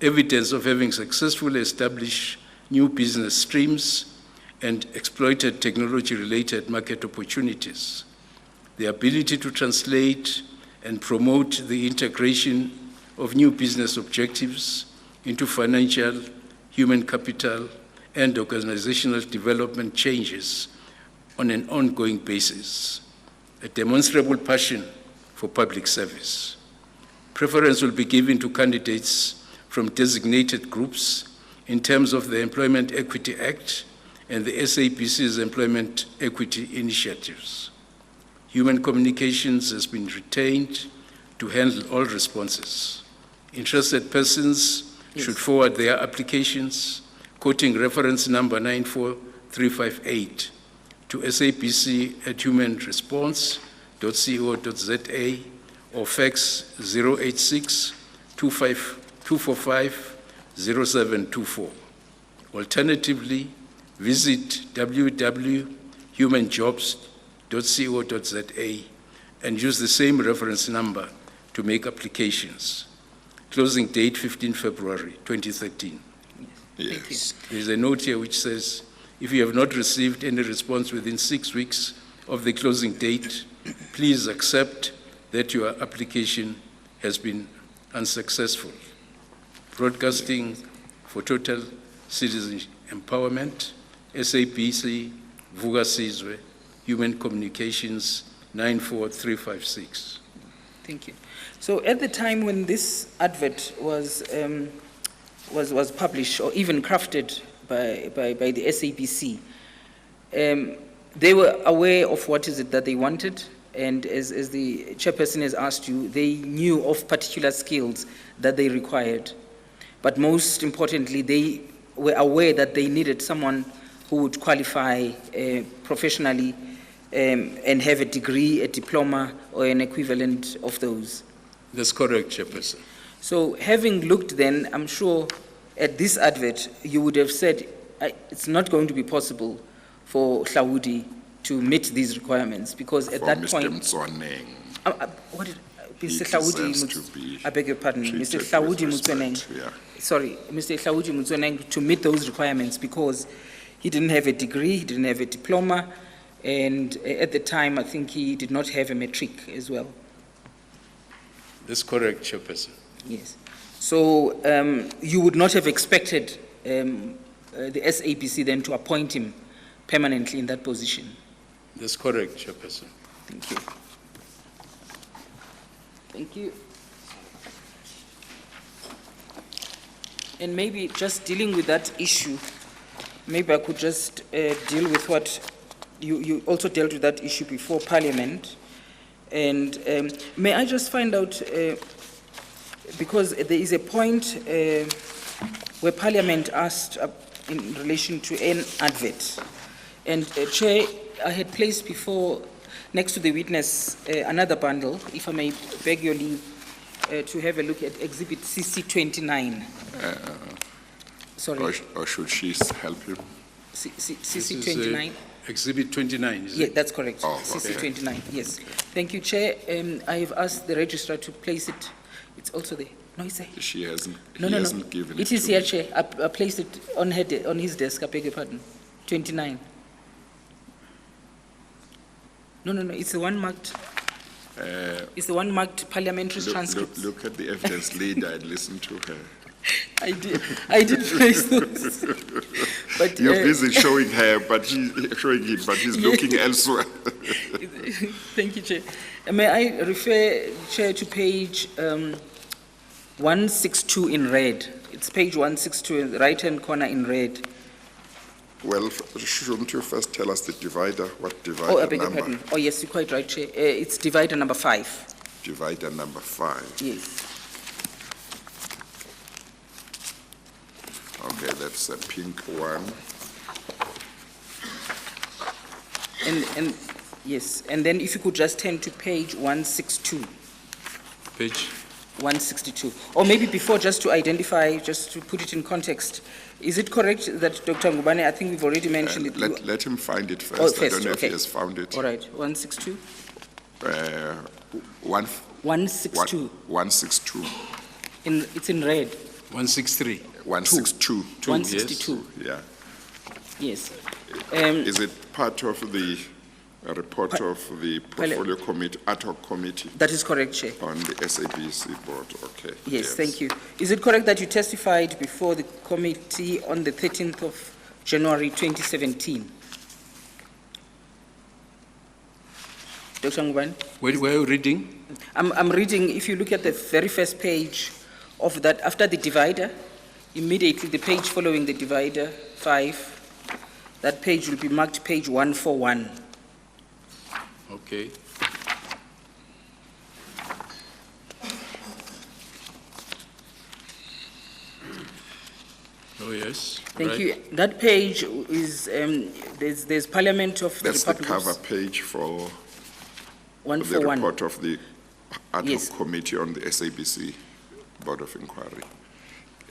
evidence of having successfully established new business streams and exploited technology-related market opportunities, the ability to translate and promote the integration of new business objectives into financial, human capital, and organizational development changes on an ongoing basis, a demonstrable passion for public service. Preference will be given to candidates from designated groups in terms of the Employment Equity Act and the SABC's Employment Equity Initiatives. Human communications has been retained to handle all responses. Interested persons should forward their applications, quoting reference number 94358 to sabc@humanresponse.co.za or fax 086-245-0724. Alternatively, visit www.humanjobs.co.za and use the same reference number to make applications. Closing date 15 February 2013. Yes. There's a note here which says, if you have not received any response within 6 weeks of the closing date, please accept that your application has been unsuccessful. Broadcasting for Total Citizen Empowerment, SABC, Vuga Sizwe, Human Communications, 94356. Thank you. So at the time when this advert was published or even crafted by the SABC, they were aware of what is it that they wanted, and as the chairperson has asked you, they knew of particular skills that they required. But most importantly, they were aware that they needed someone who would qualify professionally and have a degree, a diploma, or an equivalent of those. That's correct, Chairperson. So having looked then, I'm sure at this advert, you would have said it's not going to be possible for Hlaudi to meet these requirements, because at that point... Mr. Mtswaneng, What did he Mr. deserves to Hlaudi, be I beg your pardon, Mr. treated Hlaudi with Mtswaneng, respect, yeah. sorry, Mr. Hlaudi Mtswaneng to meet those requirements, because he didn't have a degree, he didn't have a diploma, and at the time, I think he did not have a matric as well. That's correct, Chairperson. Yes. So you would not have expected the SABC then to appoint him permanently in that position. That's correct, Chairperson. Thank you. Thank you. And maybe just dealing with that issue, maybe I could just deal with what you also dealt with that issue before Parliament. And may I just find out, because there is a point where Parliament asked in relation to an advert. And Chair, I had placed before, next to the witness, another bundle, if I may beg your leave, to have a look at Exhibit CC29. Sorry. Or should she help you? CC29. Exhibit 29, is Yeah, it? that's correct. Oh, CC okay. 29, yes. Thank you, Chair. I have asked the registrar to place it. It's also there. No, it's there. She hasn't, No, he no, no. hasn't given it It is to here, me. Chair. I placed it on on his desk. I beg your pardon. 29. No, no, no. It's the one marked. It's the one marked parliamentary transcripts. Look at the evidence leader and listen to her. I did place those. But You're busy showing her, but showing him, but he's looking elsewhere. thank you, Chair. May I refer, Chair, to page 162 in red. It's page 162 in the right-hand corner in red. Well, shouldn't you first tell us the divider? What Oh, I divider beg your number? pardon. Oh, yes, you're quite right, Chair. It's divider number 5. Divider number 5. Yes. Okay, that's a pink one. And yes, and then if you could just turn to page 162. Page? 162. Or maybe before, just to identify, just to put it in context, is it correct that Dr. Ngubane, I think we've already mentioned it. Let him find it first. Oh, I first, don't know if he okay. has found it. All right, 162? 162. 162. It's in red. 163. 162. 162, Yeah. yes. Is it part of the report of the portfolio committee, ad hoc committee That is correct, Chair. on the SABC board? Okay. Yes, thank you. Is it correct that you testified before the committee on the 13th of January 2017? Dr. Ngubane? Where are you reading? I'm reading, if you look at the very first page of that, after the divider, immediately the page following the divider, 5, that page will be marked page 141. Okay. Oh, yes. Thank right. you. That page is, there's Parliament of the That's the Republic cover of page for the 141. report of the ad hoc Yes. committee on the SABC Board of Inquiry.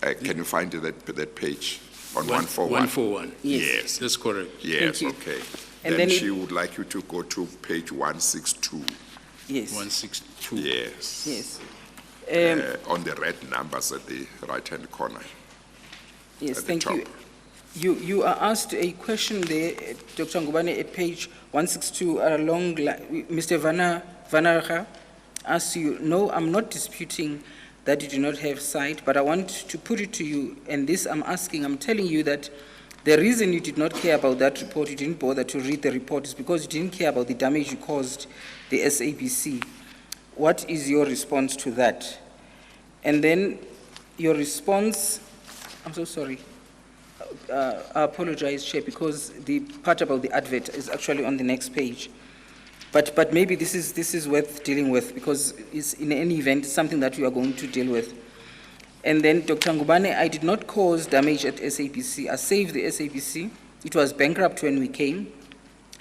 Can you find that page on 141? 141. Yes. That's correct. Yes, you. okay. And Then then she would like you to go to page 162. Yes, 162. Yes. yes. On the red numbers at the right-hand corner. Yes, at the thank you. top. You are asked a question there, Dr. Ngubane, at page 162, along, Mr. Vanarha asks you, no, I'm not disputing that you do not have sight, but I want to put it to you, and this I'm telling you that the reason you did not care about that report, you didn't bother to read the report, is because you didn't care about the damage you caused the SABC. What is your response to that? And then your response, I'm so sorry. I apologize, Chair, because the part about the advert is actually on the next page. But maybe this is worth dealing with, because it's, in any event, something that you are going to deal with. And then, Dr. Ngubane, I did not cause damage at SABC. I saved the SABC. It was bankrupt when we came.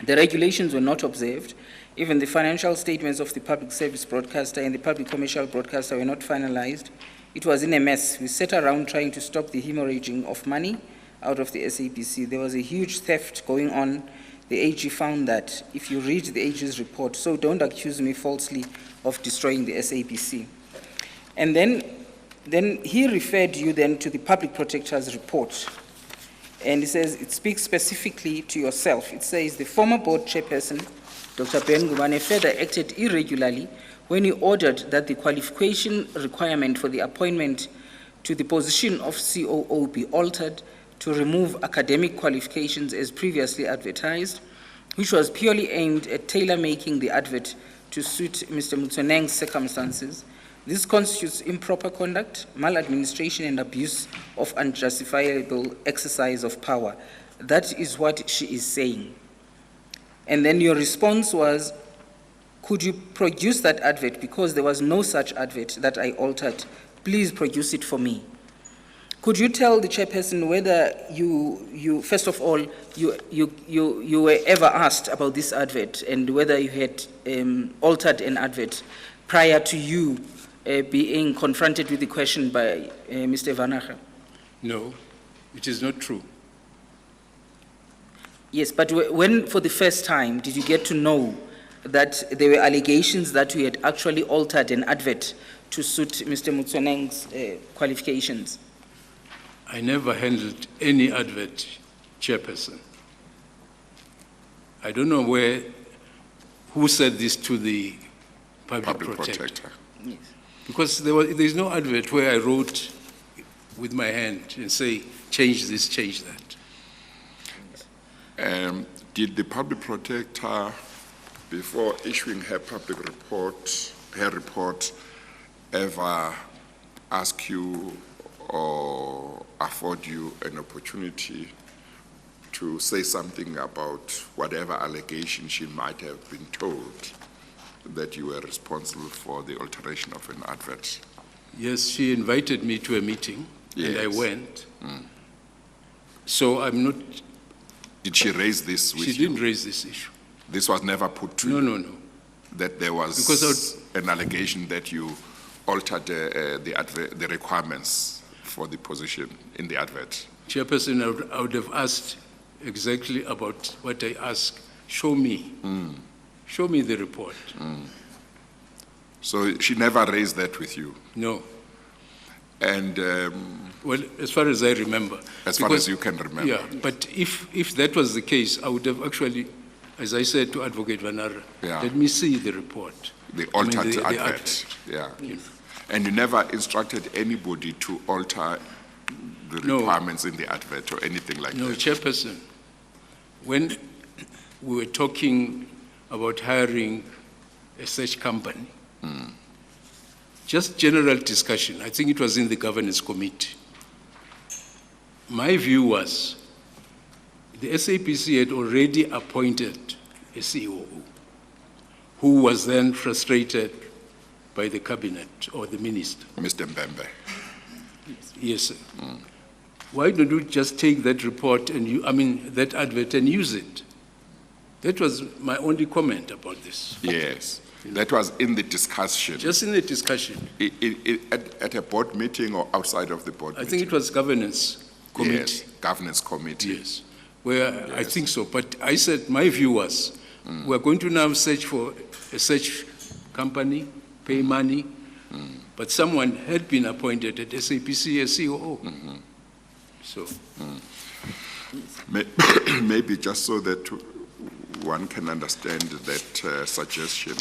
The regulations were not observed. Even the financial statements of the public service broadcaster and the public commercial broadcaster were not finalized. It was in a mess. We sat around trying to stop the hemorrhaging of money out of the SABC. There was a huge theft going on. The AG found that, if you read the AG's report, so don't accuse me falsely of destroying the SABC. And then he referred you then to the public protector's report. And he says, it speaks specifically to yourself. It says, the former board chairperson, Dr. Ben Ngubane, further acted irregularly when he ordered that the qualification requirement for the appointment to the position of COO be altered to remove academic qualifications as previously advertised, which was purely aimed at tailor-making the advert to suit Mr. Mutsoneng's circumstances. This constitutes improper conduct, maladministration, and abuse of unjustifiable exercise of power. That is what she is saying. And then your response was, could you produce that advert, because there was no such advert that I altered. Please produce it for me. Could you tell the chairperson whether you first of all, you were ever asked about this advert, and whether you had altered an advert prior to you being confronted with the question by Mr. Vanacher? No, it is not true. Yes, but when, for the first time, did you get to know that there were allegations that you had actually altered an advert to suit Mr. Mutsoneng's qualifications? I never handled any advert, Chairperson. I don't know who said this to the public protector. Yes. Because there's no advert where I wrote with my hand and say, change this, change that. Did the public protector, before issuing her report, ever ask you or afford you an opportunity to say something about whatever allegation she might have been told that you were responsible for the alteration of an advert? Yes, she invited me to a meeting, and I Yes. went. So I'm not, Did she raise this with she you? didn't raise this issue. This was never put to you? No. That there was Because an allegation that you altered the requirements for the position in the advert? Chairperson, I would have asked exactly about what I asked. Show me. Show me the report. So she never raised that with you? No. And Well, as far as I remember. as far Because- as you can remember? Yeah, but if that was the case, I would have actually, as I said to Advocate Vanara, Yeah. let me see the report. The I mean, altered the advert? advert. Yeah. Yes. And you never instructed anybody to alter the No. requirements in the advert or anything like No, that? Chairperson, when we were talking about hiring a search company, just general discussion, I think it was in the governance committee. My view was the SABC had already appointed a COO who was then frustrated by the cabinet or the minister. Mr. Mbembe? Yes, sir. Why don't you just take that report and that advert and use it? That was my only comment about this. Yes. That was in the discussion? Just in the discussion. At a board meeting or outside of the board I meeting? think it was governance committee. Yes, governance committee. Yes, where I think so. But I said, my view was, we're going to now search for a search company, pay money, but someone had been appointed at SABC as COO. So, Maybe just so that one can understand that suggestion.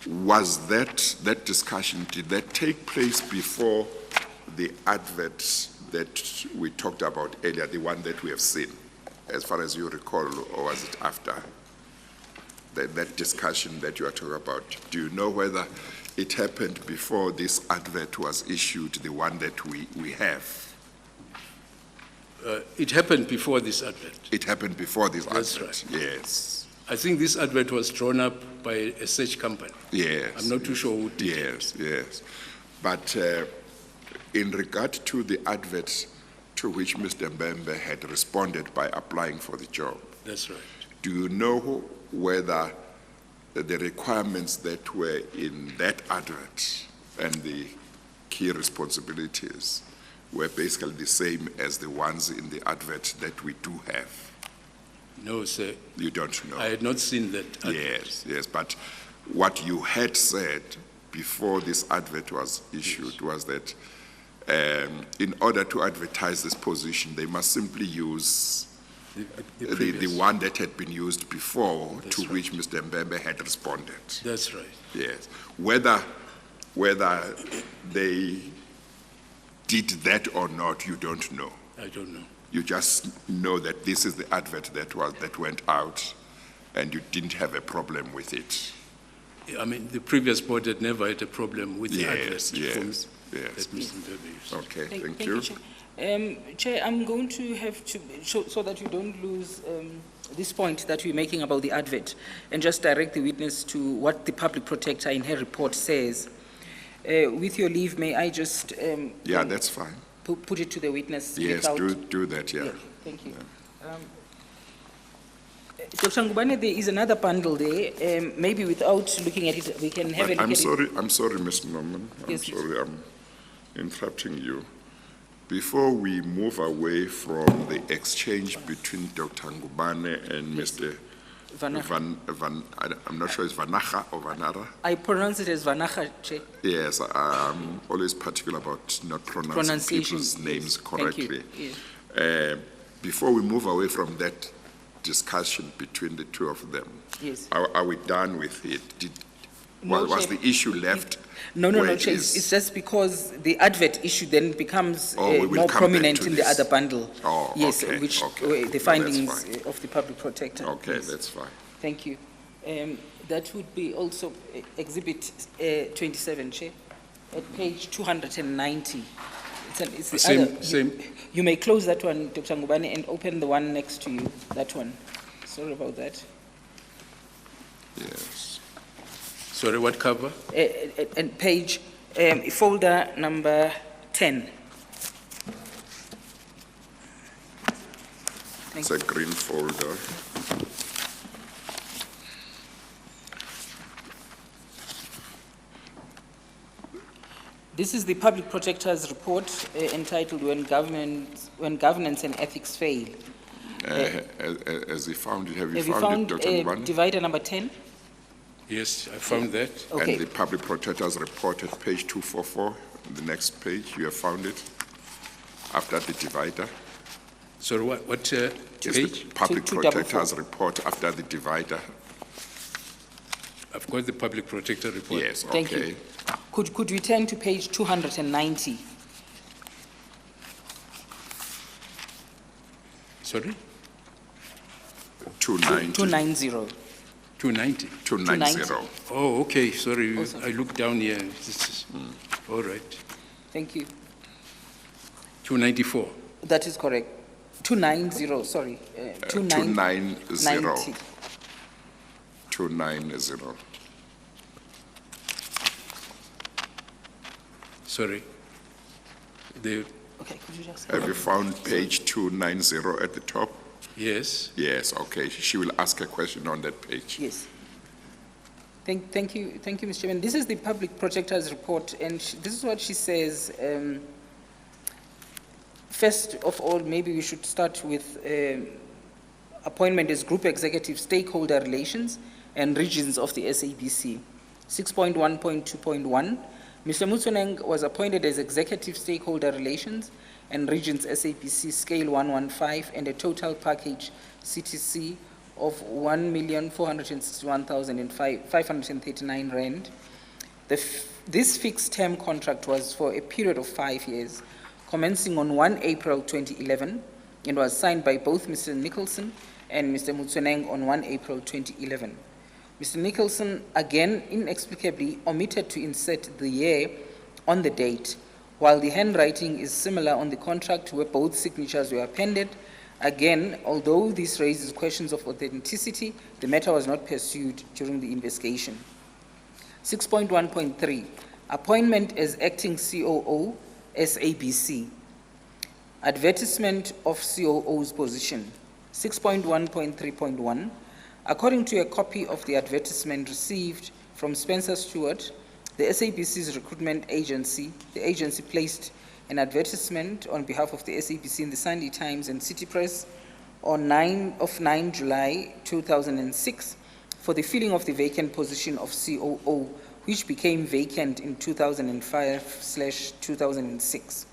Was that discussion, did that take place before the advert that we talked about earlier, the one that we have seen, as far as you recall, or was it after? That discussion that you are talking about, do you know whether it happened before this advert was issued, the one that we have? it happened before this advert. It happened before this That's advert? right. Yes, I think this advert was drawn up by a search company. yes. I'm not too sure who did it. Yes. But in regard to the advert to which Mr. Mbembe had responded by applying for the job, That's right. do you know whether the requirements that were in that advert and the key responsibilities were basically the same as the ones in the advert that we do have? No, sir. You don't know? I had not seen that advert. Yes. But what you had said before this advert was issued was that in order to advertise this position, they must simply use The the previous. one that had been used before, That's to right. which Mr. Mbembe had responded. That's right. Yes. Whether they did that or not, you don't know. I don't know. You just know that this is the advert that went out, and you didn't have a problem with it. I mean, the previous board had never had a problem with the advert Yes. that Mr. Mbembe used. Okay, thank you, you. Chair. Chair, I'm going to have to, so that you don't lose this point that we're making about the advert, and just direct the witness to what the public protector in her report says. With your leave, may I just Yeah, that's fine. put it to the witness? Yes, without- do that, yeah. Thank you. Dr. Ngubane, there is another bundle there. Maybe without looking at it, we can have a But look at it. I'm sorry, Ms. Norman. I'm Yes, please. sorry, I'm interrupting you. Before we move away from the exchange between Dr. Ngubane and Mr. I'm not sure it's Vanaga or Vanara. I pronounce it as Vanaga, Chair. Yes, I'm always particular about not pronouncing Pronunciation, people's names yes. Thank you. correctly. Yes. Before we move away from that discussion between the two of them, Yes. are we done with it? No, Was Chair. the issue left? No, where it Chair. is? It's just because the advert issue then becomes Oh, we will more come back prominent to in this. the other bundle. Oh, Yes, okay, which okay. the No, that's findings fine. of the public protector. Okay, Yes. that's fine. Thank you. That would be also Exhibit 27, Chair, at page 290. It's the Same. You may close that one, Dr. Ngubane, and open the one next to you, that one. Sorry about that. Yes. Sorry, what cover? And page, folder number 10. It's a green folder. This is the Public Protector's report entitled When Governance and Ethics Fail. As he found it, have you Have you found found it, Dr. Ngubane? divider number 10? Yes, I found that. Okay. And the public protector's report at page 244, the next page, you have found it? After the divider? Sorry, what It's page? the public 244. protector's report after the divider? I've got the public protector report. Yes, Thank you. okay. Could we turn to page 290? Sorry? 290. 290. 290. 290. Oh, okay, sorry, Oh, sorry. I looked down here. All right. Thank you. 294. That is correct. 290, sorry. 290. 290. Sorry. The, Okay, could you just? Have you found page 290 at the top? yes, Yes, okay. She will ask a question on that page. Yes. Thank you, Mr. Chairman. This is the Public Protector's report, and this is what she says. First of all, maybe we should start with appointment as Group Executive Stakeholder Relations and Regions of the SABC. 6.1.2.1, Mr. Mutsuneng was appointed as Executive Stakeholder Relations and Regions SABC Scale 115 and a total package CTC of 1,461,539 rand. This fixed term contract was for a period of 5 years, commencing on 1 April 2011, and was signed by both Mr. Nicholson and Mr. Mutsuneng on 1 April 2011. Mr. Nicholson, again inexplicably, omitted to insert the year on the date, while the handwriting is similar on the contract where both signatures were appended. Again, although this raises questions of authenticity, the matter was not pursued during the investigation. 6.1.3, appointment as acting COO, SABC. Advertisement of COO's position. 6.1.3.1, according to a copy of the advertisement received from Spencer Stewart, the SABC's recruitment agency, the agency placed an advertisement on behalf of the SABC in the Sunday Times and City Press on 9 July 2006 for the filling of the vacant position of COO, which became vacant in 2005/2006.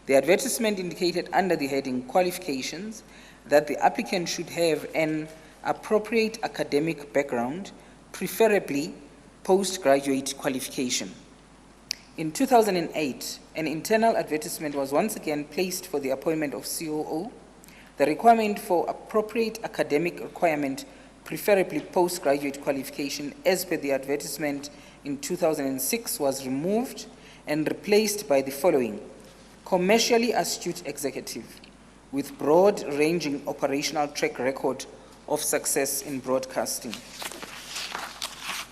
The advertisement indicated under the heading Qualifications that the applicant should have an appropriate academic background, preferably postgraduate qualification. In 2008, an internal advertisement was once again placed for the appointment of COO. The requirement for appropriate academic requirement, preferably postgraduate qualification, as per the advertisement in 2006 was removed and replaced by the following: commercially astute executive with broad-ranging operational track record of success in broadcasting.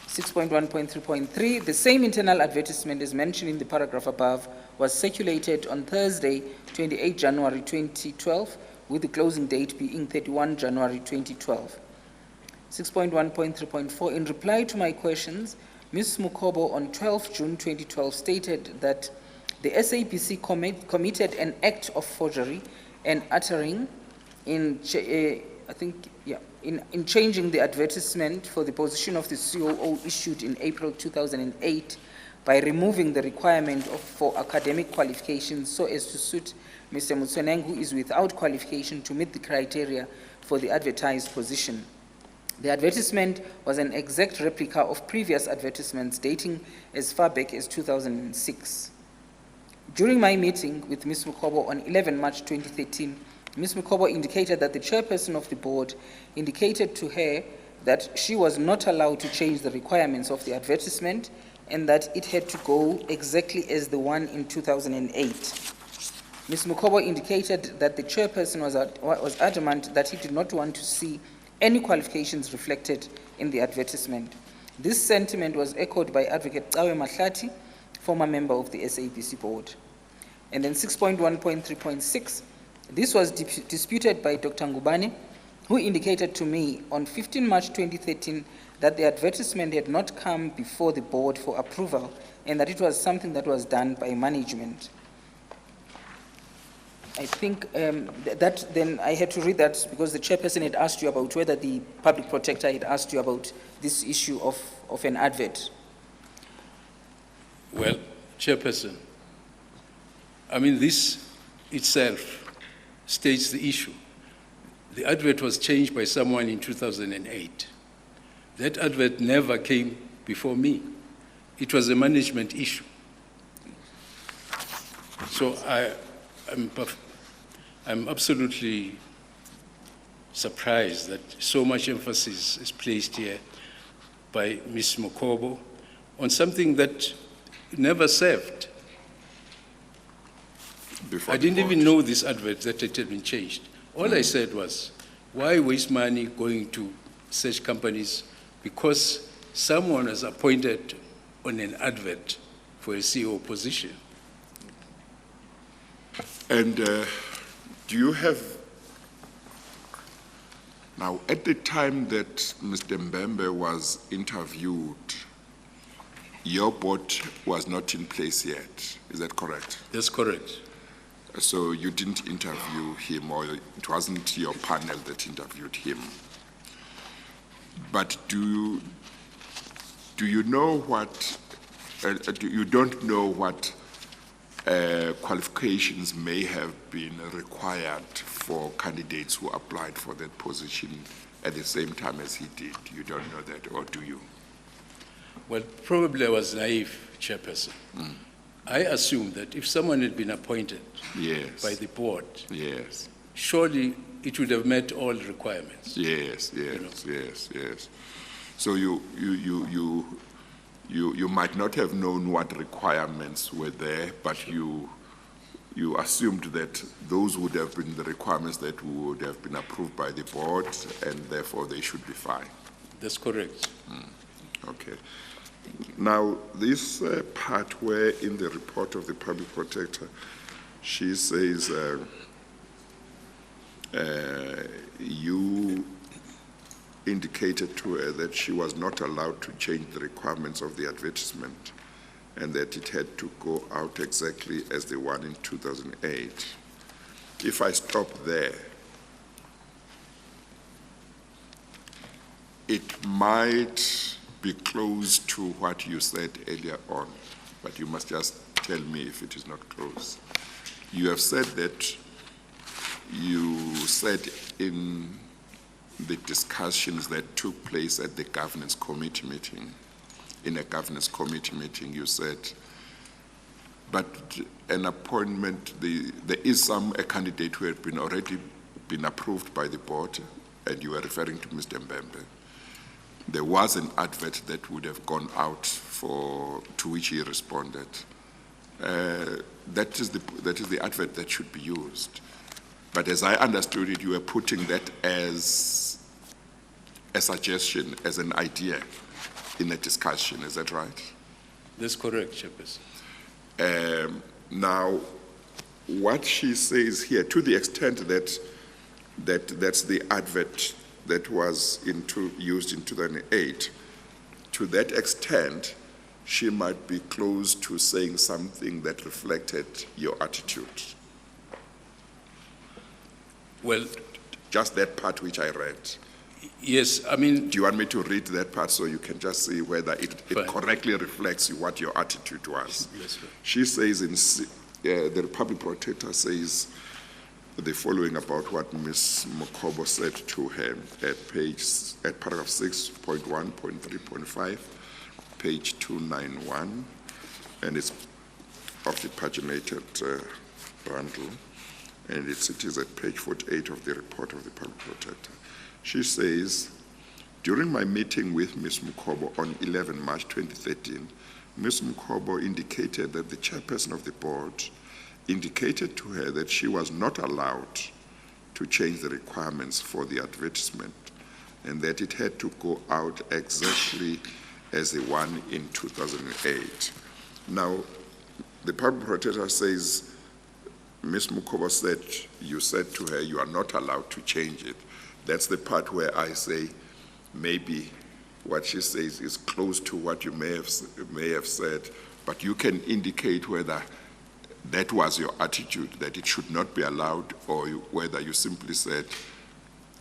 6.1.3.3, the same internal advertisement as mentioned in the paragraph above was circulated on Thursday, 28 January 2012, with the closing date being 31 January 2012. 6.1.3.4, in reply to my questions, Ms. Mukobo on 12 June 2012 stated that the SABC committed an act of forgery and uttering in changing the advertisement for the position of the COO issued in April 2008 by removing the requirement for academic qualifications so as to suit Mr. Mutseneng, who is without qualification to meet the criteria for the advertised position. The advertisement was an exact replica of previous advertisements dating as far back as 2006. During my meeting with Ms. Mukobo on 11 March 2013, Ms. Mukobo indicated that the chairperson of the board indicated to her that she was not allowed to change the requirements of the advertisement and that it had to go exactly as the one in 2008. Ms. Mukobo indicated that the chairperson was adamant that he did not want to see any qualifications reflected in the advertisement. This sentiment was echoed by Advocate Tawe Mahlati, former member of the SABC board. And then 6.1.3.6, this was disputed by Dr. Ngubane, who indicated to me on 15 March 2013 that the advertisement had not come before the board for approval and that it was something that was done by management. I think that then I had to read that because the chairperson had asked you about whether the public protector had asked you about this issue of an advert. Well, Chairperson, I mean, this itself states the issue. The advert was changed by someone in 2008. That advert never came before me. It was a management issue. So I'm absolutely surprised that so much emphasis is placed here by Ms. Mukobo on something that never served. I didn't even know this advert that it had been changed. All I said was, why waste money going to such companies because someone was appointed on an advert for a CEO position? And do you have, now at the time that Mr. Mbembe was interviewed, your board was not in place yet, is that correct? That's correct. So you didn't interview him, or it wasn't your panel that interviewed him. But do you know what, you don't know what qualifications may have been required for candidates who applied for that position at the same time as he did? You don't know that, or do you? Well, probably I was naive, Chairperson. I assumed that if someone had been appointed by the board, surely it would have met all requirements. Yes. So you might not have known what requirements were there, but you assumed that those would have been the requirements that would have been approved by the board, and therefore they should be fine. That's correct. Okay. Now, this part where in the report of the public protector, she says you indicated to her that she was not allowed to change the requirements of the advertisement and that it had to go out exactly as the one in 2008. If I stop there, it might be close to what you said earlier on, but you must just tell me if it is not close. You have said that you said in the discussions that took place at the governance committee meeting, in a governance committee meeting, you said, but an appointment, there is a candidate who had already been approved by the board, and you were referring to Mr. Mbembe. There was an advert that would have gone out to which he responded. That is the advert that should be used. But as I understood it, you were putting that as a suggestion, as an idea in a discussion. Is that right? That's correct, Chairperson. Now, what she says here, to the extent that's the advert that was used in 2008, to that extent, she might be close to saying something that reflected your attitude. Well, Just that part which I read. yes, I mean, Do you want me to read that part so you can just see whether it Fine. correctly reflects what your attitude was? yes, sir. She says the Republic Protector says the following about what Ms. Mokobo said to her at paragraph 6.1.3.5, page 291, and it's of the paginated bundle, and it is at page 48 of the report of the Public Protector. She says, during my meeting with Ms. Mokobo on 11 March 2013, Ms. Mokobo indicated that the chairperson of the board indicated to her that she was not allowed to change the requirements for the advertisement and that it had to go out exactly as the one in 2008. Now, the Public Protector says, Ms. Mokobo said, you said to her, you are not allowed to change it. That's the part where I say maybe what she says is close to what you may have said, but you can indicate whether that was your attitude, that it should not be allowed, or whether you simply said,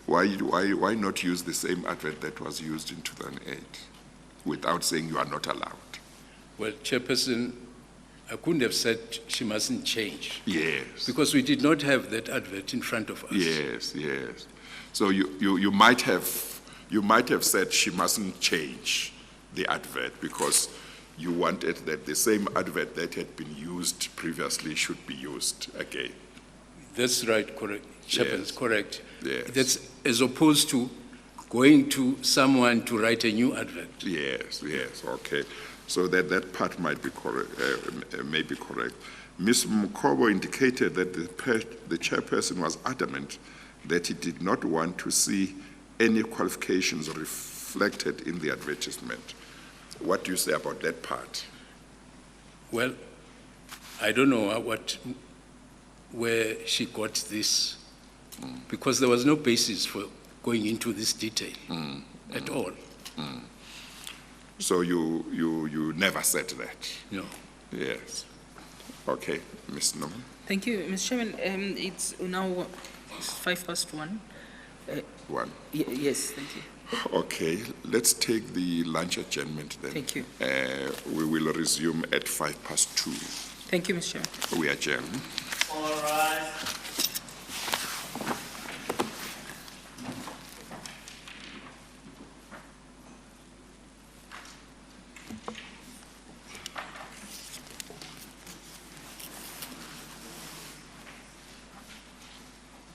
why not use the same advert that was used in 2008 without saying you are not allowed? Well, Chairperson, I couldn't have said she mustn't change. Yes. Because we did not have that advert in front of us. Yes, yes. So you might have said she mustn't change the advert because you wanted that the same advert that had been used previously should be used again. That's right, correct. Chairperson, Yes. correct. Yes. That's as opposed to going to someone to write a new advert. Yes, yes, okay. So that part might be correct, may be correct. Ms. Mokobo indicated that the chairperson was adamant that he did not want to see any qualifications reflected in the advertisement. What do you say about that part? Well, I don't know where she got this, because there was no basis for going into this detail at all. So you never said that? No. Yes. Okay, Ms. Norman. Thank you, Mr. Chairman. It's now 1:05. One. Yes, thank you. Okay, let's take the lunch adjournment then. Thank you. We will resume at 2:05. Thank you, Mr. Chairman. We adjourn. All right.